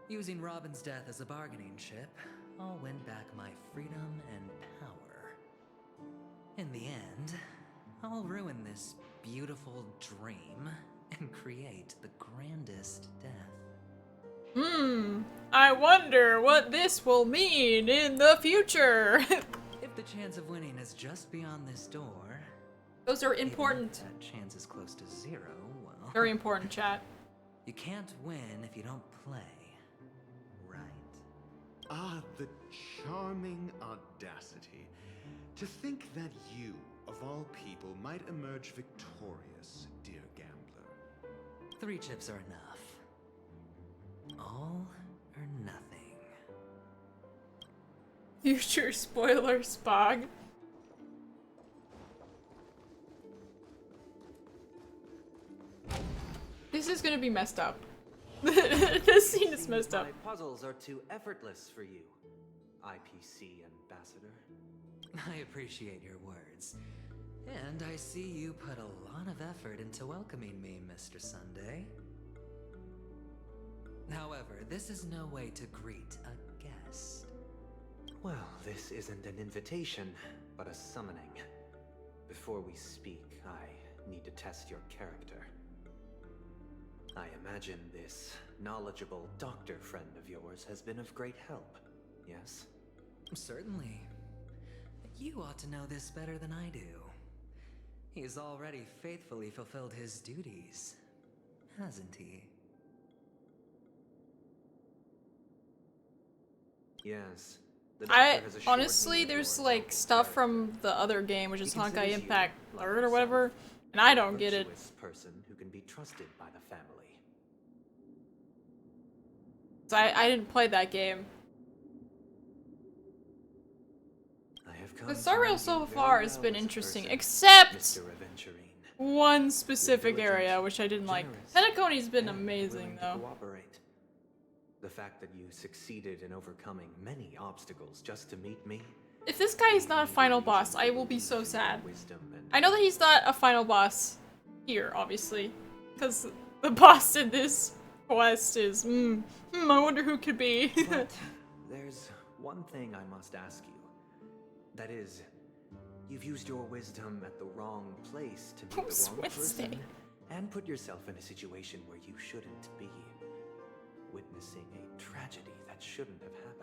Using Robin's death as a bargaining chip, I'll win back my freedom and power. In the end, I'll ruin this beautiful dream and create the grandest death. I wonder what this will mean in the future. If the chance of winning is just beyond this door, those are important. Even if that chance is close to zero, well, very important, chat. You can't win if you don't play, right? Ah, the charming audacity. To think that you, of all people, might emerge victorious, dear gambler. 3 chips are enough. All or nothing. Future spoiler Spog. This is gonna be messed up. This scene is messed up. My puzzles are too effortless for you, IPC ambassador. I appreciate your words. And I see you put a lot of effort into welcoming me, Mr. Sunday. However, this is no way to greet a guest. Well, this isn't an invitation, but a summoning. Before we speak, I need to test your character. I imagine this knowledgeable doctor friend of yours has been of great help, yes? Certainly. You ought to know this better than I do. He's already faithfully fulfilled his duties, hasn't he? Yes. Honestly, there's like stuff from the other game, which is Honkai Impact Alert or whatever, and I don't get it. Person who can be trusted by the family. So I didn't play that game. The story so far has been interesting, except one specific area which I didn't like. Penacony's been amazing though. Cooperate. The fact that you succeeded in overcoming many obstacles just to meet me. If this guy is not a final boss, I will be so sad. I know that he's not a final boss here, obviously, because the boss in this quest is, I wonder who could be. But there's one thing I must ask you. That is, you've used your wisdom at the wrong place to meet the wrong person, and put yourself in a situation where you shouldn't be, witnessing a tragedy that shouldn't have happened.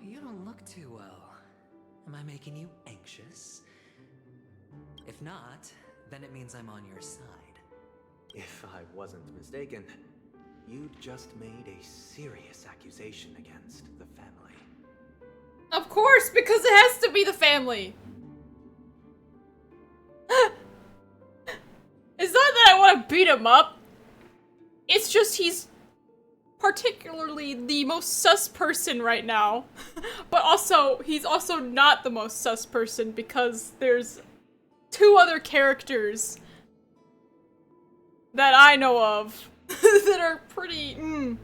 You don't look too well. Am I making you anxious? If not, then it means I'm on your side. If I wasn't mistaken, you'd just made a serious accusation against the family. Of course, because it has to be the family. It's not that I want to beat him up. It's just he's particularly the most sus person right now. But also, he's also not the most sus person because there's 2 other characters that I know of that are pretty, No,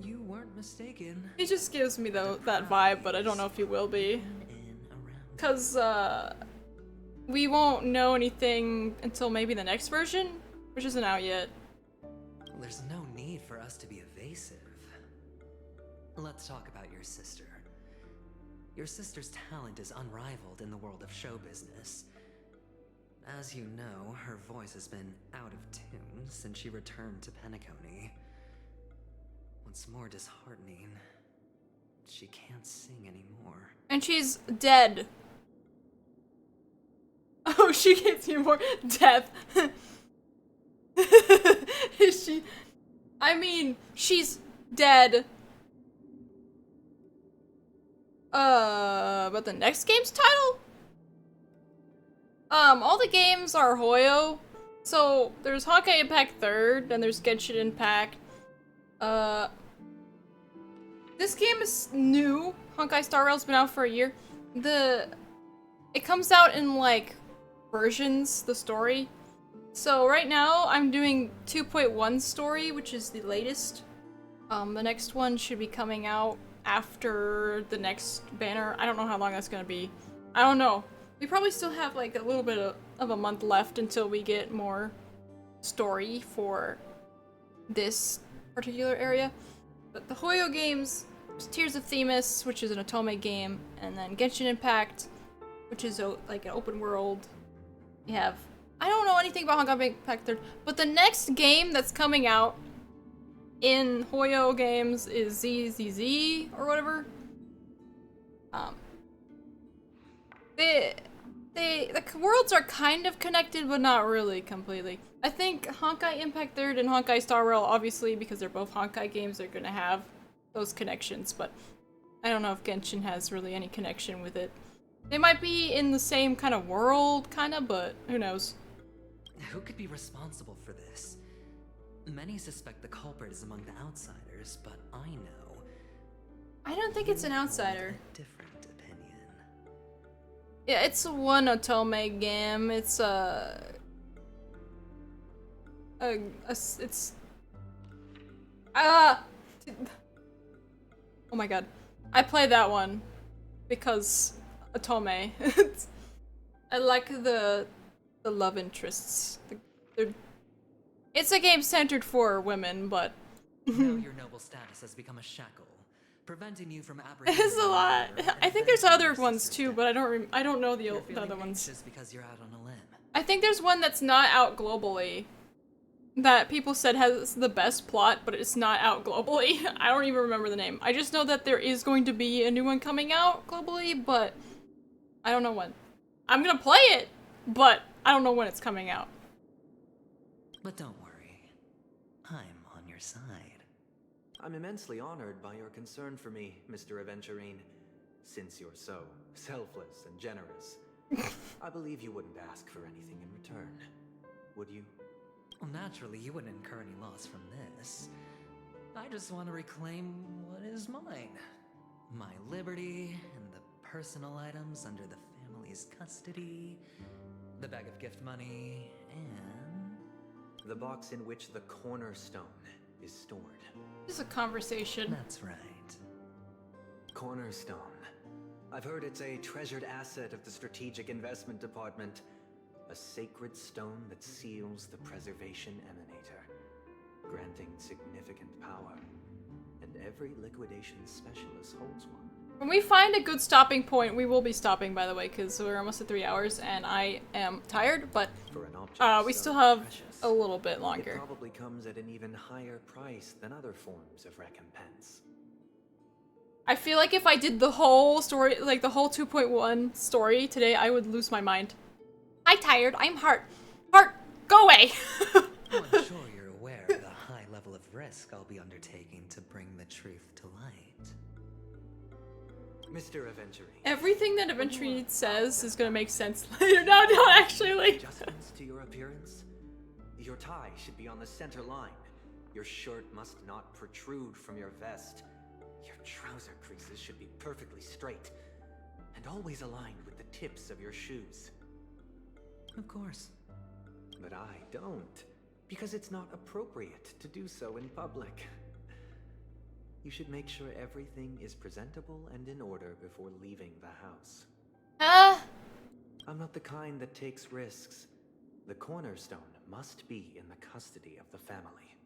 you weren't mistaken. He just gives me that vibe, but I don't know if he will be. Cause, we won't know anything until maybe the next version, which isn't out yet. There's no need for us to be evasive. Let's talk about your sister. Your sister's talent is unrivaled in the world of show business. As you know, her voice has been out of tune since she returned to Penacony. What's more disheartening, she can't sing anymore. And she's dead. Oh, she gets you more death. Is she? I mean, she's dead. But the next game's title? All the games are Hoyo. So, there's Honkai Impact 3rd, and there's Genshin Impact. This game is new. Honkai Star Rail's been out for a year. It comes out in, like, versions, the story. So, right now, I'm doing 2.1 story, which is the latest. The next one should be coming out after the next banner. I don't know how long that's gonna be. I don't know. We probably still have like a little bit of a month left until we get more story for this particular area. But the Hoyo games, Tears of Themis, which is an Otome game, and then Genshin Impact, which is like an open world. You have, I don't know anything about Honkai Impact 3rd, but the next game that's coming out in Hoyo games is ZZZ or whatever. The worlds are kind of connected, but not really completely. I think Honkai Impact 3rd and Honkai Star Rail, obviously, because they're both Honkai games, are gonna have those connections, but I don't know if Genshin has really any connection with it. They might be in the same kind of world, kinda, but who knows? Who could be responsible for this? Many suspect the culprit is among the outsiders, but I know. I don't think it's an outsider. Different opinion. Yeah, it's one Otome game. It's oh my god. I play that one because Otome. I like the love interests. It's a game centered for women, but now your noble status has become a shackle, preventing you from apprehending. It's a lot. I think there's other ones too, but I don't know the other ones. Just because you're out on a limb. I think there's one that's not out globally that people said has the best plot, but it's not out globally. I don't even remember the name. I just know that there is going to be a new one coming out globally, but I don't know when. I'm gonna play it, but I don't know when it's coming out. But don't worry, I'm on your side. I'm immensely honored by your concern for me, Mr. Aventurine. Since you're so selfless and generous, I believe you wouldn't ask for anything in return, would you? Well, naturally, you wouldn't incur any loss from this. I just want to reclaim what is mine. My liberty and the personal items under the family's custody. the bag of gift money, and... the box in which the cornerstone is stored. This is a conversation. That's right. Cornerstone. I've heard it's a treasured asset of the Strategic Investment Department. A sacred stone that seals the Preservation Emanator, granting significant power. And every liquidation specialist holds one. When we find a good stopping point, we will be stopping, by the way, because we're almost at 3 hours and I am tired, but For an object we so still have precious, a little bit it longer. probably comes at an even higher price than other forms of recompense. I feel like if I did the whole story, like the whole 2.1 story today, I would lose my mind. I'm tired. I'm Heart. Heart, go away! Well, I'm sure you're aware of the high level of risk I'll be undertaking to bring the truth to light. Mr. Aventury. Everything that Aventury says is gonna make sense later. No, don't actually, like... Adjustments to your appearance? Your tie should be on the center line. Your shirt must not protrude from your vest. Your trouser creases should be perfectly straight. And always aligned with the tips of your shoes. Of course. But I don't. Because it's not appropriate to do so in public. You should make sure everything is presentable and in order before leaving the house. I'm not the kind that takes risks. The cornerstone must be in the custody of the family.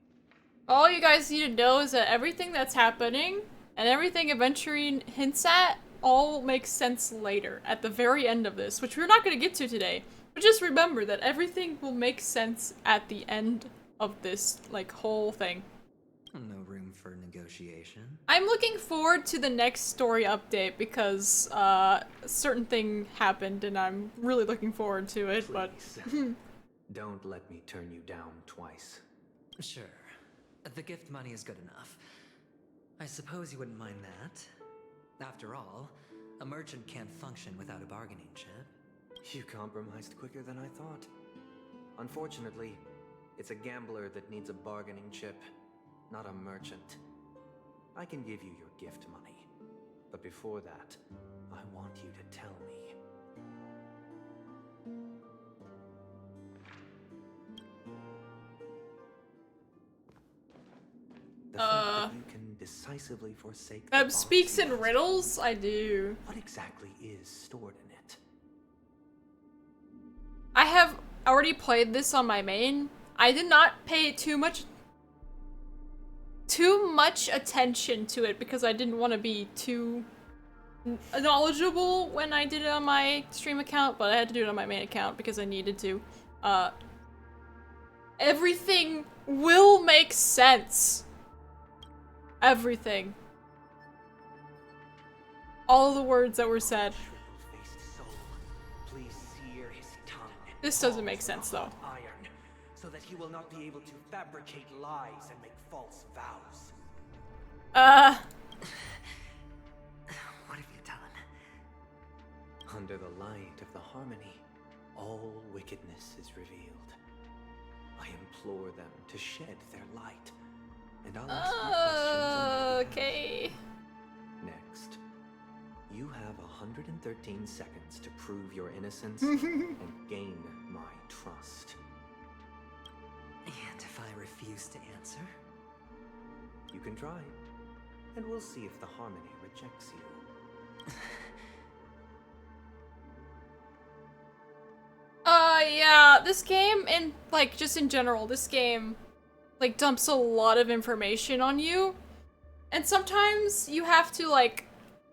All you guys need to know is that everything that's happening and everything Aventury hints at all makes sense later, at the very end of this, which we're not going to get to today. But just remember that everything will make sense at the end of this, like, whole thing. No room for negotiation. I'm looking forward to the next story update because a certain thing happened and I'm really looking forward to it, but... Don't let me turn you down twice. Sure. The gift money is good enough. I suppose you wouldn't mind that. After all, a merchant can't function without a bargaining chip. You compromised quicker than I thought. Unfortunately, it's a gambler that needs a bargaining chip, not a merchant. I can give you your gift money, but before that, I want you to tell me. The fact that you can decisively forsake the VebVeb box speaks in you asked riddles? I do. What exactly is stored in it? I have already played this on my main. I did not pay too much attention to it because I didn't want to be too knowledgeable when I did it on my stream account, but I had to do it on my main account because I needed to. Everything will make sense. Everything. All the words that were said. This doesn't make sense though. Iron, so that he will not be able to fabricate lies and make false vows. What have you done? Under the light of the harmony, all wickedness is revealed. I implore them to shed their light, and I'll ask you questions. Okay. Next, you have 113 seconds to prove your innocence and gain my trust. And if I refuse to answer? You can try, and we'll see if the harmony rejects you. Yeah, this game, and like, just in general, this game, like, dumps a lot of information on you. And sometimes you have to, like,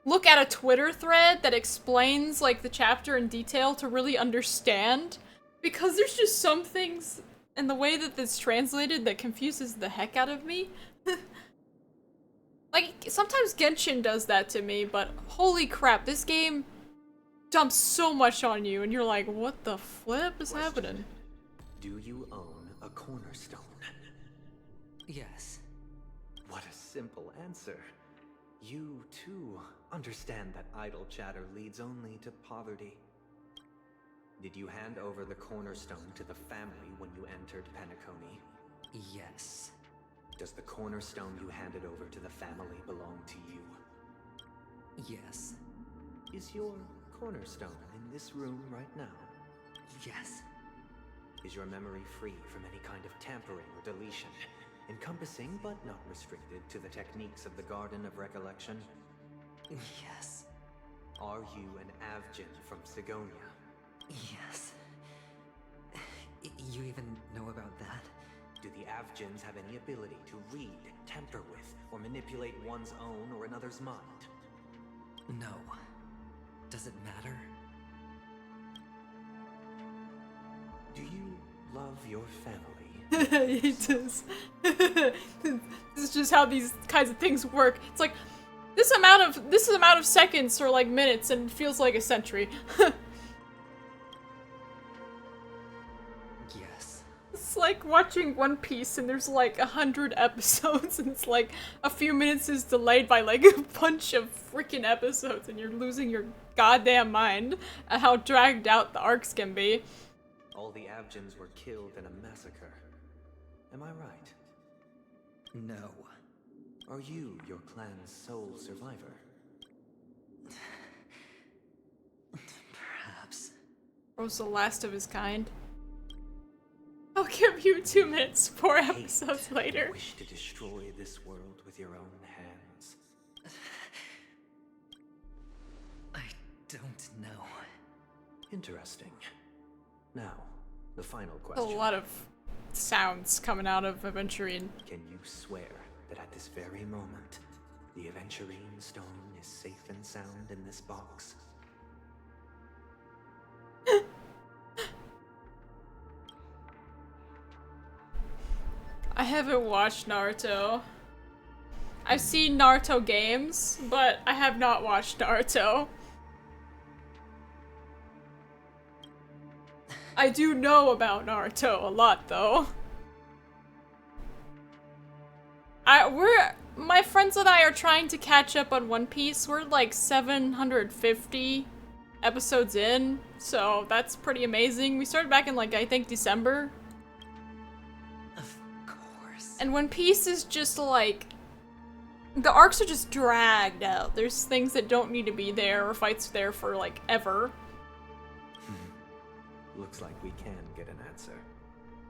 look at a Twitter thread that explains, like, the chapter in detail to really understand. Because there's just some things in the way that it's translated that confuses the heck out of me. Like, sometimes Genshin does that to me, but holy crap, this game dumps so much on you, and you're like, what the flip is happening? Do you own a cornerstone? Yes. What a simple answer. You, too, understand that idle chatter leads only to poverty. Did you hand over the cornerstone to the family when you entered Penacony? Yes. Does the cornerstone you handed over to the family belong to you? Yes. Is your cornerstone in this room right now? Yes. Is your memory free from any kind of tampering or deletion, encompassing but not restricted to the techniques of the Garden of Recollection? Yes. Are you an Avgin from Sigonia? Yes. You even know about that? Do the Avgins have any ability to read, tamper with, or manipulate one's own or another's mind? No. Does it matter? Do you love your family? He does. This is just how these kinds of things work. It's like this amount of seconds or like minutes and feels like a century. Yes. It's like watching One Piece and there's like 100 episodes and it's like a few minutes is delayed by like a bunch of freaking episodes and you're losing your goddamn mind at how dragged out the arcs can be. All the Avgins were killed in a massacre. Am I right? No. Are you your clan's sole survivor? Perhaps. Or was the last of his kind. I'll give you 2 minutes, 4 episodes later. You wish to destroy this world with your own hands. I don't know. Interesting. Now, the final question. A lot of sounds coming out of Aventurine. Can you swear that at this very moment, the Aventurine stone is safe and sound in this box? I haven't watched Naruto. I've seen Naruto games, but I have not watched Naruto. I do know about Naruto a lot, though. My friends and I are trying to catch up on One Piece. We're like 750 episodes in, so that's pretty amazing. We started back in like, I think December. Of course. And One Piece is just like, the arcs are just dragged out. There's things that don't need to be there or fights there for like ever. Looks like we can get an answer.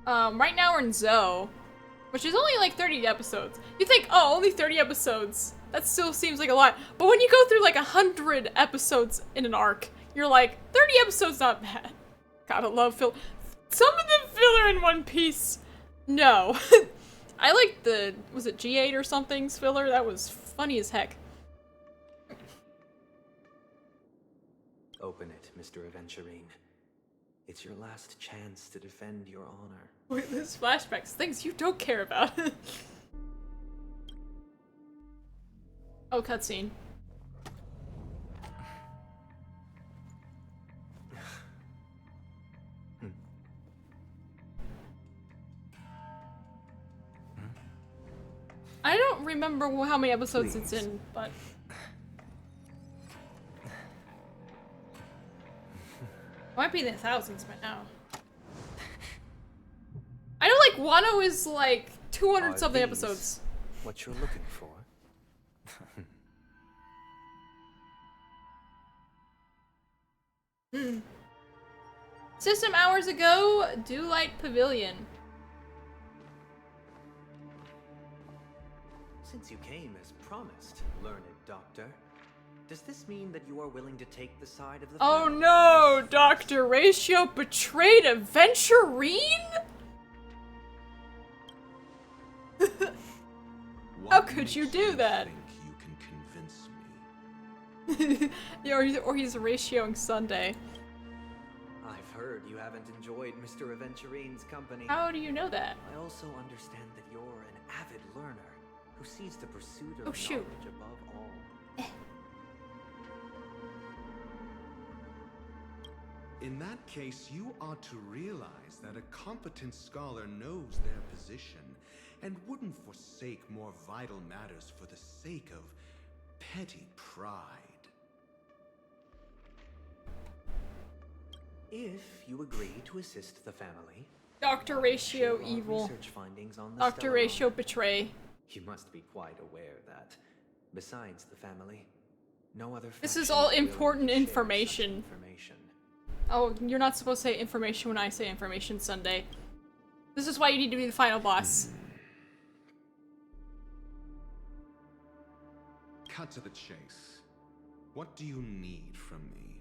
Right now we're in Zoe, which is only like 30 episodes. You think, oh, only 30 episodes. That still seems like a lot. But when you go through like 100 episodes in an arc, you're like, 30 episodes not bad. Gotta love filler. Some of the filler in One Piece, no. I like the, was it G8 or something's filler? That was funny as heck. Open it, Mr. Aventurine. It's your last chance to defend your honor. Wait, there's flashbacks, things you don't care about. Oh, cutscene. I don't remember how many episodes it's in, but... Might be in the thousands by now. I know like Wano is like 200 something episodes. What you're looking for? System hours ago, Do Light Pavilion. Since you came as promised, learned doctor, does this mean that you are willing to take the side of the Oh no! Dr. Ratio betrayed Aventurine? How could you do that? You can convince me. Yeah, or he's ratioing Sunday. I've heard you haven't enjoyed Mr. Aventurine's company. How do you know that? I also understand that you're an avid learner who sees the pursuit of shoot. knowledge above all. In that case, you ought to realize that a competent scholar knows their position and wouldn't forsake more vital matters for the sake of petty pride. If you agree to assist the family, Dr. Ratio share our evil. research findings on the Dr. stellar Ratio honor. betray. You must be quite aware that, besides the family, no other This is faction all willing to important share such information. information. Oh, you're not supposed to say information when I say information, Sunday. This is why you need to be the final boss. Cut to the chase. What do you need from me?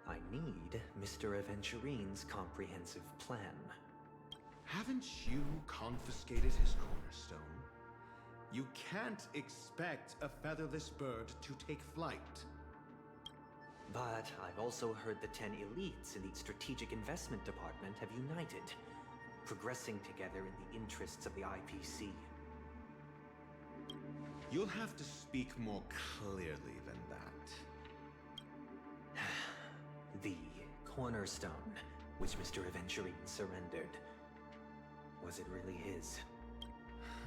I need Mr. Aventurine's comprehensive plan. Haven't you confiscated his cornerstone? You can't expect a featherless bird to take flight. But I've also heard the 10 elites in the Strategic Investment Department have united, progressing together in the interests of the IPC. You'll have to speak more clearly than that. The cornerstone, which Mr. Aventurine surrendered. Was it really his?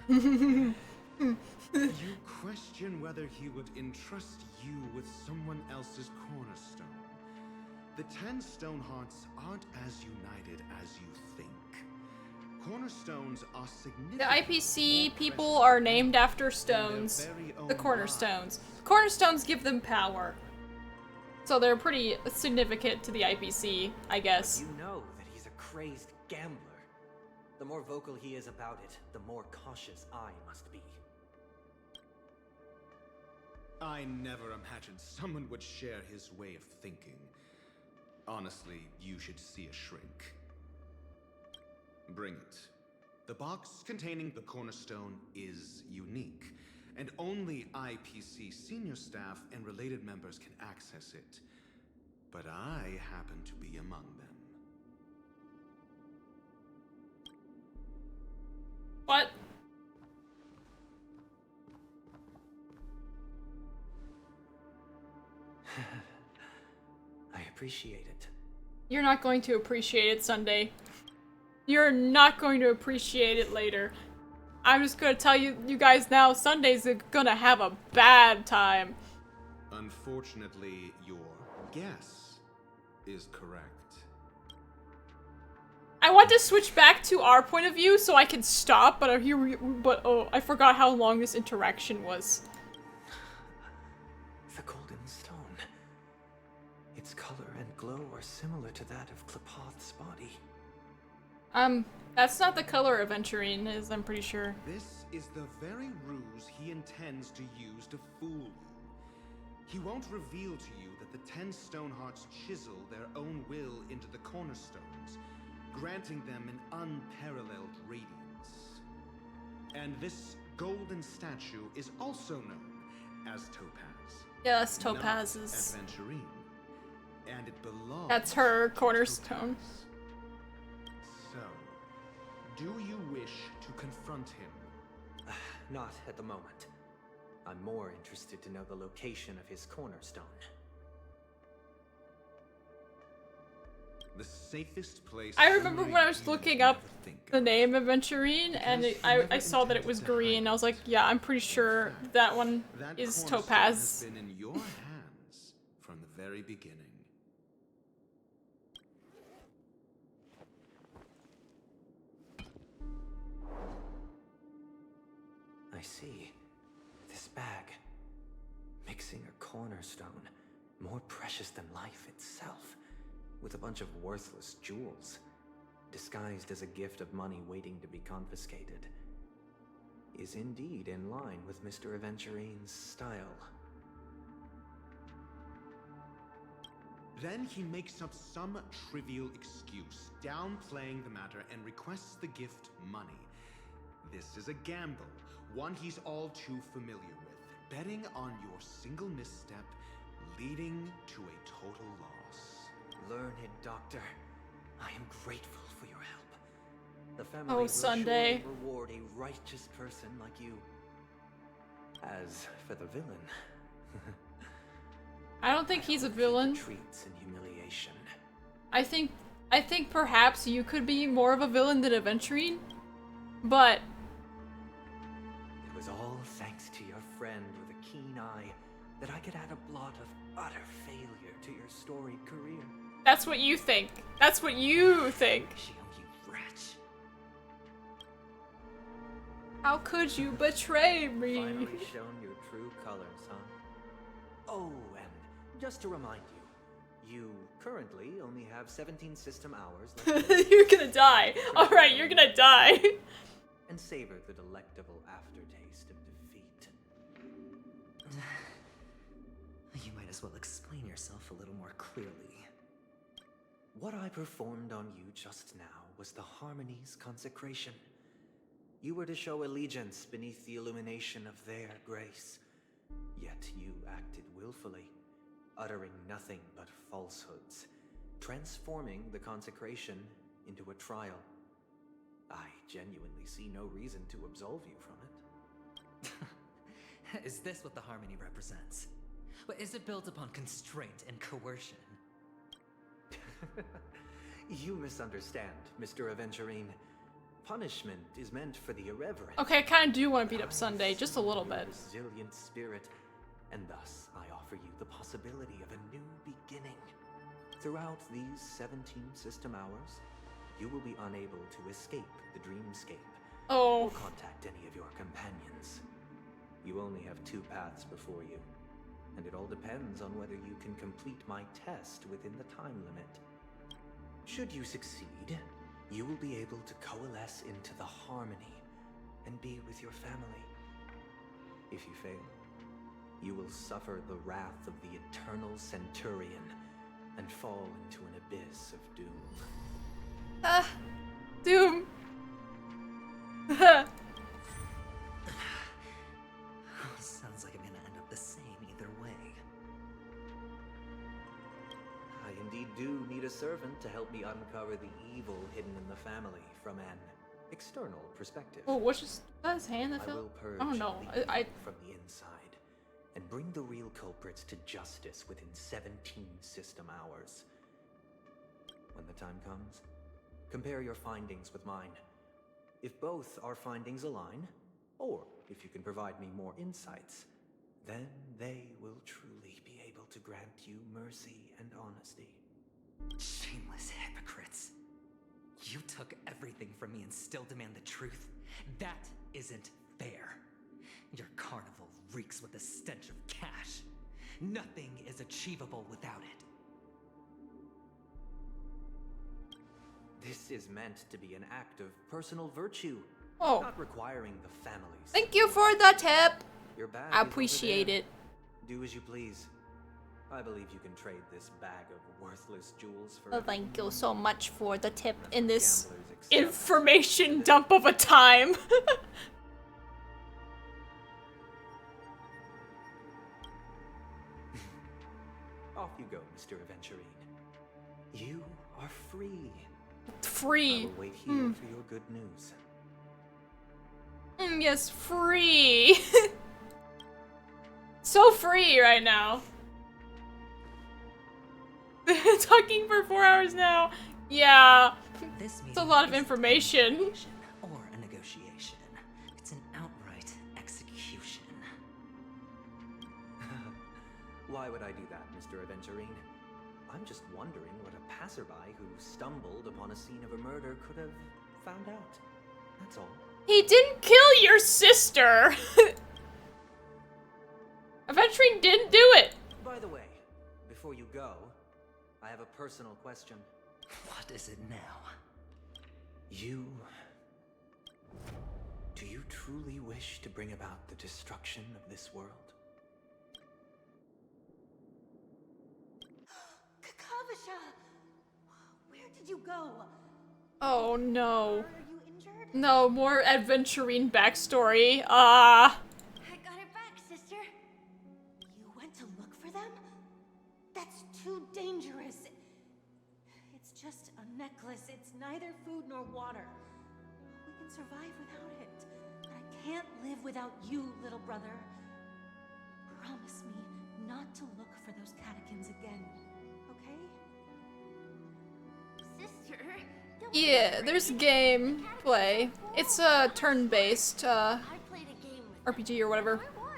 You question whether he would entrust you with someone else's cornerstone. The 10 Stonehearts aren't as united as you think. Cornerstones are significant. The IPC people are named after stones. The cornerstones. Cornerstones give them power. So they're pretty significant to the IPC, I guess. But you know that he's a crazed gambler. The more vocal he is about it, the more cautious I must be. I never imagined someone would share his way of thinking. Honestly, you should see a shrink. Bring it. The box containing the cornerstone is unique, and only IPC senior staff and related members can access it. But I happen to be among them. What? I appreciate it. You're not going to appreciate it, Sunday. You're not going to appreciate it later. I'm just gonna tell you guys now, Sunday's gonna have a bad time. Unfortunately, your guess is correct. I want to switch back to our point of view so I can stop, but I forgot how long this interaction was. The golden stone. Its color and glow are similar to that of Klepoth's body. That's not the color Aventurine is, I'm pretty sure. This is the very ruse he intends to use to fool you. He won't reveal to you that the 10 Stonehearts chisel their own will into the cornerstones, granting them an unparalleled radiance. And this golden statue is also known as Topaz. Yeah, that's Topaz's. Not Aventurine. And it belongs. That's her cornerstone. So, do you wish to confront him? Not at the moment. I'm more interested to know the location of his cornerstone. The safest place. I remember when I was looking up the name Aventurine, and I saw that it was green. I was like, yeah, I'm pretty sure that one is Topaz. Has been in your hands from the very beginning. I see. This bag. Mixing a cornerstone. More precious than life itself. With a bunch of worthless jewels. Disguised as a gift of money waiting to be confiscated. Is indeed in line with Mr. Aventurine's style. Then he makes up some trivial excuse, downplaying the matter, and requests the gift money. This is a gamble. One he's all too familiar with, betting on your single misstep, leading to a total loss. Learned doctor, I am grateful for your help. The family will Sunday. surely reward a righteous person like you. As for the villain, I don't think he's a villain. Treats and humiliation. I think perhaps you could be more of a villain than Aventurine, but It was all thanks to your friend with a keen eye that I could add a blot of utter failure to your storied career. that's what you think. That's what you think. You wretch. How could you betray me? Finally shown your true colors, huh? Oh, and Just to remind you, you currently only have 17 system hours left. You're gonna die. Alright, you're gonna die. And savor the delectable aftertaste of defeat. You might as well explain yourself a little more clearly. What I performed on you just now was the Harmony's consecration. You were to show allegiance beneath the illumination of their grace. Yet you acted willfully, uttering nothing but falsehoods, transforming the consecration into a trial. I genuinely see no reason to absolve you from it. Is this what the Harmony represents? Is it built upon constraint and coercion? You misunderstand, Mr. Aventurine. Punishment is meant for the irreverent. Okay, I kind of do want to beat up Sunday, just a little bit. Resilient spirit, and thus I offer you the possibility of a new beginning. Throughout these 17 system hours, you will be unable to escape the dreamscape or contact any of your companions. You only have 2 paths before you, and it all depends on whether you can complete my test within the time limit. Should you succeed, you will be able to coalesce into the Harmony and be with your family. If you fail, you will suffer the wrath of the Eternal Centurion and fall into an abyss of doom. Doom. Sounds like I'm gonna end up the same either way. I indeed do need a servant to help me uncover the evil hidden in the family from an external perspective. Oh, what's his hand that I fell? will purge Oh no, the I evil from the inside and bring the real culprits to justice within 17 system hours. When the time comes, compare your findings with mine. If both our findings align, or if you can provide me more insights, then they will truly be able to grant you mercy and honesty. Shameless hypocrites. You took everything from me and still demand the truth? That isn't fair. Your carnival reeks with the stench of cash. Nothing is achievable without it. This is meant to be an act of personal virtue, Oh. not requiring the family's. Thank you for the tip. Your bag I is over appreciate there. it. Do as you please. I believe you can trade this bag of worthless jewels for. Well, thank you so much for the tip in this Gamblers accept. information dump of a time. Off you go, Mr. Aventurine. You are free. Free. I will wait here for your good news. Yes, free. So free right now. Talking for 4 hours now. Yeah. It's a lot of information. Or a negotiation. It's an outright execution. Why would I do that, Mr. Aventurine? I'm just wondering what a passerby who stumbled upon a scene of a murder could have found out. That's all. He didn't kill your sister. Aventurine didn't do it. By the way, before you go, I have a personal question. What is it now? Do you truly wish to bring about the destruction of this world? Kakavasha! Where did you go? Oh no. Are you injured? No, more Aventurine backstory. I got it back, sister. You went to look for them? That's too dangerous. It's just a necklace. It's neither food nor water. We can survive without it. But I can't live without you, little brother. Promise me not to look for those catechins again, okay? Sister, don't be Yeah, afraid. there's gameplay. It's a turn-based I played a game with RPG or whatever. I won.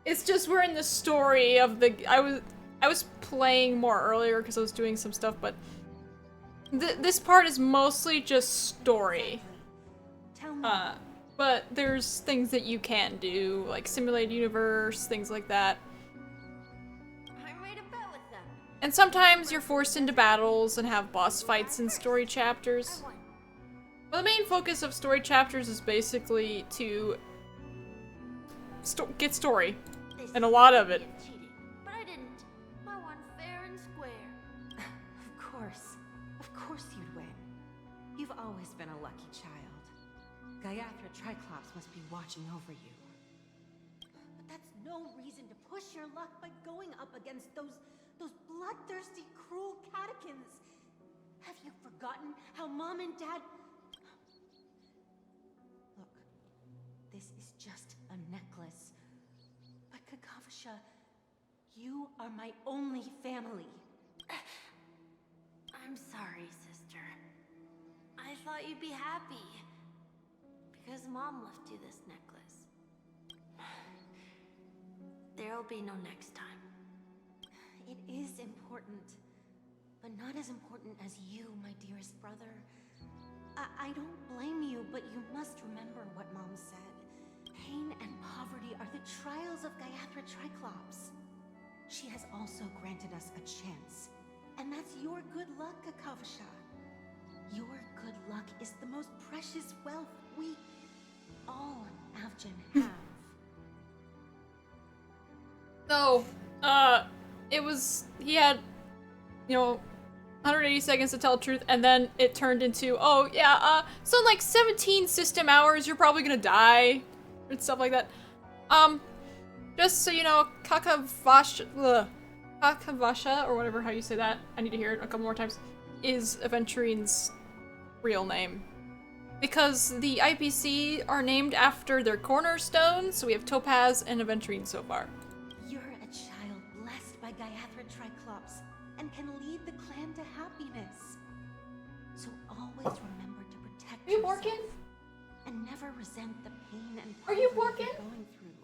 It's just we're in the story of the. I was playing more earlier because I was doing some stuff, but this part is mostly just story. Tell me. But there's things that you can do, like simulated universe, things like that. And sometimes you're forced into battles and have boss fights in story chapters. But the main focus of story chapters is basically to get story. And a lot of it. But I didn't. I won fair and square. Of course you'd win. You've always been a lucky child. Gaiathra Triclops must be watching over you. But that's no reason to push your luck by going up against those bloodthirsty, cruel catechins. Have you forgotten how Mom and Dad... Look, this is just a necklace. But Kakavasha, you are my only family. I'm sorry, sister. I thought you'd be happy. Because Mom left you this necklace. There'll be no next time. It is important, but not as important as you, my dearest brother. I don't blame you, but you must remember what Mom said. Pain and poverty are the trials of Gaiathra Triclops. She has also granted us a chance, and that's your good luck, Kakavasha. Your good luck is the most precious wealth we, all Avgin, have. So, it was, he had, you know, 180 seconds to tell the truth, and then it turned into, oh, yeah, so in like 17 system hours, you're probably gonna die, and stuff like that. Just so you know, Kakavasha, or whatever, how you say that, I need to hear it a couple more times, is Aventurine's real name. Because the IPC are named after their cornerstones, so we have Topaz and Aventurine so far. You're a child blessed by Gaiathra Triclops and can lead the clan to happiness. So always remember to protect Are you yourself working? and never resent the pain and Are you poverty working? you're going through.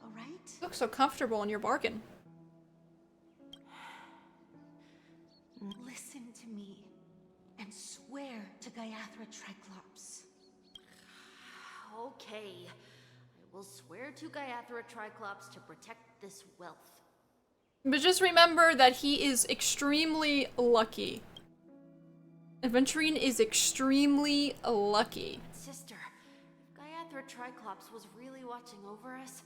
All right? You look so comfortable and you're barking. Listen to me and swear to Gaiathra Triclops. Okay. I will swear to Gaiathra Triclops to protect this wealth. But just remember that he is extremely lucky. Aventurine is extremely lucky. Sister, if Gaiathra Triclops was really watching over us,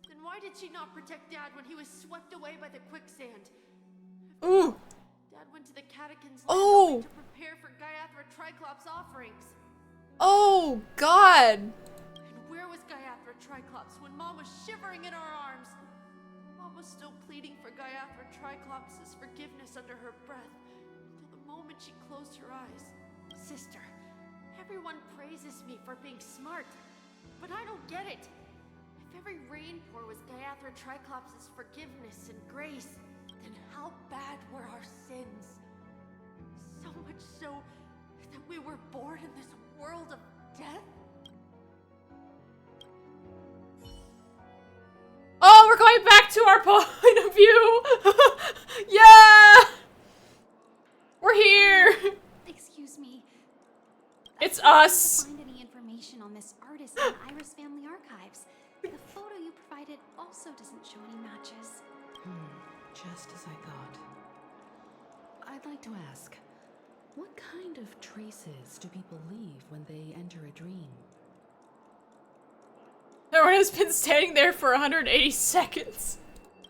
then why did she not protect Dad when he was swept away by the quicksand? Ooh! Dad went to the catechins Oh! to prepare for Gaiathra Triclops' offerings. Oh, God! And where was Gaiathra Triclops when Mom was shivering in our arms? Mom was still pleading for Gaiathra Triclops' forgiveness under her breath, until the moment she closed her eyes. Sister, everyone praises me for being smart, but I don't get it. If every rain pour was Gaiathra Triclops' forgiveness and grace, then how bad were our sins? So much so that we were born in this world of death? Oh, we're going back to our point of view! Yeah! We're here! Excuse me. It's us! I couldn't find any information on this artist in the Iris family archives. The photo you provided also doesn't show any matches. Just as I thought. I'd like to ask, what kind of traces do people leave when they enter a dream? Everyone has been standing there for 180 seconds.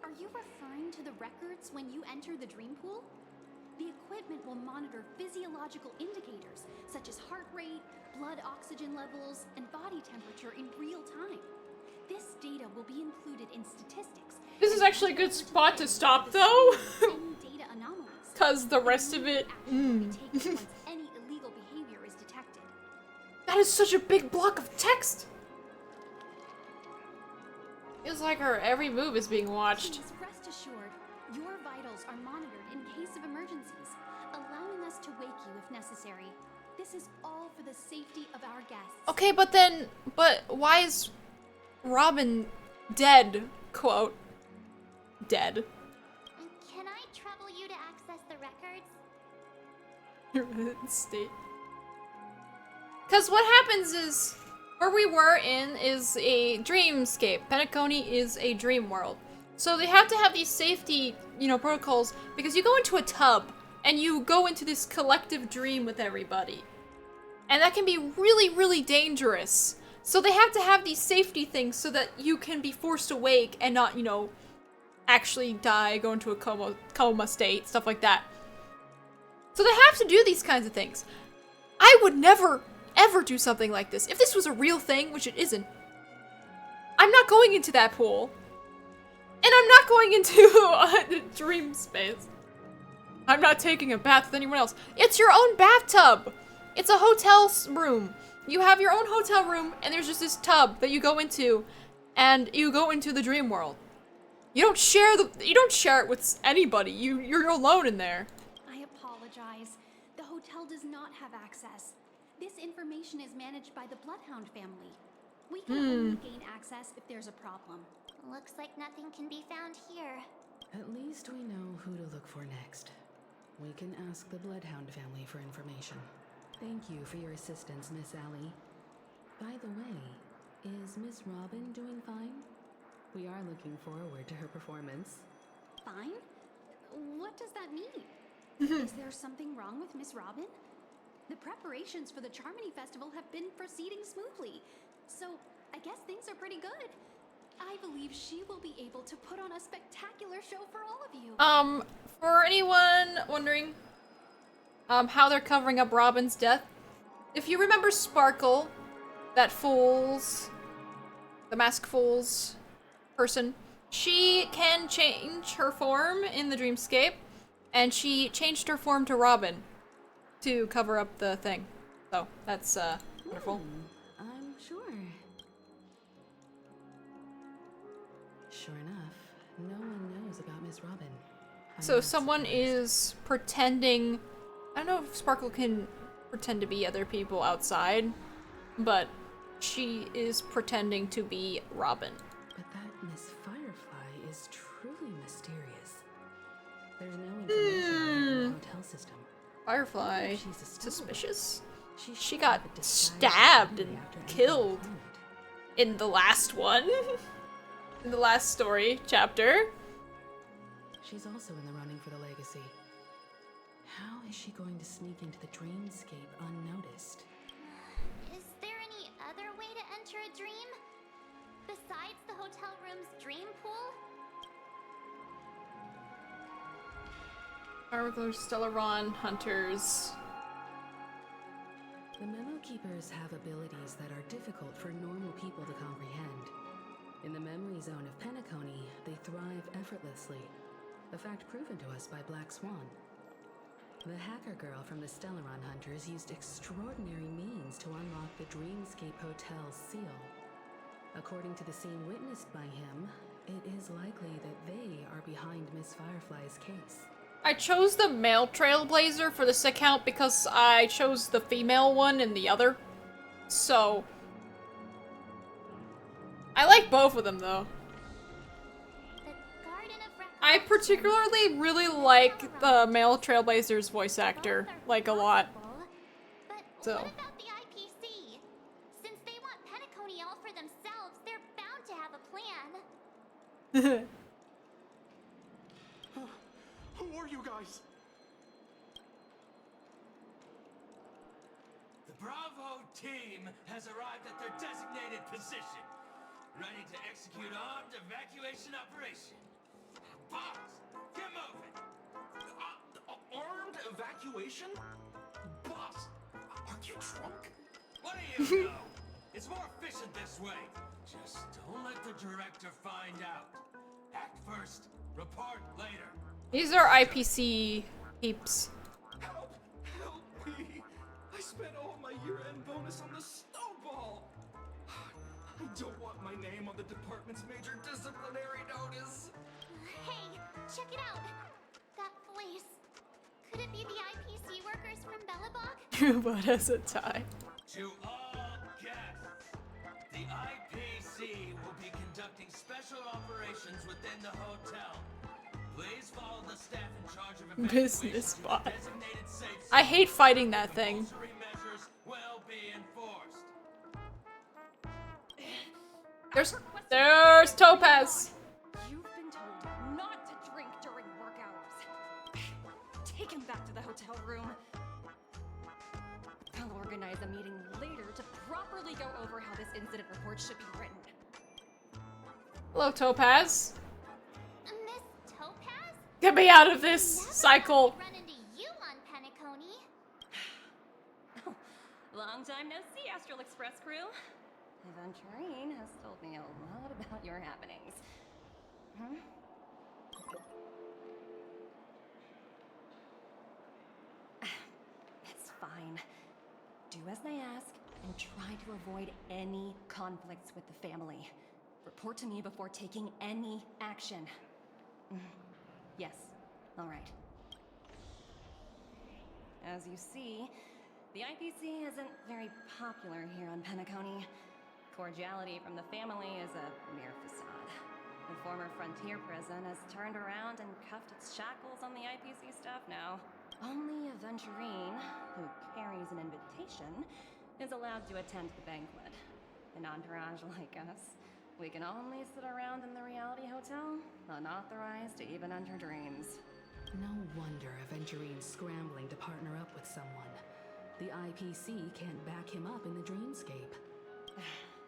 Are you referring to the records when you enter the dream pool? The equipment will monitor physiological indicators such as heart rate, blood oxygen levels, and body temperature in real time. This data will be included in statistics. This is actually a good spot to stop, though. Data anomalies. Because the rest of it... Once any illegal behavior is detected. That is such a big block of text! Feels like her every move is being watched. Please rest assured, your vitals are monitored in case of emergencies, allowing us to wake you if necessary. This is all for the safety of our guests. Okay, but why is Robin dead? Quote. Dead. Can I trouble you to access the records? State. Because what happens is, where we were in is a dreamscape. Penacony is a dream world. So they have to have these safety, you know, protocols because you go into a tub and you go into this collective dream with everybody. And that can be really, really dangerous. So they have to have these safety things so that you can be forced awake and not, you know, actually die, go into a coma state, stuff like that. So they have to do these kinds of things. I would never, ever do something like this. If this was a real thing, which it isn't, I'm not going into that pool. And I'm not going into a dream space. I'm not taking a bath with anyone else. It's your own bathtub. It's a hotel room. You have your own hotel room, and there's just this tub that you go into, and you go into the dream world. You don't share it with anybody. You're alone in there. I apologize. The hotel does not have access. This information is managed by the Bloodhound family. We can only gain access if there's a problem. Looks like nothing can be found here. At least we know who to look for next. We can ask the Bloodhound family for information. Thank you for your assistance, Miss Allie. By the way, is Miss Robin doing fine? We are looking forward to her performance. Fine? What does that mean? Is there something wrong with Miss Robin? The preparations for the Charmony Festival have been proceeding smoothly, so I guess things are pretty good. I believe she will be able to put on a spectacular show for all of you. For anyone wondering, how they're covering up Robin's death, if you remember Sparkle, that the Mask Fool's person, she can change her form in the dreamscape, and she changed her form to Robin to cover up the thing. So, that's, wonderful. I'm sure. Sure enough, no one knows about Miss Robin. So someone is pretending... I don't know if Sparkle can pretend to be other people outside, but she is pretending to be Robin. But that Miss Firefly is truly mysterious. There's no information on the hotel system. Firefly? Suspicious? She got stabbed and killed in the last one. In the last story chapter. She's also in the running for the legacy. How is she going to sneak into the dreamscape unnoticed? Is there any other way to enter a dream? Besides the hotel room's dream pool? Armor Stellaron Hunters. The Memo Keepers have abilities that are difficult for normal people to comprehend. In the memory zone of Penacony, they thrive effortlessly, a fact proven to us by Black Swan. The hacker girl from the Stellaron Hunters used extraordinary means to unlock the Dreamscape Hotel's seal. According to the scene witnessed by him, it is likely that they are behind Miss Firefly's case. I chose the male Trailblazer for this account because I chose the female one in the other. So... I like both of them, though. I particularly really like the male Trailblazer's voice actor, like, a lot. So... What about the IPC? Since they want Penacony all for themselves, they're bound to have a plan. Who are you guys? The Bravo team has arrived at their designated position, ready to execute armed evacuation operation. Boss, get moving! Armed evacuation? Boss, aren't you drunk? What do you know? It's more efficient this way. Just don't let the director find out. Act first, report later. These are IPC peeps. Help! Help me! I spent all my year-end bonus on the snowball! I don't want my name on the department's major disciplinary notice! Hey, check it out! That voice. Could it be the IPC workers from Bellabog? What has a tie? To all guests, the IPC will be conducting special operations within the hotel. Please follow the staff in charge of Business bot. designated safe I hate fighting that thing. compulsory measures will be enforced. There's Topaz. You've been told take him back to the hotel room. I'll organize a meeting later to properly go over how this incident report should be written. Hello, Topaz. Miss Topaz? Get me out of this cycle. Run into you on Penacony. Long time no see, Astral Express crew. Aventurine has told me a lot about your happenings. Hmm? It's fine. Do as they ask and try to avoid any conflicts with the family. Report to me before taking any action. Yes, all right. As you see, the IPC isn't very popular here on Penacony. Cordiality from the family is a mere facade. The former frontier prison has turned around and cuffed its shackles on the IPC staff now. Only Aventurine, who carries an invitation, is allowed to attend the banquet. An entourage like us, we can only sit around in the reality hotel, unauthorized to even enter dreams. No wonder Aventurine's scrambling to partner up with someone. The IPC can't back him up in the dreamscape.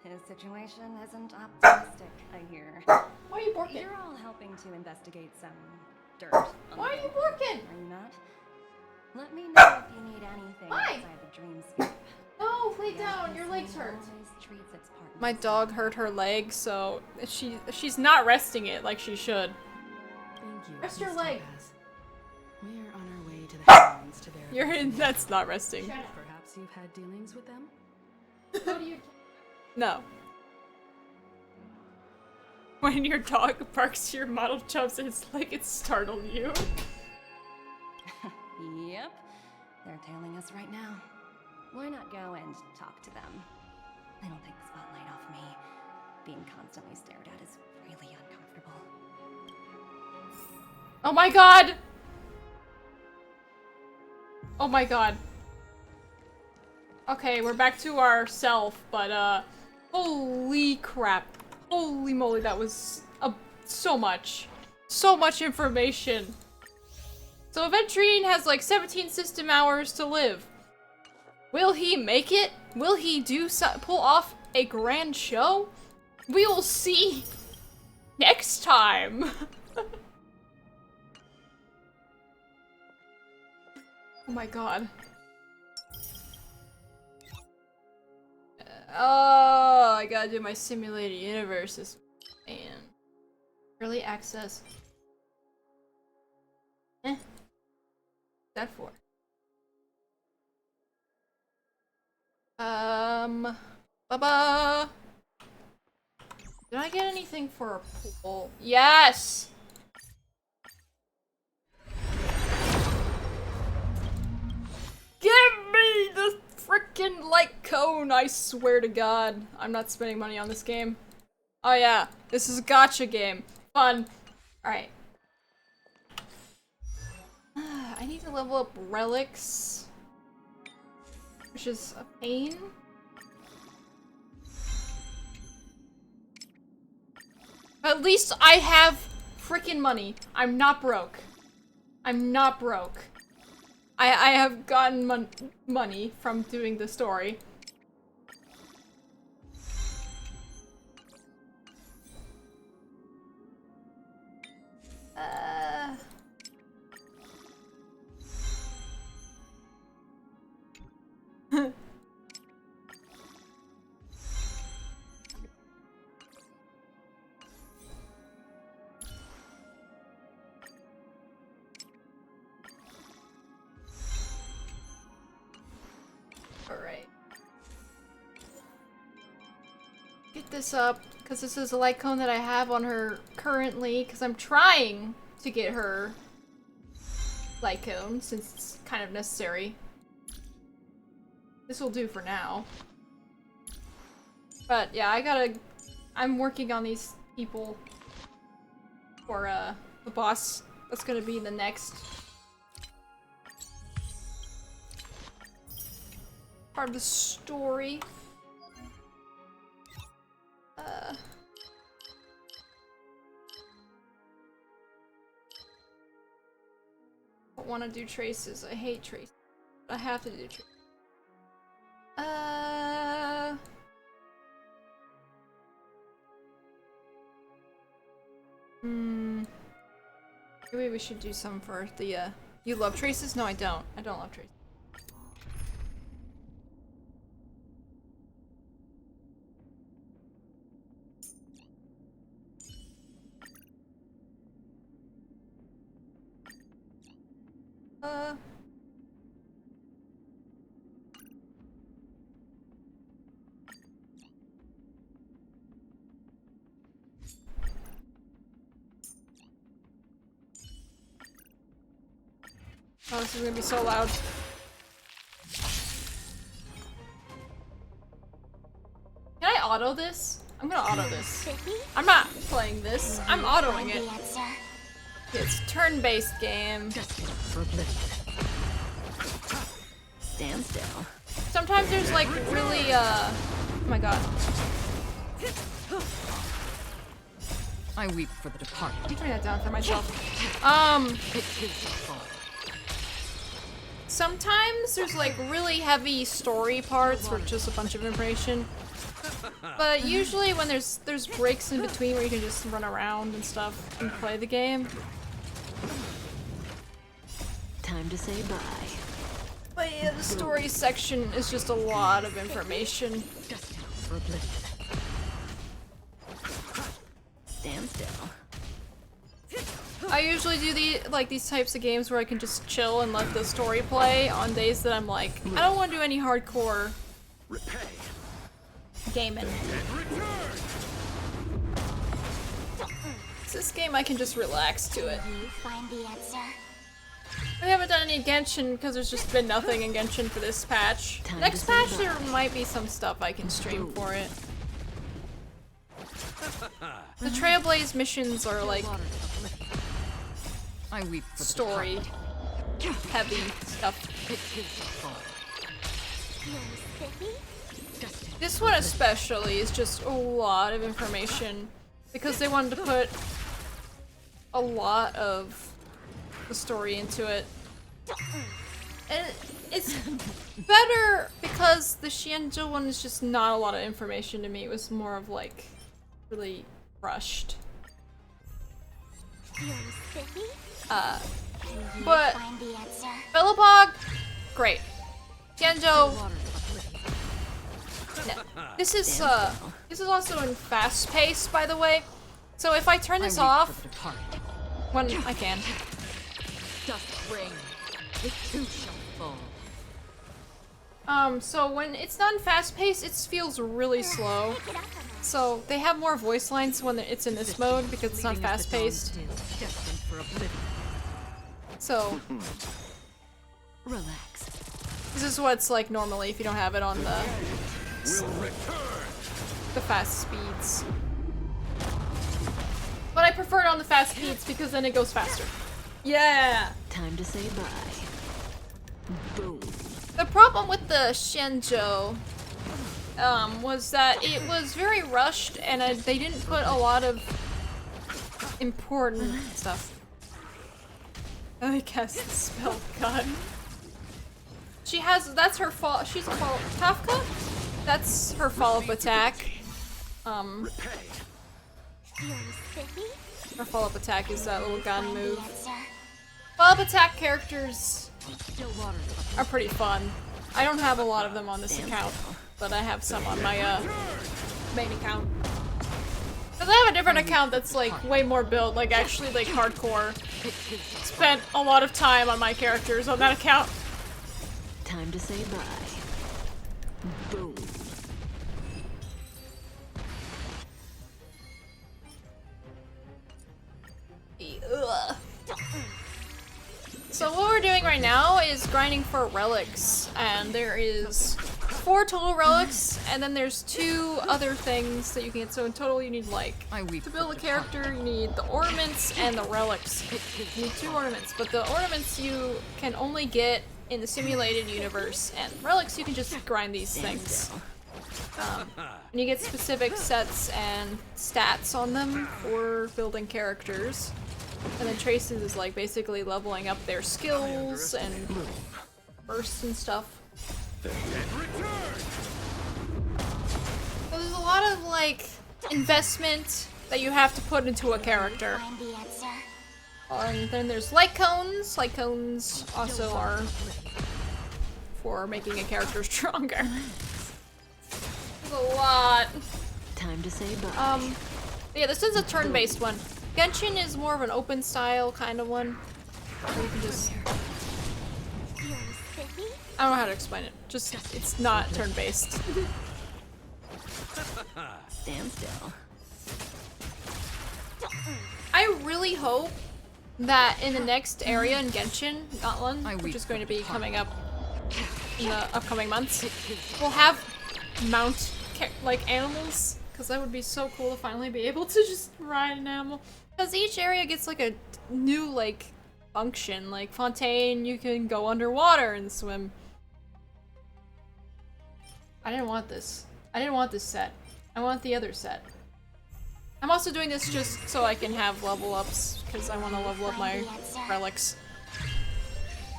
His situation isn't optimistic, I hear. Why are you working? You're all helping to investigate some dirt. On Why are you working? Are you not? Let me know if you need anything Why? outside the dreamscape. No, lay The down. Your IPC legs hurt. always treats its partners My dog hurt her leg, so she's not resting it like she should. Thank you. Rest your Miss leg. Topaz. We're on our way to the heavens to verify. You're in. That's not resting. Perhaps you've had dealings with them? What do you? No. When your dog barks, your model jumps, and it's like it startled you. Yep. They're tailing us right now. Why not go and talk to them? It'll take the spotlight off me. Being constantly stared at is really uncomfortable. Oh my god! Oh my god. Okay, we're back to ourself, but holy crap. Holy moly, that was so much. So much information. So Aventurine has like 17 system hours to live. Will he make it? Will he pull off a grand show? We will see next time. Oh my god. Oh, I gotta do my simulated universes. Man. Early access. What's that for? Baba. Did I get anything for a pool? Yes! Give me the frickin' light cone, I swear to god. I'm not spending money on this game. Oh yeah, this is a gacha game. Fun. Alright. I need to level up relics. Which is a pain. But at least I have frickin' money. I'm not broke. I'm not broke. I have gotten money from doing the story. Alright. Get this up, because this is a light cone that I have on her currently, because I'm trying to get her light cone, since it's kind of necessary. This will do for now. But yeah, I'm working on these people for the boss that's gonna be the next part of the story. don't want to do traces. I hate traces. I have to do traces. Maybe we should do some for the, You love traces? No, I don't. I don't love traces. Oh, this is gonna be so loud. Can I auto this? I'm gonna auto this. I'm not playing this. I'm autoing it. It's a turn-based game. Stand still. Sometimes there's like really, oh my god. I weep for the departed. Let me turn that down for myself. Sometimes there's like really heavy story parts where it's just a bunch of information. But usually when there's breaks in between where you can just run around and stuff and play the game. Time to say bye. But yeah, the story section is just a lot of information. Stand still. I usually do these types of games where I can just chill and let the story play on days that I'm like, I don't want to do any hardcore gaming. So this game I can just relax to it. Find the answer. I haven't done any Genshin because there's just been nothing in Genshin for this patch. Next patch there might be some stuff I can stream for it. The Trailblaze missions are like story heavy stuff. This one especially is just a lot of information because they wanted to put a lot of the story into it. And it's better because the Xianzhou one is just not a lot of information to me. It was more of like really rushed. But Billabog, great. Xianzhou, no. This is also in fast pace, by the way. So if I turn this off when I can. So when it's not in fast pace, it feels really slow. So they have more voice lines when it's in this mode because it's not fast paced. So relax. This is what it's like normally if you don't have it on the fast speeds. But I prefer it on the fast speeds because then it goes faster. Yeah! Time to say bye. Boom. The problem with the Xianzhou was that it was very rushed and they didn't put a lot of important stuff. I guess the spell gun. That's her fall. She's a fall. Kafka? That's her follow-up attack. Her follow-up attack is that little gun move. Follow-up attack characters are pretty fun. I don't have a lot of them on this account, but I have some on my main account. Because I have a different account that's like way more built, like actually like hardcore. Spent a lot of time on my characters on that account. Time to say bye. Boom. Ugh. So what we're doing right now is grinding for relics, and there is 4 total relics, and then there's 2 other things that you can get. So in total you need like, to build a character you need the ornaments and the relics. You need 2 ornaments, but the ornaments you can only get in the simulated universe, and relics you can just grind these things. And you get specific sets and stats on them for building characters. And then Traces is like basically leveling up their skills and bursts and stuff. So there's a lot of like investment that you have to put into a character. And then there's light cones. Light cones also are for making a character stronger. There's a lot. Time to say bye. Yeah, this is a turn-based one. Genshin is more of an open style kind of one. Where you can just... I don't know how to explain it. Just, it's not turn-based. Stand still. I really hope that in the next area in Genshin, Gauntlet, which is going to be coming up in the upcoming months, we'll have mount like animals, because that would be so cool to finally be able to just ride an animal. Because each area gets like a new like function. Like Fontaine, you can go underwater and swim. I didn't want this. I didn't want this set. I want the other set. I'm also doing this just so I can have level ups, because I want to level up my relics.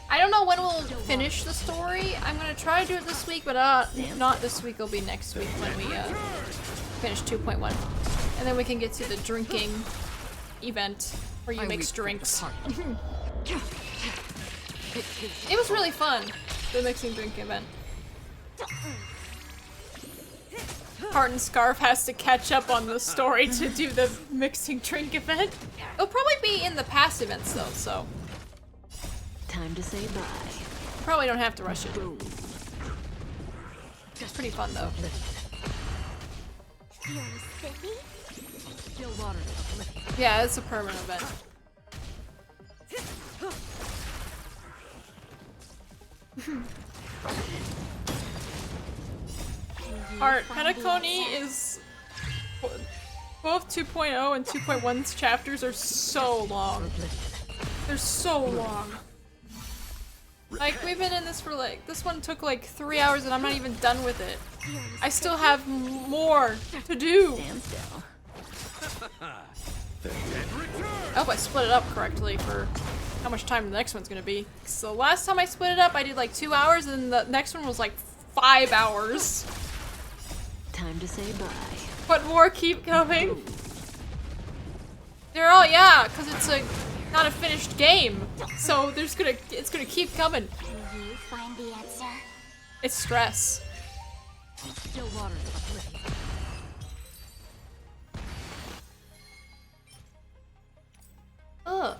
I don't know when we'll finish the story. I'm gonna try to do it this week, but not this week. It'll be next week when we finish 2.1. And then we can get to the drinking event where you mix drinks. It was really fun, the mixing drink event. Heart and Scarf has to catch up on the story to do the mixing drink event. It'll probably be in the past events though, so. Time to say bye. Probably don't have to rush it. It's pretty fun though. Yeah, it's a permanent event. Art, Penacony is... Both 2.0 and 2.1's chapters are so long. They're so long. Like, we've been in this for like... This one took like 3 hours and I'm not even done with it. I still have more to do. Stand still. I hope I split it up correctly for how much time the next one's gonna be. So last time I split it up, I did like 2 hours and the next one was like 5 hours. Time to say bye. But more keep coming. They're all, yeah, because it's a not a finished game. So it's gonna keep coming. Will you find the answer? It's stress. Still water. Ugh.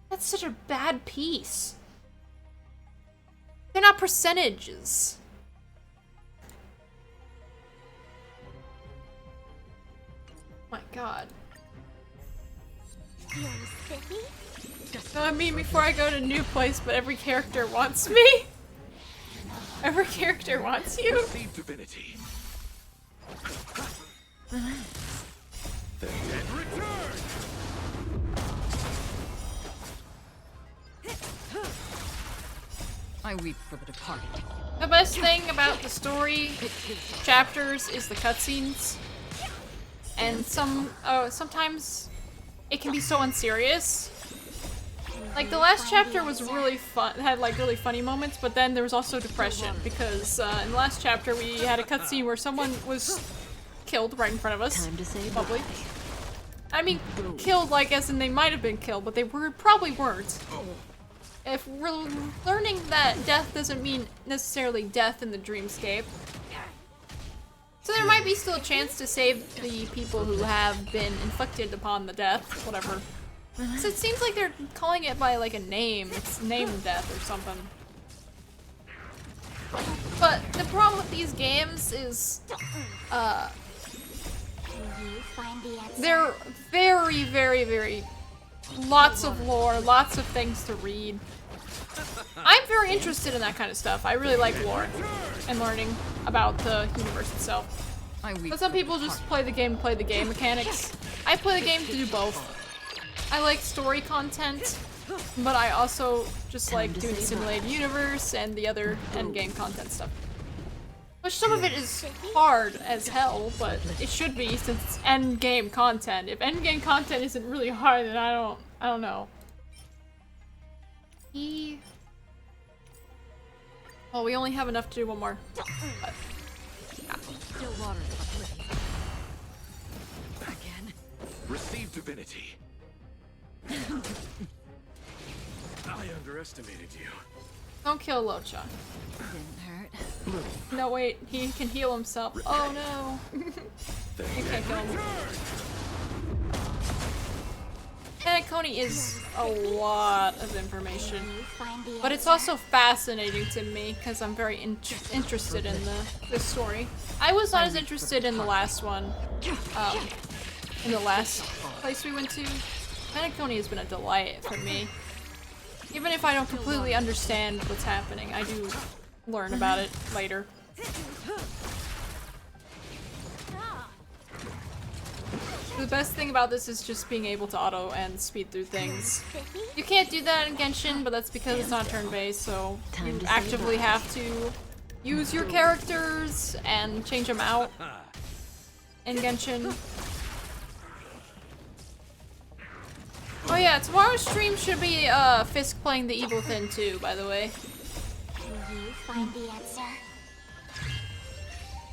That's such a bad piece. They're not percentages. My god. I mean, before I go to a new place, but every character wants me. Every character wants you. Divinity. I weep for the departed. The best thing about the story chapters is the cutscenes. And sometimes it can be so unserious. Like the last chapter was really fun, had like really funny moments, but then there was also depression because in the last chapter we had a cutscene where someone was killed right in front of us. Time to say probably. I mean, killed like as in they might have been killed, but they probably weren't. If we're learning that death doesn't mean necessarily death in the dreamscape. So there might be still a chance to save the people who have been inflicted upon the death, whatever. So it seems like they're calling it by like a name. It's named death or something. But the problem with these games is, they're very, very, very, lots of lore, lots of things to read. I'm very interested in that kind of stuff. I really like lore and learning about the universe itself. But some people just play the game mechanics. I play the game to do both. I like story content, but I also just like doing the simulated universe and the other endgame content stuff. Which some of it is hard as hell, but it should be since it's end game content. If end game content isn't really hard, then I don't know. Well, we only have enough to do one more. But, yeah. Still water. Again. Receive divinity. I underestimated you. Don't kill Locha. Didn't hurt. No, wait. He can heal himself. Oh no. You can't kill him. Penacony is a lot of information, but it's also fascinating to me because I'm very interested in this story. I was not as interested in the last one, in the last place we went to. Penacony has been a delight for me. Even if I don't completely understand what's happening, I do learn about it later. The best thing about this is just being able to auto and speed through things. You can't do that in Genshin, but that's because it's not turn-based, so you actively have to use your characters and change them out in Genshin. Oh yeah, tomorrow's stream should be Fisk playing the Evil Thin too, by the way. Will you find the answer?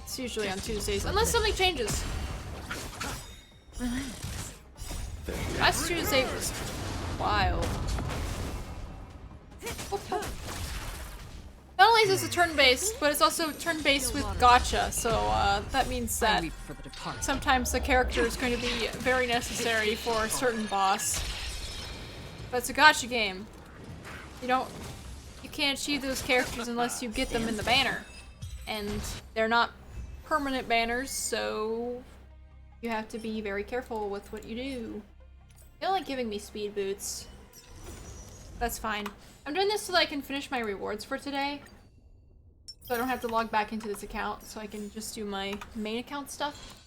It's usually on Tuesdays, unless something changes. Last Tuesday was wild. Not only is this a turn-based, but it's also turn-based with gacha, so that means that sometimes the character is going to be very necessary for a certain boss. But it's a gacha game. You can't achieve those characters unless you get them in the banner. And they're not permanent banners, so you have to be very careful with what you do. They don't like giving me speed boots. That's fine. I'm doing this so that I can finish my rewards for today. So I don't have to log back into this account, so I can just do my main account stuff.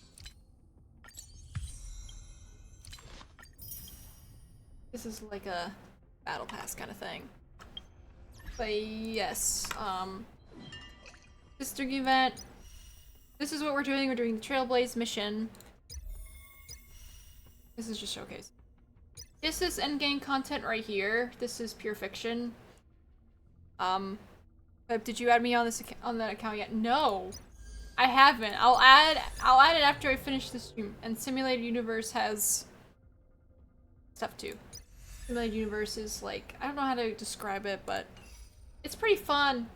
This is like a battle pass kind of thing. But yes, district event. This is what we're doing. We're doing the Trailblaze mission. This is just showcase. This is endgame content right here. This is pure fiction. But did you add me on this on that account yet? No, I haven't. I'll add it after I finish the stream. And Simulated Universe has stuff too. Simulated Universe is like, I don't know how to describe it, but it's pretty fun.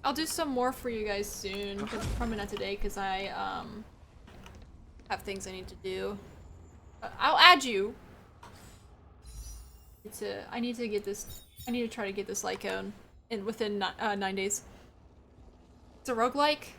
I'll do some more for you guys soon, but probably not today because I have things I need to do. I'll add you. I need to get this. I need to try to get this Lycone within 9 days. It's a roguelike.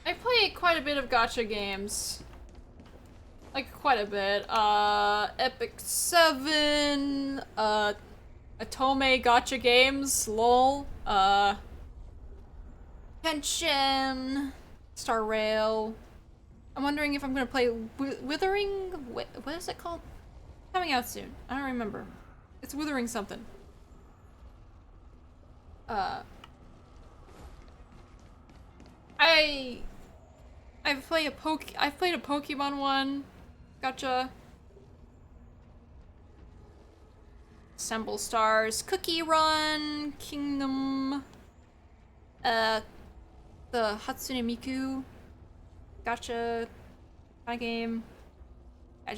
I play quite a bit of gacha games. Like, quite a bit. Epic 7, Atome gacha games, lol. Kenshin, Star Rail. I'm wondering if I'm gonna play Withering, what is it called? Coming out soon. I don't remember. It's Withering something. I've played a Pokemon one. Gotcha. Assemble Stars, Cookie Run, Kingdom, the Hatsune Miku, gotcha, kind of game. I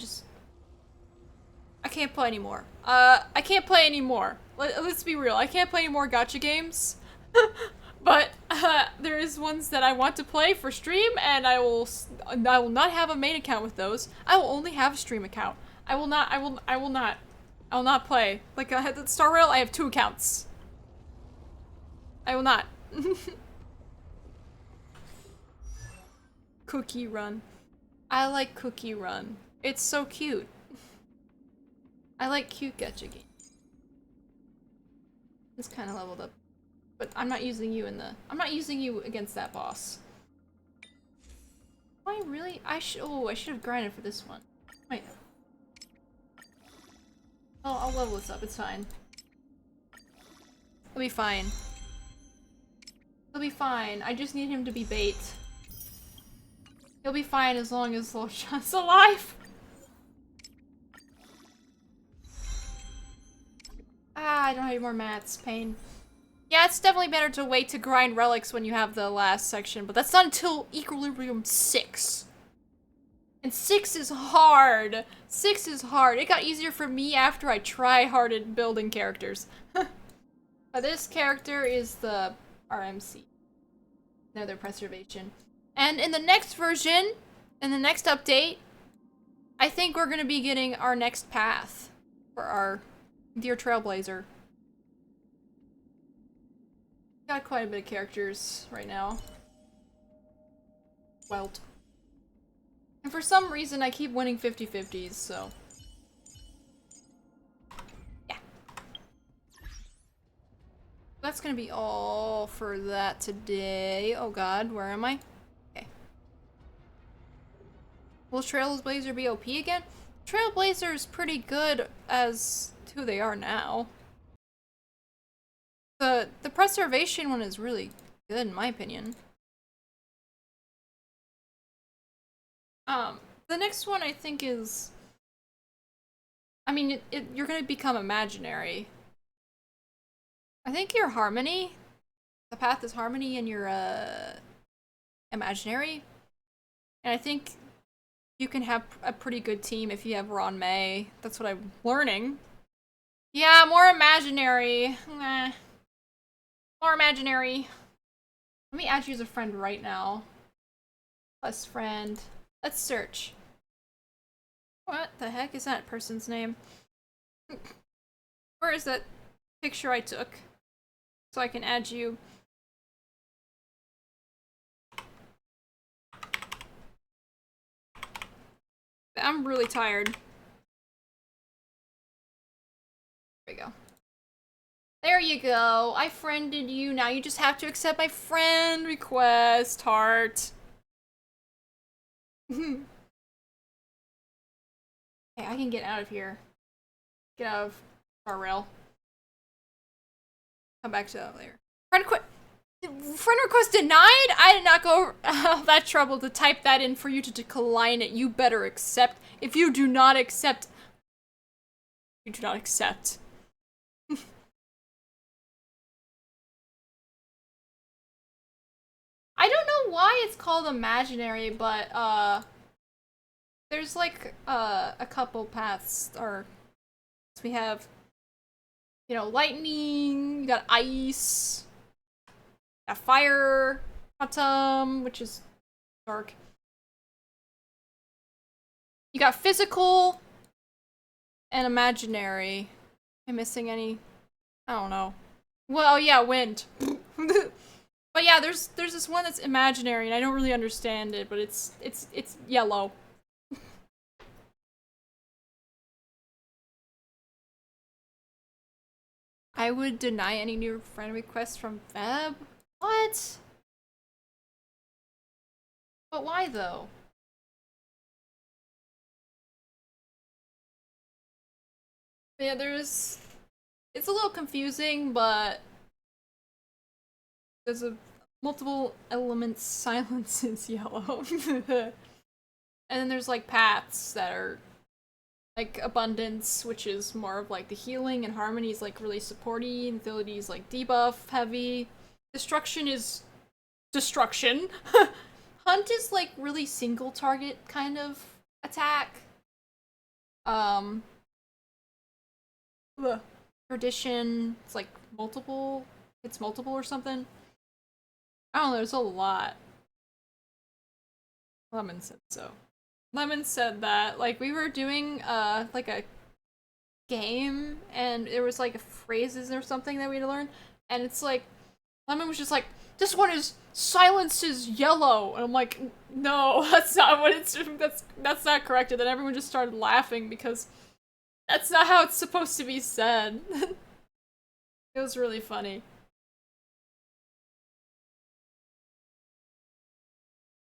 can't play anymore. I can't play anymore. Let's be real. I can't play any more gotcha games. But there is ones that I want to play for stream, and I will not have a main account with those. I will only have a stream account. I will not play. Like at Star Rail, I have 2 accounts. I will not. Cookie Run. I like Cookie Run. It's so cute. I like cute gacha games. It's kind of leveled up. But I'm not using you I'm not using you against that boss. I really? I should have grinded for this one. Wait. Oh, I'll level this up. It's fine. It'll be fine. It'll be fine. I just need him to be bait. He'll be fine as long as Loshan's alive. Ah, I don't have any more mats. Pain. Yeah, it's definitely better to wait to grind relics when you have the last section, but that's not until Equilibrium 6. And 6 is hard. 6 is hard. It got easier for me after I try-harded building characters. But this character is the RMC. Another preservation. And in the next version, in the next update, I think we're gonna be getting our next path for our Dear Trailblazer. Got quite a bit of characters right now. Welt. And for some reason, I keep winning 50-50s, so. Yeah. That's gonna be all for that today. Oh god, where am I? Okay. Will Trailblazer be OP again? Trailblazer is pretty good as to who they are now. The preservation one is really good in my opinion. The next one I think is, I mean, you're gonna become imaginary. I think you're Harmony. The path is Harmony and you're, imaginary. And I think you can have a pretty good team if you have Ron May. That's what I'm learning. Yeah, more imaginary. Nah. More imaginary. Let me add you as a friend right now. Plus friend. Let's search. What the heck is that person's name? Where is that picture I took? So I can add you. I'm really tired. There we go. There you go. I friended you. Now you just have to accept my friend request, heart. Okay, I can get out of here. Get out of our rail. Come back to that later. Friend request denied? I did not go all that trouble to type that in for you to decline it. You better accept. If you do not accept, you do not accept. I don't know why it's called imaginary, but there's like a couple paths, or we have, you know, lightning, you got ice, you got fire, autumn, which is dark. You got physical and imaginary. Am I missing any? I don't know. Well, yeah, wind. But yeah, there's this one that's imaginary, and I don't really understand it, but it's yellow. I would deny any new friend requests from Veb? What? But why though? Yeah, it's a little confusing, but there's a multiple elements silence is yellow. And then there's like paths that are like abundance, which is more of like the healing, and harmony is like really supporty, and ability is like debuff heavy. Destruction is destruction. Hunt is like really single target kind of attack. Tradition, it's like multiple, it's multiple or something. I don't know, there's a lot. Lemon said so. Lemon said that, like, we were doing, like a game, and there was, like, phrases or something that we had to learn, and it's like, Lemon was just like, this one is, silence is yellow, and I'm like, no, that's not what it's, that's not correct, and then everyone just started laughing, because that's not how it's supposed to be said. It was really funny.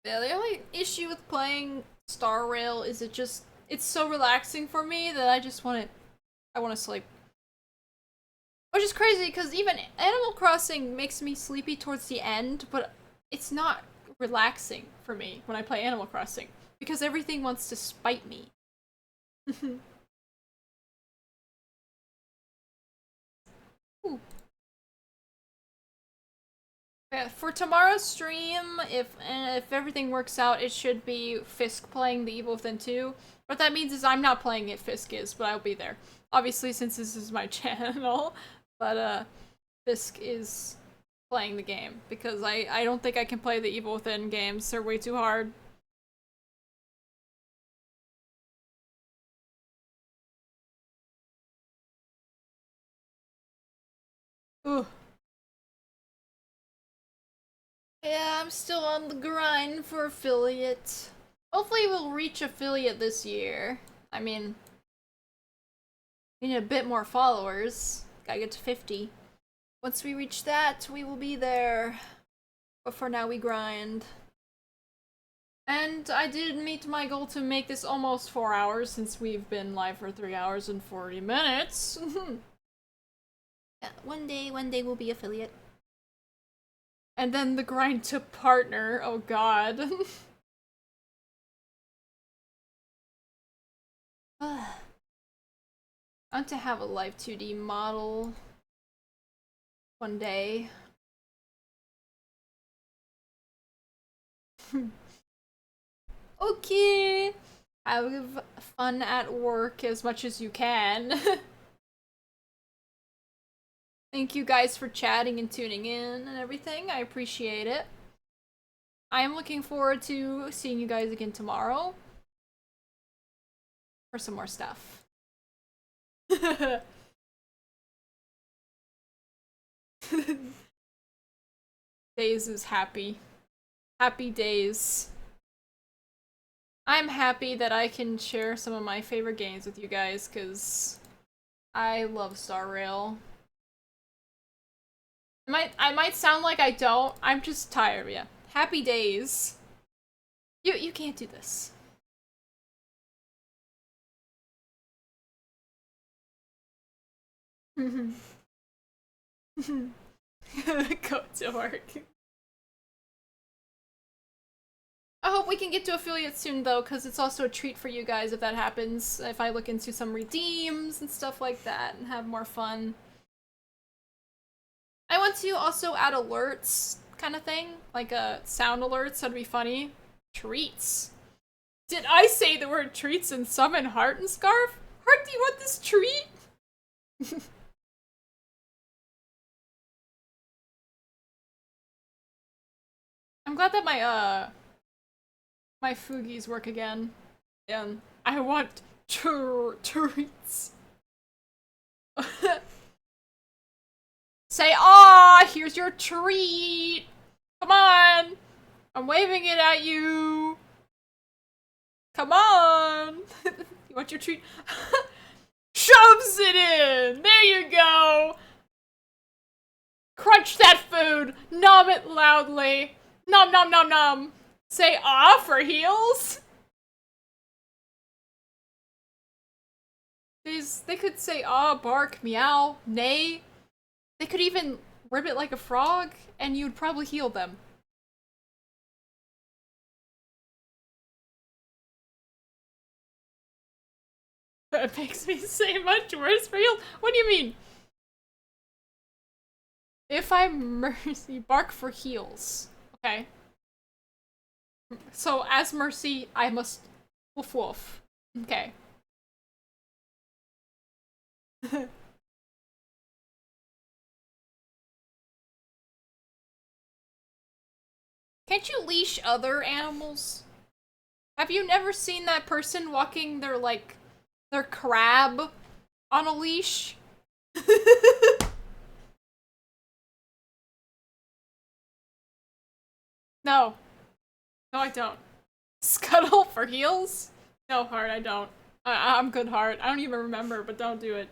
Yeah, the only issue with playing Star Rail is it's so relaxing for me that I want to sleep. Which is crazy because even Animal Crossing makes me sleepy towards the end, but it's not relaxing for me when I play Animal Crossing because everything wants to spite me. Ooh. Yeah, for tomorrow's stream, if everything works out, it should be Fisk playing The Evil Within 2. What that means is I'm not playing it, Fisk is, but I'll be there. Obviously, since this is my channel, but Fisk is playing the game because I don't think I can play the Evil Within games. They're way too hard. Ugh. Yeah, I'm still on the grind for affiliate. Hopefully we'll reach affiliate this year. I mean, we need a bit more followers. Gotta get to 50. Once we reach that, we will be there. But for now, we grind. And I did meet my goal to make this almost 4 hours since we've been live for 3 hours and 40 minutes. Yeah, one day we'll be affiliate. And then the grind to partner. Oh god. I want to have a live 2D model one day. Okay. Have fun at work as much as you can. Thank you guys for chatting and tuning in and everything. I appreciate it. I am looking forward to seeing you guys again tomorrow for some more stuff. Days is happy. Happy days. I'm happy that I can share some of my favorite games with you guys, because I love Star Rail. I might sound like I don't. I'm just tired, yeah. Happy days. You can't do this. Go to work. I hope we can get to affiliate soon though, because it's also a treat for you guys if that happens. If I look into some redeems and stuff like that and have more fun. I want to also add alerts kind of thing, like sound alerts, that'd be funny. Treats. Did I say the word treats and summon Heart and Scarf? Heart, do you want this treat? I'm glad that my Fugis work again. And I want treats. Say, "Ah, here's your treat. Come on. I'm waving it at you. Come on." You want your treat? Shoves it in. There you go. Crunch that food. Nom it loudly. Nom nom nom nom. Say "ah" for heels. They could say "ah," bark, meow, neigh. They could even ribbit like a frog, and you'd probably heal them. That makes me say much worse for heels. What do you mean? If I mercy, bark for heals. Okay. So as mercy, I must woof woof. Okay. Can't you leash other animals? Have you never seen that person walking their crab on a leash? No. No, I don't. Scuttle for heels? No, Heart, I don't. I'm good, Heart. I don't even remember, but don't do it.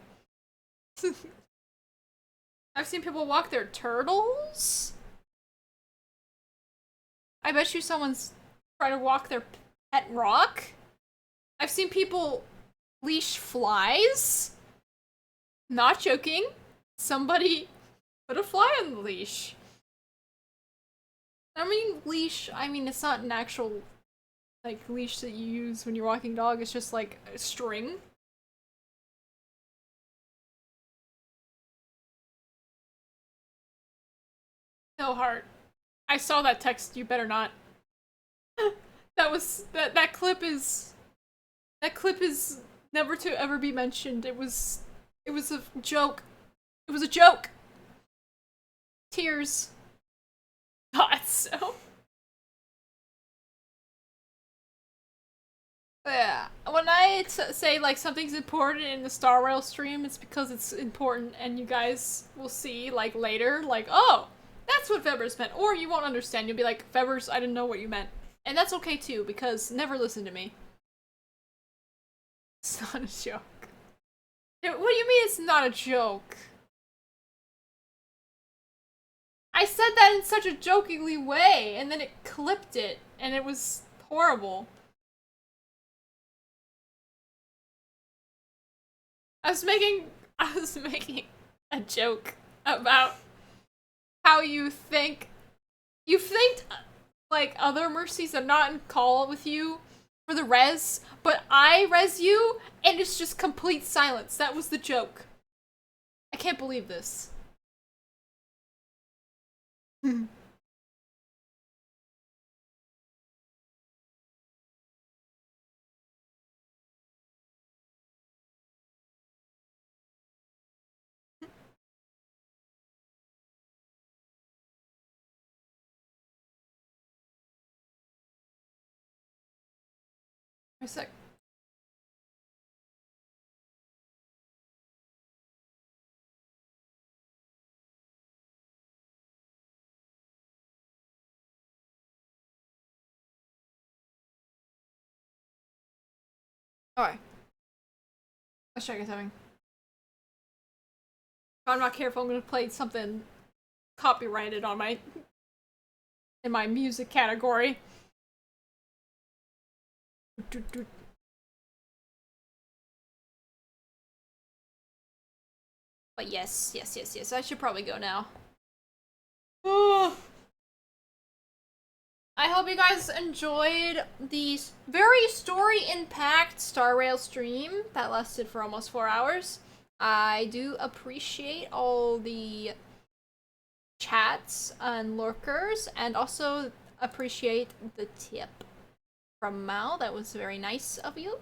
I've seen people walk their turtles. I bet you someone's trying to walk their pet rock. I've seen people leash flies. Not joking. Somebody put a fly on the leash. I mean, leash, I mean, it's not an actual, like, leash that you use when you're walking dog. It's just, like, a string. No heart. I saw that text. You better not. That clip is never to ever be mentioned. It was a joke. It was a joke. Tears. Thought so. Yeah. When I say like something's important in the Star Rail stream, it's because it's important, and you guys will see like later, like, oh, that's what Febbers meant, or you won't understand. You'll be like, Febbers, I didn't know what you meant, and that's okay too, because never listen to me. It's not a joke. What do you mean it's not a joke? I said that in such a jokingly way, and then it clipped it, and it was horrible. I was making a joke about how you think like other mercies are not in call with you for the res, but I res you and it's just complete silence. That was the joke. I can't believe this. A sec. Alright. Let's check something. If I'm not careful, I'm gonna play something copyrighted on in my music category. But yes, I should probably go now. I hope you guys enjoyed the very story-impact Star Rail stream that lasted for almost 4 hours. I do appreciate all the chats and lurkers, and also appreciate the tip from Mal. That was very nice of you.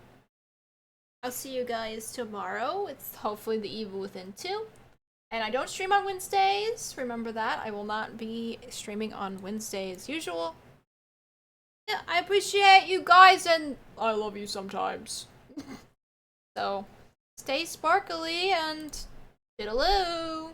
I'll see you guys tomorrow. It's hopefully the Evil Within 2. And I don't stream on Wednesdays. Remember that. I will not be streaming on Wednesday as usual. Yeah, I appreciate you guys, and I love you sometimes. So, stay sparkly and toodaloo!